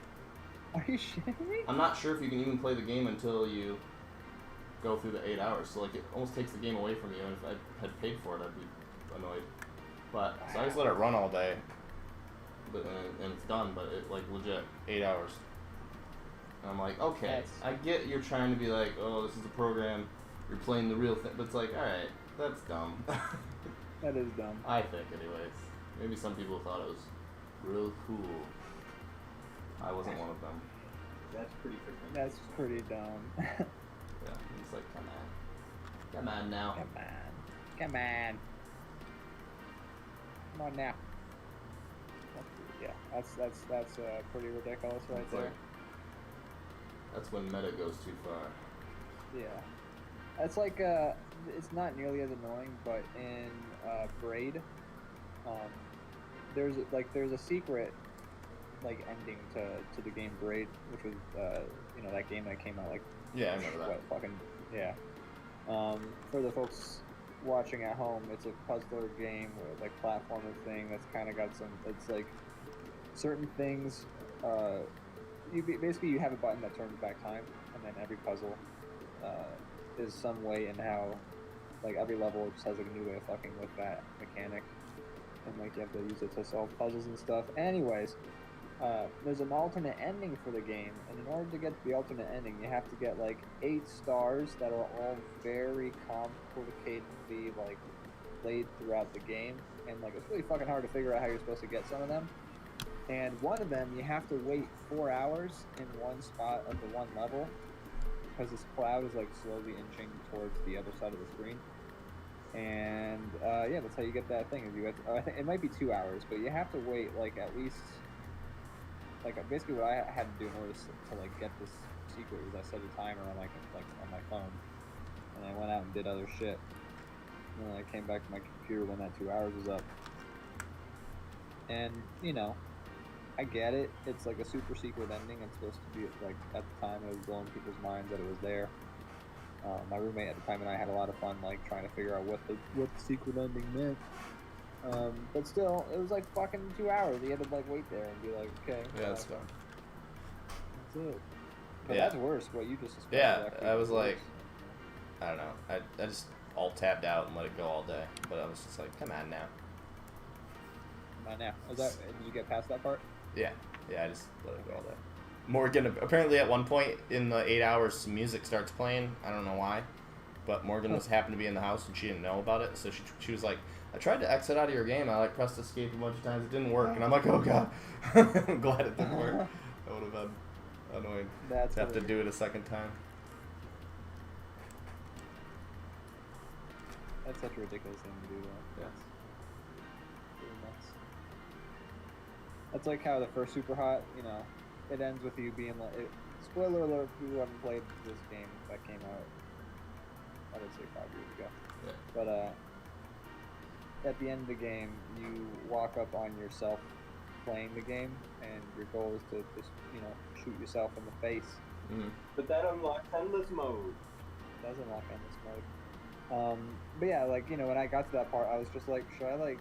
Are you shitting me?
I'm not sure if you can even play the game until you go through the 8 hours. So like, it almost takes the game away from you. And if I had paid for it, I'd be annoyed. But so I just let it run all day, and it's done. But it like legit 8 hours. And I'm like, okay, I get you're trying to be like, oh, this is a program. You're playing the real thing, but it's like, all right, that's dumb.
That is dumb.
I think, anyways. Maybe some people thought it was real cool. I wasn't one of them.
That's pretty freaking.
That's pretty dumb.
Yeah, he's like, come on now.
Come on. Come on now. Yeah, that's pretty ridiculous right
It's
there.
like, that's when meta goes too far.
Yeah. It's like, it's not nearly as annoying, but in Braid, there's a secret, like, ending to the game Braid, which was, that game that came out, like,
Yeah, I remember that.
what, fucking, yeah. For the folks watching at home, it's a puzzler game, with, like, platformer thing that's kind of got some, it's like, certain things, basically you have a button that turns back time, and then every puzzle, is some way in how, like, every level just has like a new way of fucking with that mechanic, and like you have to use it to solve puzzles and stuff. Anyways, there's an alternate ending for the game, and in order to get the alternate ending, you have to get like 8 stars that are all very complicatedly like laid throughout the game, and like it's really fucking hard to figure out how you're supposed to get some of them. And one of them, you have to wait 4 hours in one spot of the one level, because this cloud is like slowly inching towards the other side of the screen. And yeah, that's how you get that thing. Is you have to, I think it might be 2 hours, but you have to wait like at least, like basically what I had to do in order to like get this secret was I set a timer on like on my phone, and I went out and did other shit. And then I came back to my computer when that 2 hours was up. And I get it. It's like a super secret ending. It's supposed to be like at the time it was blowing people's minds that it was there. My roommate at the time and I had a lot of fun like trying to figure out what the secret ending meant. But still, it was like fucking 2 hours. You had to like wait there and be like, okay.
Yeah, that's fun.
That's it. But
Yeah.
that's worse. What you just described.
Yeah,
actually
I was
was
like,
worse.
I don't know. I just alt tabbed out and let it go all day. But I was just like, come on now.
Not now. Did you get past that part?
Yeah, I just let it go all day. Morgan, apparently at one point in the 8 hours, music starts playing. I don't know why. But Morgan was happened to be in the house and she didn't know about it. So she was like, I tried to exit out of your game. I like pressed escape a bunch of times. It didn't work. And I'm like, oh god. I'm glad it didn't work. That would have been annoying.
That's
to have to do it a second time.
That's such a ridiculous thing to do, though.
Yeah.
Pretty nuts. That's like how the first Super Hot, it ends with you being like. Spoiler alert if you haven't played this game that came out, I would say 5 years ago.
Yeah.
But at the end of the game, you walk up on yourself playing the game, and your goal is to just, shoot yourself in the face.
Mm-hmm.
But that unlocks endless mode.
It does unlock endless mode. But yeah, like, when I got to that part, I was just like, should I, like,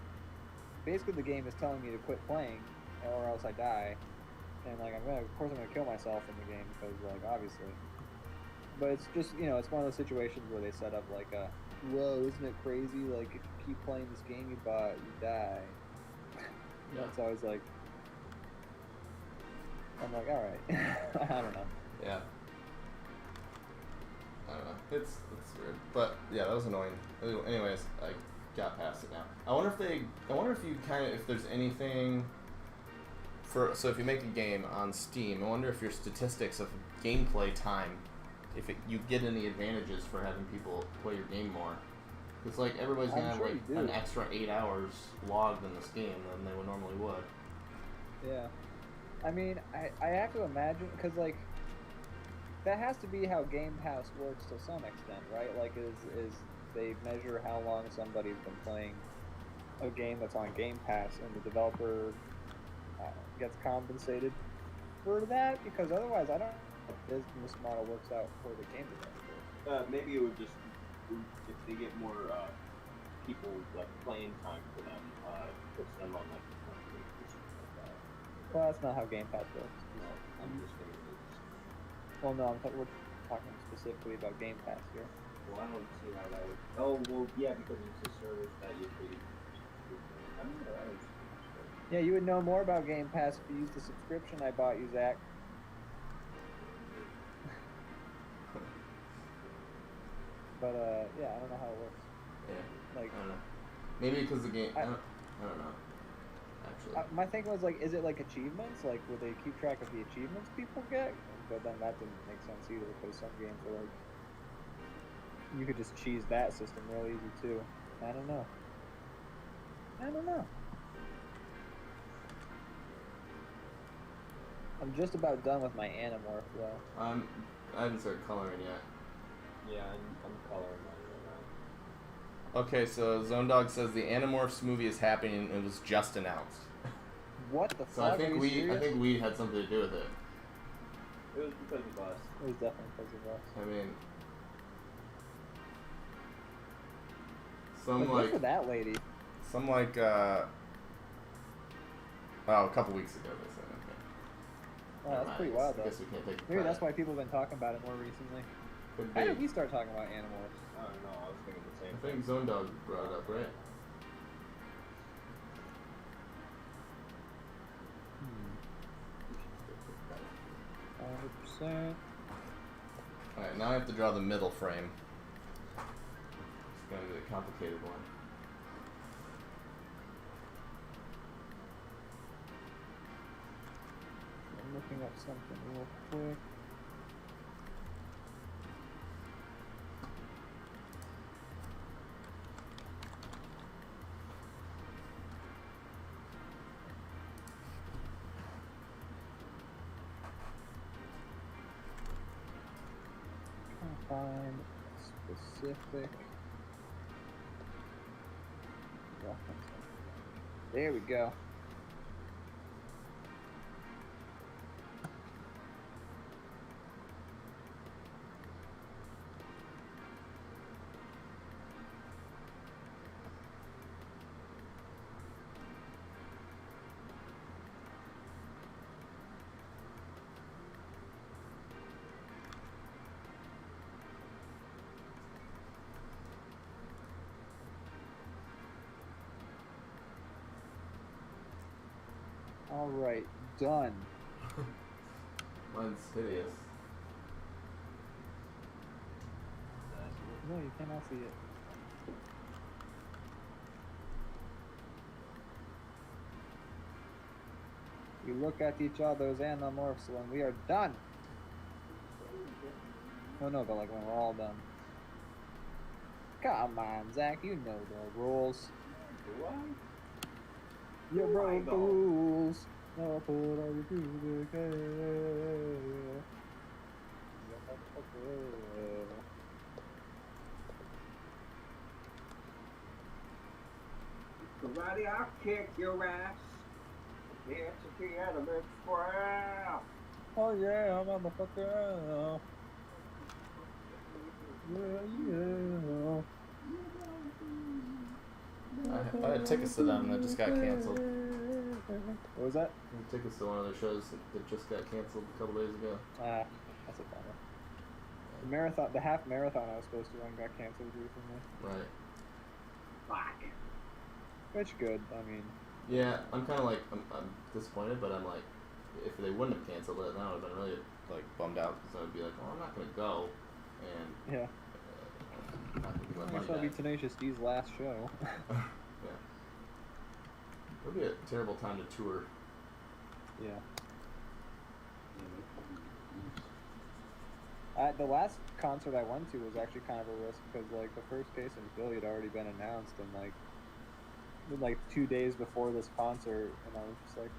basically the game is telling me to quit playing, or else I die, and, like, of course I'm gonna kill myself in the game, because, like, obviously. But it's just, it's one of those situations where they set up, like, whoa, isn't it crazy, like, if you keep playing this game you die.
Yeah.
So I was like, I'm like, alright. I don't know.
Yeah. I don't know. It's weird. But yeah, that was annoying. Anyways, I got past it now. I wonder if there's anything so if you make a game on Steam, I wonder if your statistics of gameplay time, you get any advantages for having people play your game more. It's like everybody's gonna
I'm
have
sure
like
you do.
an extra 8 hours logged in this game than they would normally would.
Yeah. I mean, I have to imagine, because, like, that has to be how Game Pass works to some extent, right? Like, is they measure how long somebody's been playing a game that's on Game Pass, and the developer gets compensated for that? Because otherwise, I don't know if the business model works out for the game developer.
Maybe it would just, if they get more people like playing time for them, puts them on like the front page or something like that.
Well, that's not how Game Pass works.
No, I'm just thinking it's.
Well, no, we're talking specifically about Game Pass here.
Well, I don't see how that would. Oh, well, yeah, because it's a service that you pay. I don't know. I don't see.
Yeah, you would know more about Game Pass if you used the subscription I bought you, Zach. But yeah, I don't know how it works.
Yeah.
Like,
I don't know. Maybe because the game. I don't know. Actually.
My thing was, like, is it like achievements? Like, would they keep track of the achievements people get? But then that didn't make sense either, because some games are like, you could just cheese that system real easy too. I don't know. I'm just about done with my Animorph though.
I haven't started coloring yet.
Yeah, I'm coloring mine right now.
Okay, so Zone Dog says the Animorphs movie is happening and it was just announced.
What the
So
fuck?
I think we had something to do with it.
It was because of us.
It was definitely because of us.
I mean, some
But
like
good for that lady.
some like a couple weeks ago they said. Okay.
Oh,
Never
that's
mind,
pretty
I
wild though.
guess we can't take the
Maybe that's
credit.
why people have been talking about it more recently.
Could
How did
be.
we start talking about Animorphs?
I don't know. I was thinking the same
I
thing.
think Zone Dog brought it up, right?
100%.
Alright, now I have to draw the middle frame. It's going to be a complicated one.
I'm looking up something real quick. Find a specific reference. There we go. All right, done.
Mine's hideous.
No, you cannot see it. We look at each other's Animorphs when we are done. No, but like when we're all done. Come on, Zach, you know the rules.
Do I?
You
Oh, I
broke the
know.
rules. Now put all your music in.
Karate, I'll kick your ass. Get to the element for out.
Oh yeah, I'm on the fucker. Yeah.
I had tickets to them that just got canceled.
What was that?
I had tickets to one of their shows that just got canceled a couple days ago.
Ah, that's a bummer. The marathon, the half marathon I was supposed to run got canceled recently.
Right.
Fuck.
Which good, I mean.
Yeah, I'm kind of like, I'm disappointed, but I'm like, if they wouldn't have canceled it, then I would have been really, like, bummed out, because I would be like, well, I'm not going to go, and
Yeah.
I'm not going to get my
I guess
money
that'll be
back.
Tenacious D's last show.
Yeah. It would be a terrible time to tour.
Yeah. The last concert I went to was actually kind of a risk because like the first case in Philly had already been announced, and like 2 days before this concert, and I was just like,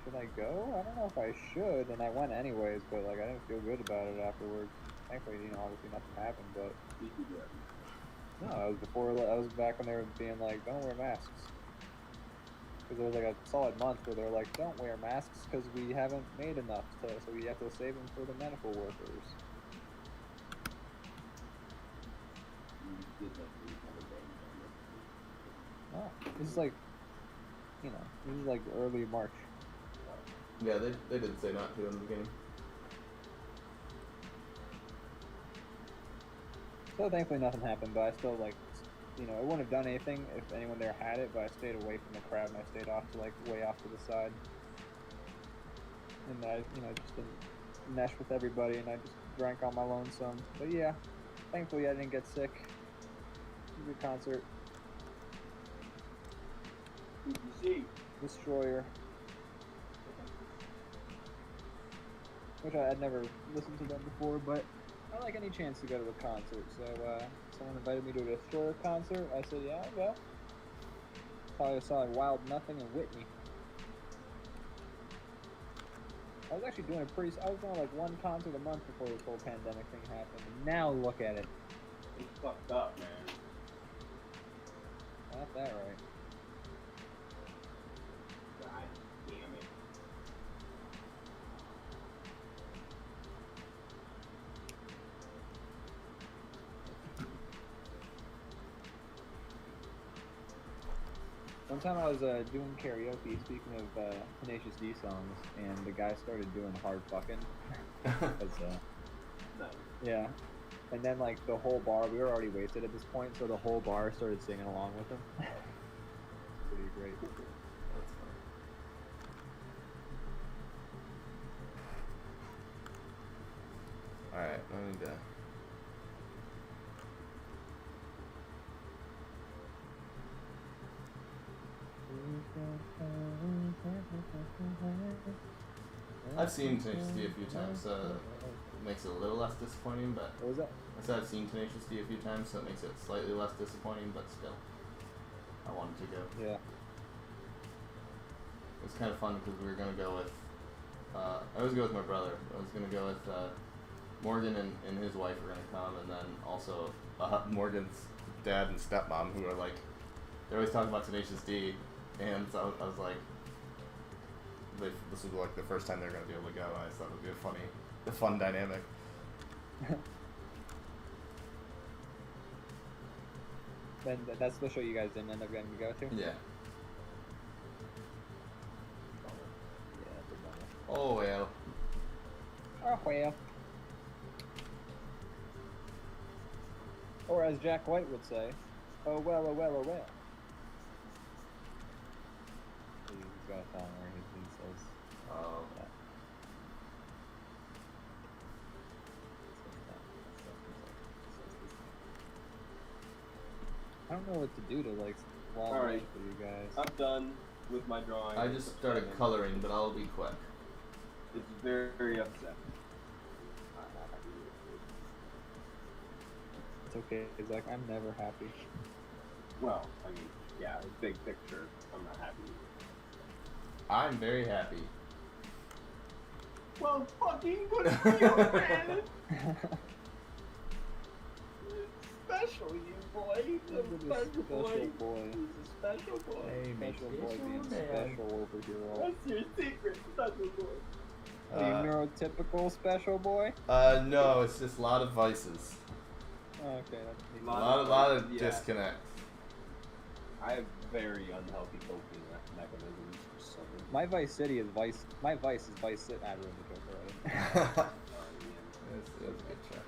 should I go? I don't know if I should, and I went anyways, but like I didn't feel good about it afterwards. Thankfully, obviously nothing happened, but no, I was back when they were being like, don't wear masks. Because there was like a solid month where they're like, don't wear masks because we haven't made enough, so we have to save them for the medical workers. Oh, this is like, this is like early March.
Yeah, they did say not to in the beginning.
So thankfully nothing happened, but I still like, it wouldn't have done anything if anyone there had it, but I stayed away from the crowd and I stayed off to like way off to the side. And I, just didn't mesh with everybody and I just drank on my lonesome. But yeah, thankfully I didn't get sick. It was a good concert. Destroyer. Which I'd never listened to them before, but I like any chance to go to a concert, so someone invited me to a Destroyer concert. I said, yeah, I'll go. Probably saw Wild Nothing in Whitney. I was actually doing I was doing like one concert a month before this whole pandemic thing happened, and now look at it.
It's fucked up, man.
Not that right.
God damn it.
One time I was doing karaoke, speaking of Tenacious D songs, and the guy started doing Hard Fucking.
Nice.
Yeah. And then, like, the whole bar, we were already wasted at this point, so the whole bar started singing along with him. It's pretty great.
That's fun. Alright, I need to... I've seen Tenacious D a few times, so it makes it a little less disappointing, but...
What was that?
I said I've seen Tenacious D a few times, so it makes it slightly less disappointing, but still. I wanted to go.
Yeah.
It was kind of fun because we were going to go with... I always go with my brother. I was going to go with Morgan and his wife were going to come, and then also Morgan's dad and stepmom, who are like... They're always talking about Tenacious D, and so I was like... This was like the first time they were going to be able to go, and I thought it would be a fun dynamic.
Then that's the show you guys didn't end up getting to go to?
Yeah.
Yeah, that's a bummer.
Oh well.
Oh well. Or as Jack White would say, oh well, oh well, oh well. He's got a song where he says,
Oh.
that. I don't know what to do to like log
All
in
right.
for you guys.
I'm done with my drawing.
I just started coloring, but I'll be quick.
It's very, very upsetting.
It's okay, Zach. I'm never happy.
Well, I mean, yeah, big picture, I'm not happy.
I'm very happy.
Well, fucking good for you, man! Special, you boy. He's a special boy. He's a special boy.
Hey,
Special
mate.
boy being special over here. All.
What's your secret, special boy?
Are you neurotypical special boy?
No, it's just a lot of vices.
Okay, that's
A lot of
yeah.
disconnect.
I have very unhealthy coping mechanisms for something.
My Vice City is Vice. My Vice is Vice City. I ruined the joke already.
It's a good show.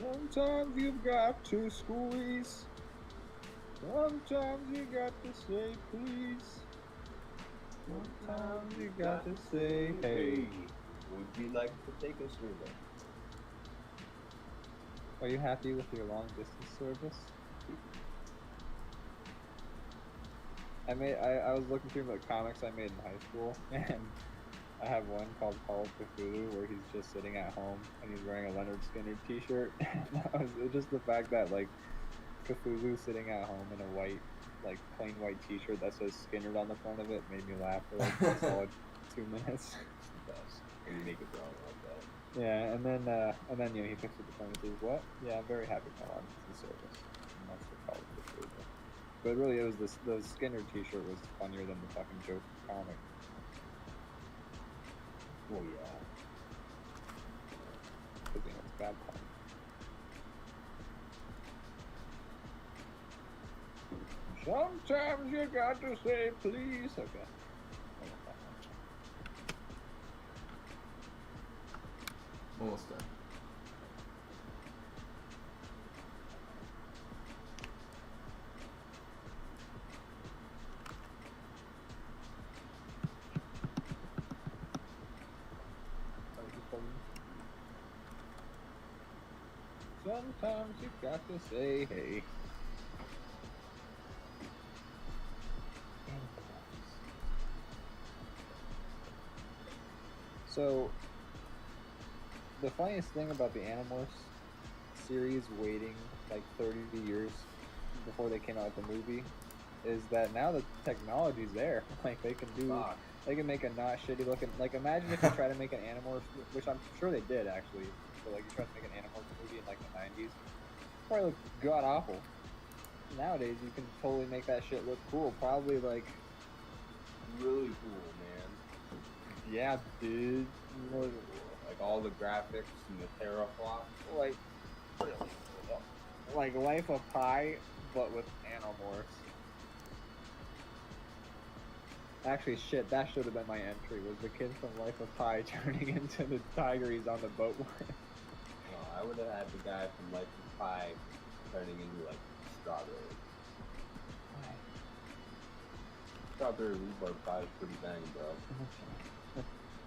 Sometimes you've got to squeeze. Sometimes you got to say please. Sometimes you got to say hey.
Would you like to take a survey?
Are you happy with your long distance service? I was looking through the comics I made in high school, and I have one called Call of Cthulhu where he's just sitting at home and he's wearing a Leonard Skinner t-shirt. It was just the fact that like Cthulhu sitting at home in a white, like plain white t-shirt that says Skinner on the front of it made me laugh for like a solid 2 minutes.
Best. And you make it wrong like that.
Yeah, and then you know he picks up the phone and says, "What? Yeah, I'm very happy with my long distance service." And that's the Call of Cthulhu. But really, it was the Skinner t-shirt was funnier than the fucking joke comic.
Well, yeah.
Because you know it's bad pun. Sometimes you got to say please. Okay.
Almost done.
Sometimes you got to say hey. So, the funniest thing about the Animorphs series waiting like 30 years before they came out with the movie is that now the technology's there. Like they can do, they can make a not shitty looking. Like imagine if you try to make an Animorphs, which I'm sure they did actually. So like you try to make an Animorphs movie in like the 90s, probably look god awful. Nowadays you can totally make that shit look cool. Probably like
Really cool, man.
yeah, dude.
Like all the graphics and the teraflops.
Like Life of Pi, but with Animorphs. Actually, shit, that should have been my entry. Was the kid from Life of Pi turning into the tiger he's on the boat with?
No, I would have had the guy from Life of Pi turning into like strawberry. Strawberry rhubarb pie is pretty bang, bro.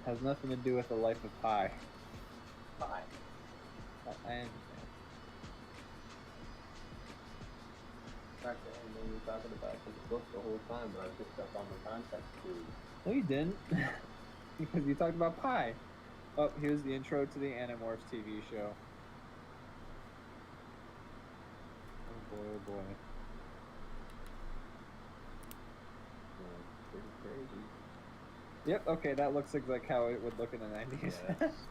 Has nothing to do with the Life of Pi.
Pie.
I understand.
In fact, I didn't know you were talking about this book the whole time, but I picked up on the context clues.
No, you didn't. Because you talked about Pi. Oh, here's the intro to the Animorphs TV show. Oh boy, oh boy.
Pretty crazy.
Yep, okay, that looks like how it would look in the 90s.
Yes,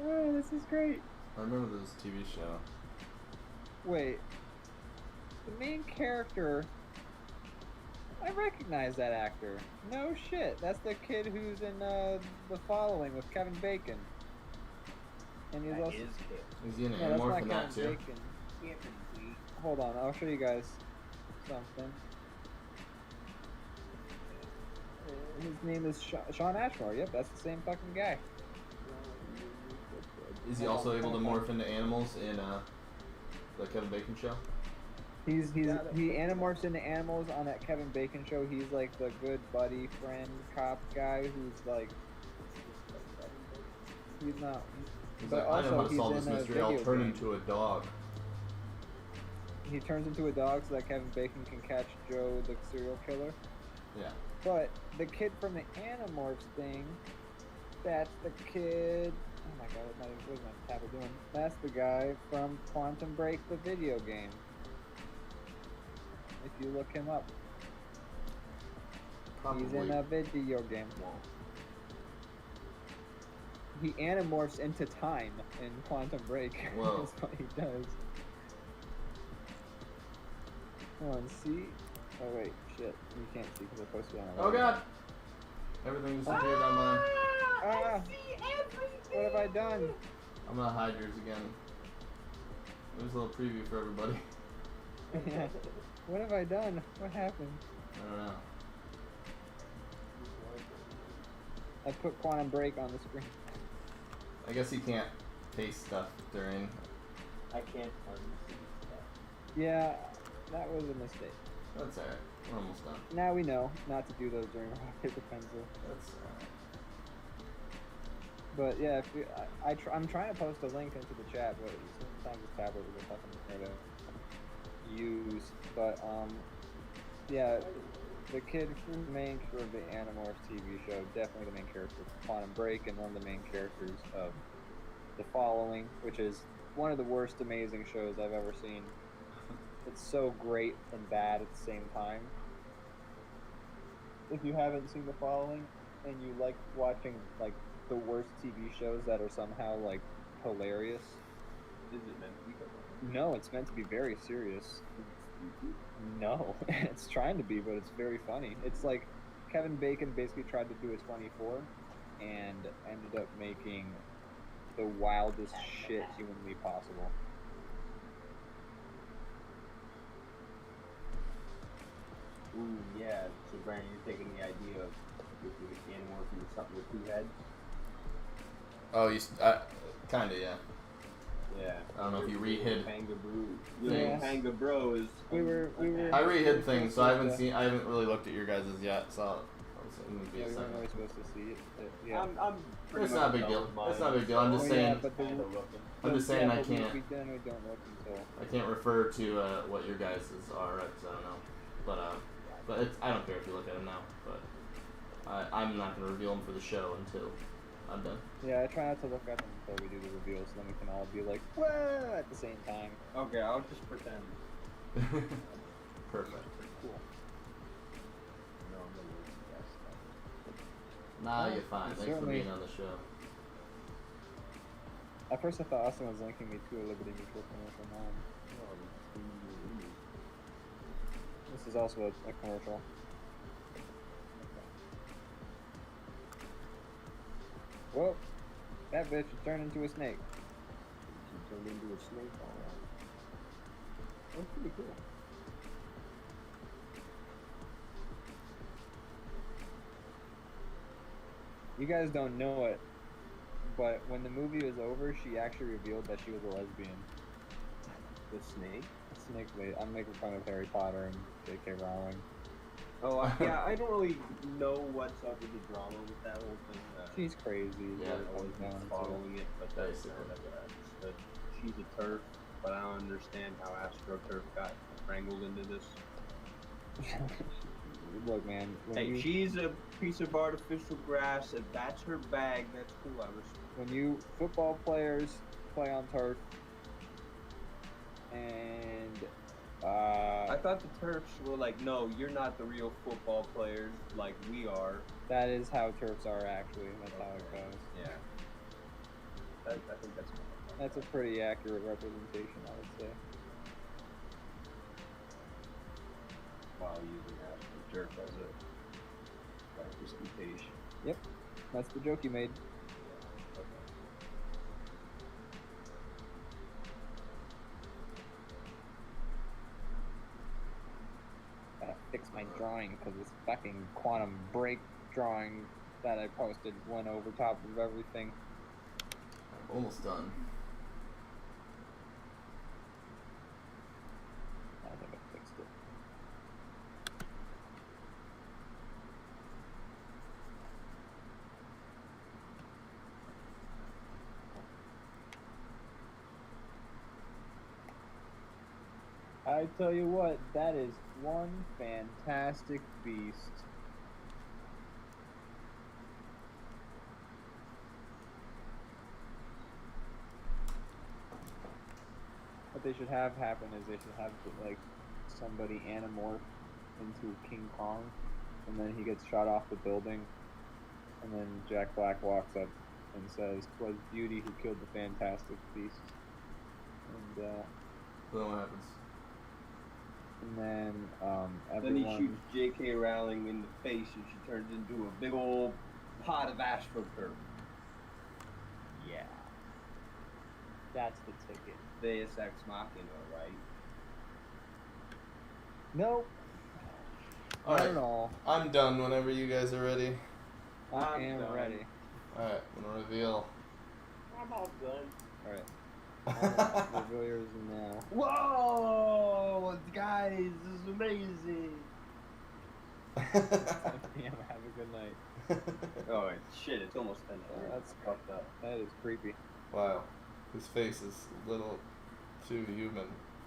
Oh, this is great.
I remember this TV show.
Wait. The main character... I recognize that actor. No shit. That's the kid who's in The Following with Kevin Bacon. And he's
that
also...
is kid.
Is he an
No, that's
Animorph
not
in that
Kevin
too?
Bacon. Hold on, I'll show you guys something. His name is Sean Ashmore. Yep, that's the same fucking guy.
Is he also able to morph into animals in the Kevin Bacon show?
He animorphs into animals on that Kevin Bacon show. He's like the good buddy friend cop guy who's like he's not.
He's
But
like, I know how
also
to solve
he's
this
in a
mystery. I'll
video
turn
game.
into a dog.
He turns into a dog so that Kevin Bacon can catch Joe the serial killer.
Yeah.
But the kid from the Animorphs thing, that's the kid. Oh my god, what is my tablet doing? That's the guy from Quantum Break, the video game. If you look him up,
Probably.
he's in a video game.
won't.
He animorphs into time in Quantum Break.
Whoa.
That's what he does. Come on, see? Oh wait, shit. You can't see because I posted it on a
Oh god! Everything disappeared on mine.
Ah! What have I done?
I'm gonna hide yours again. There's a little preview for everybody.
What have I done? What happened?
I don't know.
I put Quantum Break on the screen.
I guess he can't taste stuff during.
I can't unsee stuff.
Yeah, that was a mistake.
That's alright. We're almost done.
Now we know not to do those during rock, paper, pencil.
That's alright.
But yeah, if you, I'm trying to post a link into the chat, but sometimes this tablet is a fucking hard to use. But yeah, the kid who's the main character of the Animorphs TV show, definitely the main character of Quantum Break, and one of the main characters of The Following, which is one of the worst amazing shows I've ever seen. It's so great and bad at the same time. If you haven't seen The Following and you like watching like the worst TV shows that are somehow like hilarious,
Is it meant to be good?
no, it's meant to be very serious. No, it's trying to be, but it's very funny. It's like Kevin Bacon basically tried to do a 24 and ended up making the wildest shit humanly possible.
Ooh, yeah. So, Brandon, you're taking the idea of making the Animorphs into something with 2 heads?
Oh, kinda, yeah.
Yeah.
I don't know if you re-hid
Pangaboo.
Yeah.
Pangabro is.
We were.
I re-hid things, so I haven't really looked at your guys' yet, so it would be
Yeah,
a
we weren't
second.
really supposed to see it. Yeah.
I'm pretty
It's
much
not a big
done
deal.
with mine.
It's not a big deal. I'm just saying.
Yeah, but
Kinda looking.
I'm just saying I
but
can't.
We generally don't look until.
I can't refer to what your guys' are, right? Because I don't know. But it's, I don't care if you look at them now. But I'm not gonna reveal them for the show until I'm done.
Yeah, I try not to look at them until we do the reveal, so then we can all be like, "Whoa!" at the same time.
Okay, I'll just pretend.
Perfect.
Cool. No, I'm gonna lose the best stuff.
Nah,
Well,
you're fine. Thanks for
certainly-
being on the show.
At first, I thought Austin was linking me to a Liberty Mutual commercial. Now, this is also a commercial. Whoa! That bitch has turned into a snake.
She turned into a snake, alright. That's pretty cool.
You guys don't know it, but when the movie was over, she actually revealed that she was a lesbian.
The snake?
Snake lady. I'm making fun of Harry Potter and J.K. Rowling.
Oh, yeah, I don't really know what's up with the drama with that whole thing.
She's crazy.
Yeah,
I
I wasn't following it, but that's kind of understood. She's a turf, but I don't understand how AstroTurf got wrangled into this.
Look, man.
Hey, she's a piece of artificial grass. If that's her bag, that's cool. I respect.
When football players play on turf, and
I thought the turfs were like, no, you're not the real football players like we are.
that is how turfs are actually. That's how it goes.
Yeah. I think that's fine.
That's a pretty accurate representation, I would say.
While using AstroTurf as a representation.
Yep, that's the joke you made.
Okay.
Gotta fix my drawing because this fucking quantum break drawing that I posted went over top of everything.
I'm almost done.
I think I fixed it. I tell you what, that is one fantastic beast. What they should have happen is they should have like somebody animorph into King Kong, and then he gets shot off the building, and then Jack Black walks up and says, "'Twas beauty who killed the fantastic beast." And
Then what happens?
then
Then he
everyone.
shoots J.K. Rowling in the face and she turns into a big old pot of AstroTurf.
Yeah. That's the ticket.
Deus Ex Machina, right?
Nope.
All
Not
right.
at all.
I'm done whenever you guys are ready.
I
I'm
am
done.
ready.
Alright, I'm gonna reveal.
I'm all done.
Alright. Reveal yours now.
Whoa! Guys, this is amazing!
Damn, have a good night.
Oh shit! It's almost 10.
That's
fucked up.
That is creepy.
Wow, his face is a little too human.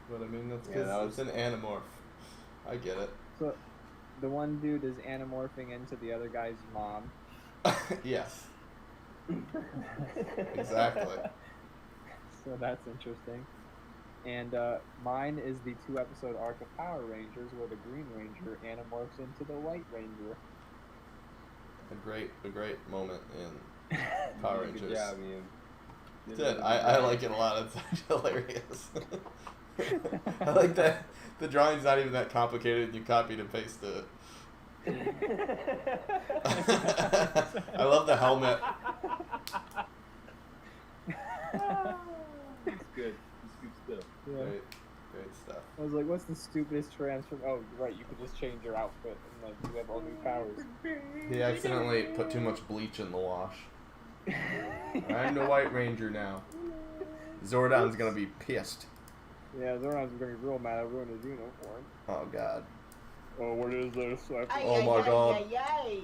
But I mean, that's because
Yeah,
it's an animorph. I get it.
So, the one dude is anamorphing into the other guy's mom.
Yes. Exactly.
So that's interesting. And mine is the 2-episode arc of Power Rangers, where the Green Ranger anamorphs into the White Ranger.
A great moment in Power Rangers.
Good job, Ian.
Did I like it a lot. It's actually hilarious. I like that the drawing's not even that complicated. You copied and pasted it. I love the helmet.
It's good. It's good stuff.
Yeah.
Great stuff.
I was like, what's the stupidest transform? Oh, right, you could just change your outfit and like you have all new powers.
He accidentally put too much bleach in the wash. I'm the White Ranger now. Zordon's gonna be pissed.
Yeah, Zordon's gonna be real mad. I ruined his uniform.
Oh god.
Oh, what is this?
Oh my god.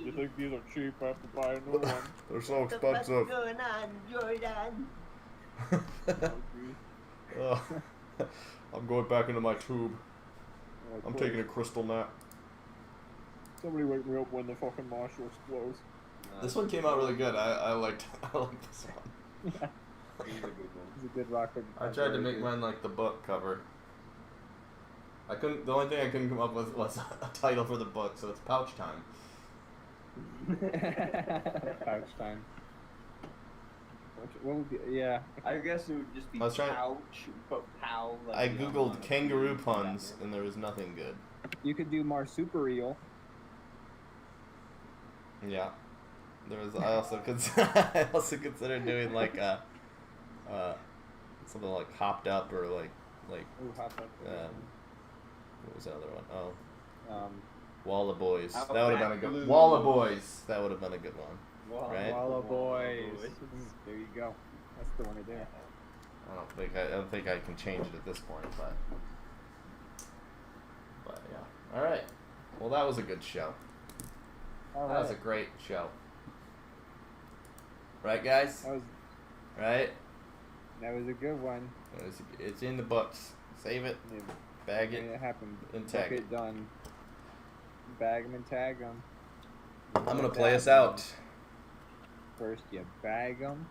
You think these are cheap? I have to buy a new one.
They're so
What's
expensive.
going on, Jordan?
Oh, I'm going back into my tube.
Like,
I'm
please,
taking a crystal nap.
Somebody wake me up when the fucking marshal explodes.
This one came out really good. I liked this one.
Yeah,
He's a good one.
he's a good rocker.
I tried to make mine like the book cover. I couldn't. The only thing I couldn't come up with was a title for the book, so it's Pouch Time.
Pouch time. What would be? Yeah.
I guess it would just be
I was trying-
pouch, but pow. Like,
I
you know,
googled
on a-
kangaroo puns, and there was nothing good.
You could do marsupial.
Yeah, there was. I also considered doing like something like hopped up or like
Ooh, hop up.
what was the other one? Oh,
Um,
Walla Boys.
How
That would have
about
been a good
Blue?
Walla Boys. That would have been a good one.
Walla
Right?
Walla Boys.
Boys.
There you go. That's the one to do.
I don't think I can change it at this point, but yeah. All right. Well, that was a good show.
All
That was a
right.
great show. Right, guys? Right?
That was a good one.
It's in the books. Save it,
It
bag
made
it.
it happen.
and tag
Book
it.
done. Bag 'em and tag 'em.
I'm gonna play us out.
First you bag 'em,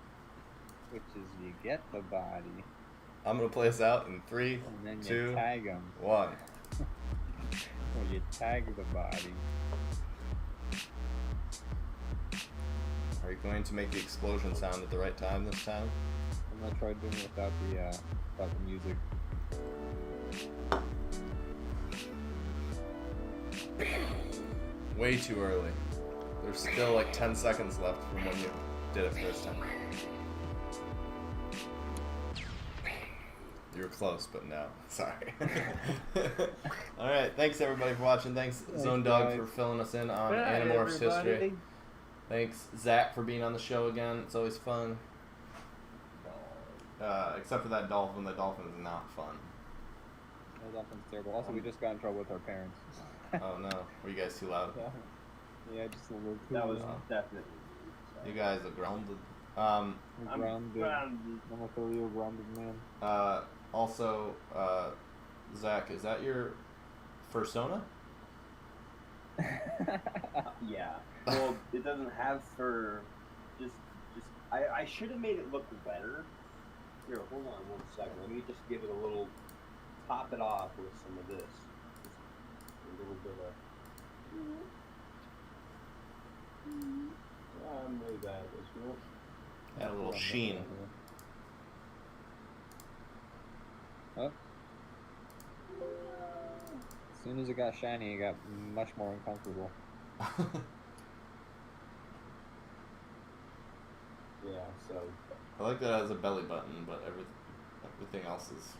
which is you get the body,
I'm gonna play us out in 3,
and then
2,
you tag 'em.
1.
Or you tag the body.
Are you going to make the explosion sound at the right time this time?
I'm gonna try doing it without the music.
Way too early. There's still like 10 seconds left from when you did it first time. You were close, but no. Sorry. Alright, thanks everybody for watching. Thanks Zone Dog
guys.
for filling us in on
Bye,
Animorphs history.
everybody.
Thanks Zach for being on the show again. It's always fun. Except for that dolphin. The dolphin is not fun.
That dolphin's terrible. Also, we just got in trouble with our parents.
Oh no. Were you guys too loud?
Yeah, just a little too
That was
loud.
definitely.
You guys are grounded.
I'm
I'm
grounded.
grounded.
I'm a real grounded man.
Also, Zach, is that your fursona?
Yeah. Well, it doesn't have fur. Just. I should have made it look better. Here, hold on 1 second. Let me just give it a little. Top it off with some of this. Just a little bit of. I'm really bad at this. Real.
Had a little sheen.
Oh. As soon as it got shiny, it got much more uncomfortable.
Yeah. So.
I like that it has a belly button, but everything else is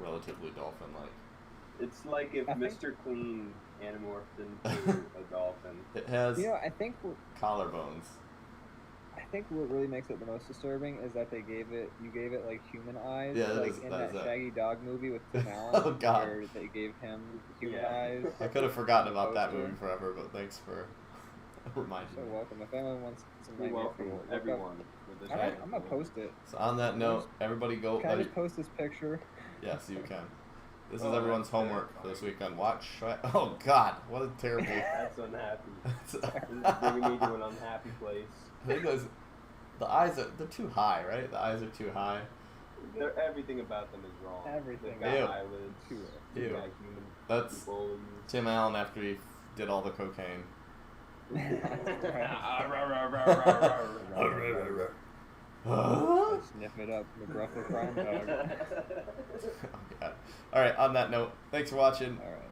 relatively dolphin-like.
It's like if
I think-
Mr. Clean anamorphed into a dolphin.
It has
You know, I think
collarbones.
what really makes it the most disturbing is that you gave it like human eyes,
Yeah, that
like
is-
in
that
that
is that.
Shaggy Dog movie with Tim Allen,
Oh, God.
where they gave him human
Yeah.
eyes.
I could have forgotten about that
Poster.
movie forever, but thanks for Remind
So
you.
welcome. If anyone wants some
You're
nightmare
welcome,
fuel, look up-
everyone. With this
Alright,
nightmare
I'm gonna
fuel.
post it.
So on that note, everybody go.
Can I just post this picture?
Yes, you can. This is
Oh,
everyone's
that's
homework for
terrifying.
this weekend. Watch. Oh God, what a terrible.
That's unhappy.
I
Bringing me to an unhappy place.
think those, the eyes they're too high, right? The eyes are too high.
Everything about them is wrong.
Everything.
They've got
Ew.
eyelids.
Ew.
They've
Ew.
got human
That's
people and...
Tim Allen after he did all the cocaine.
Sniff it up, McGruff the crime dog.
Oh God. All right. On that note, thanks for watching.
Alright.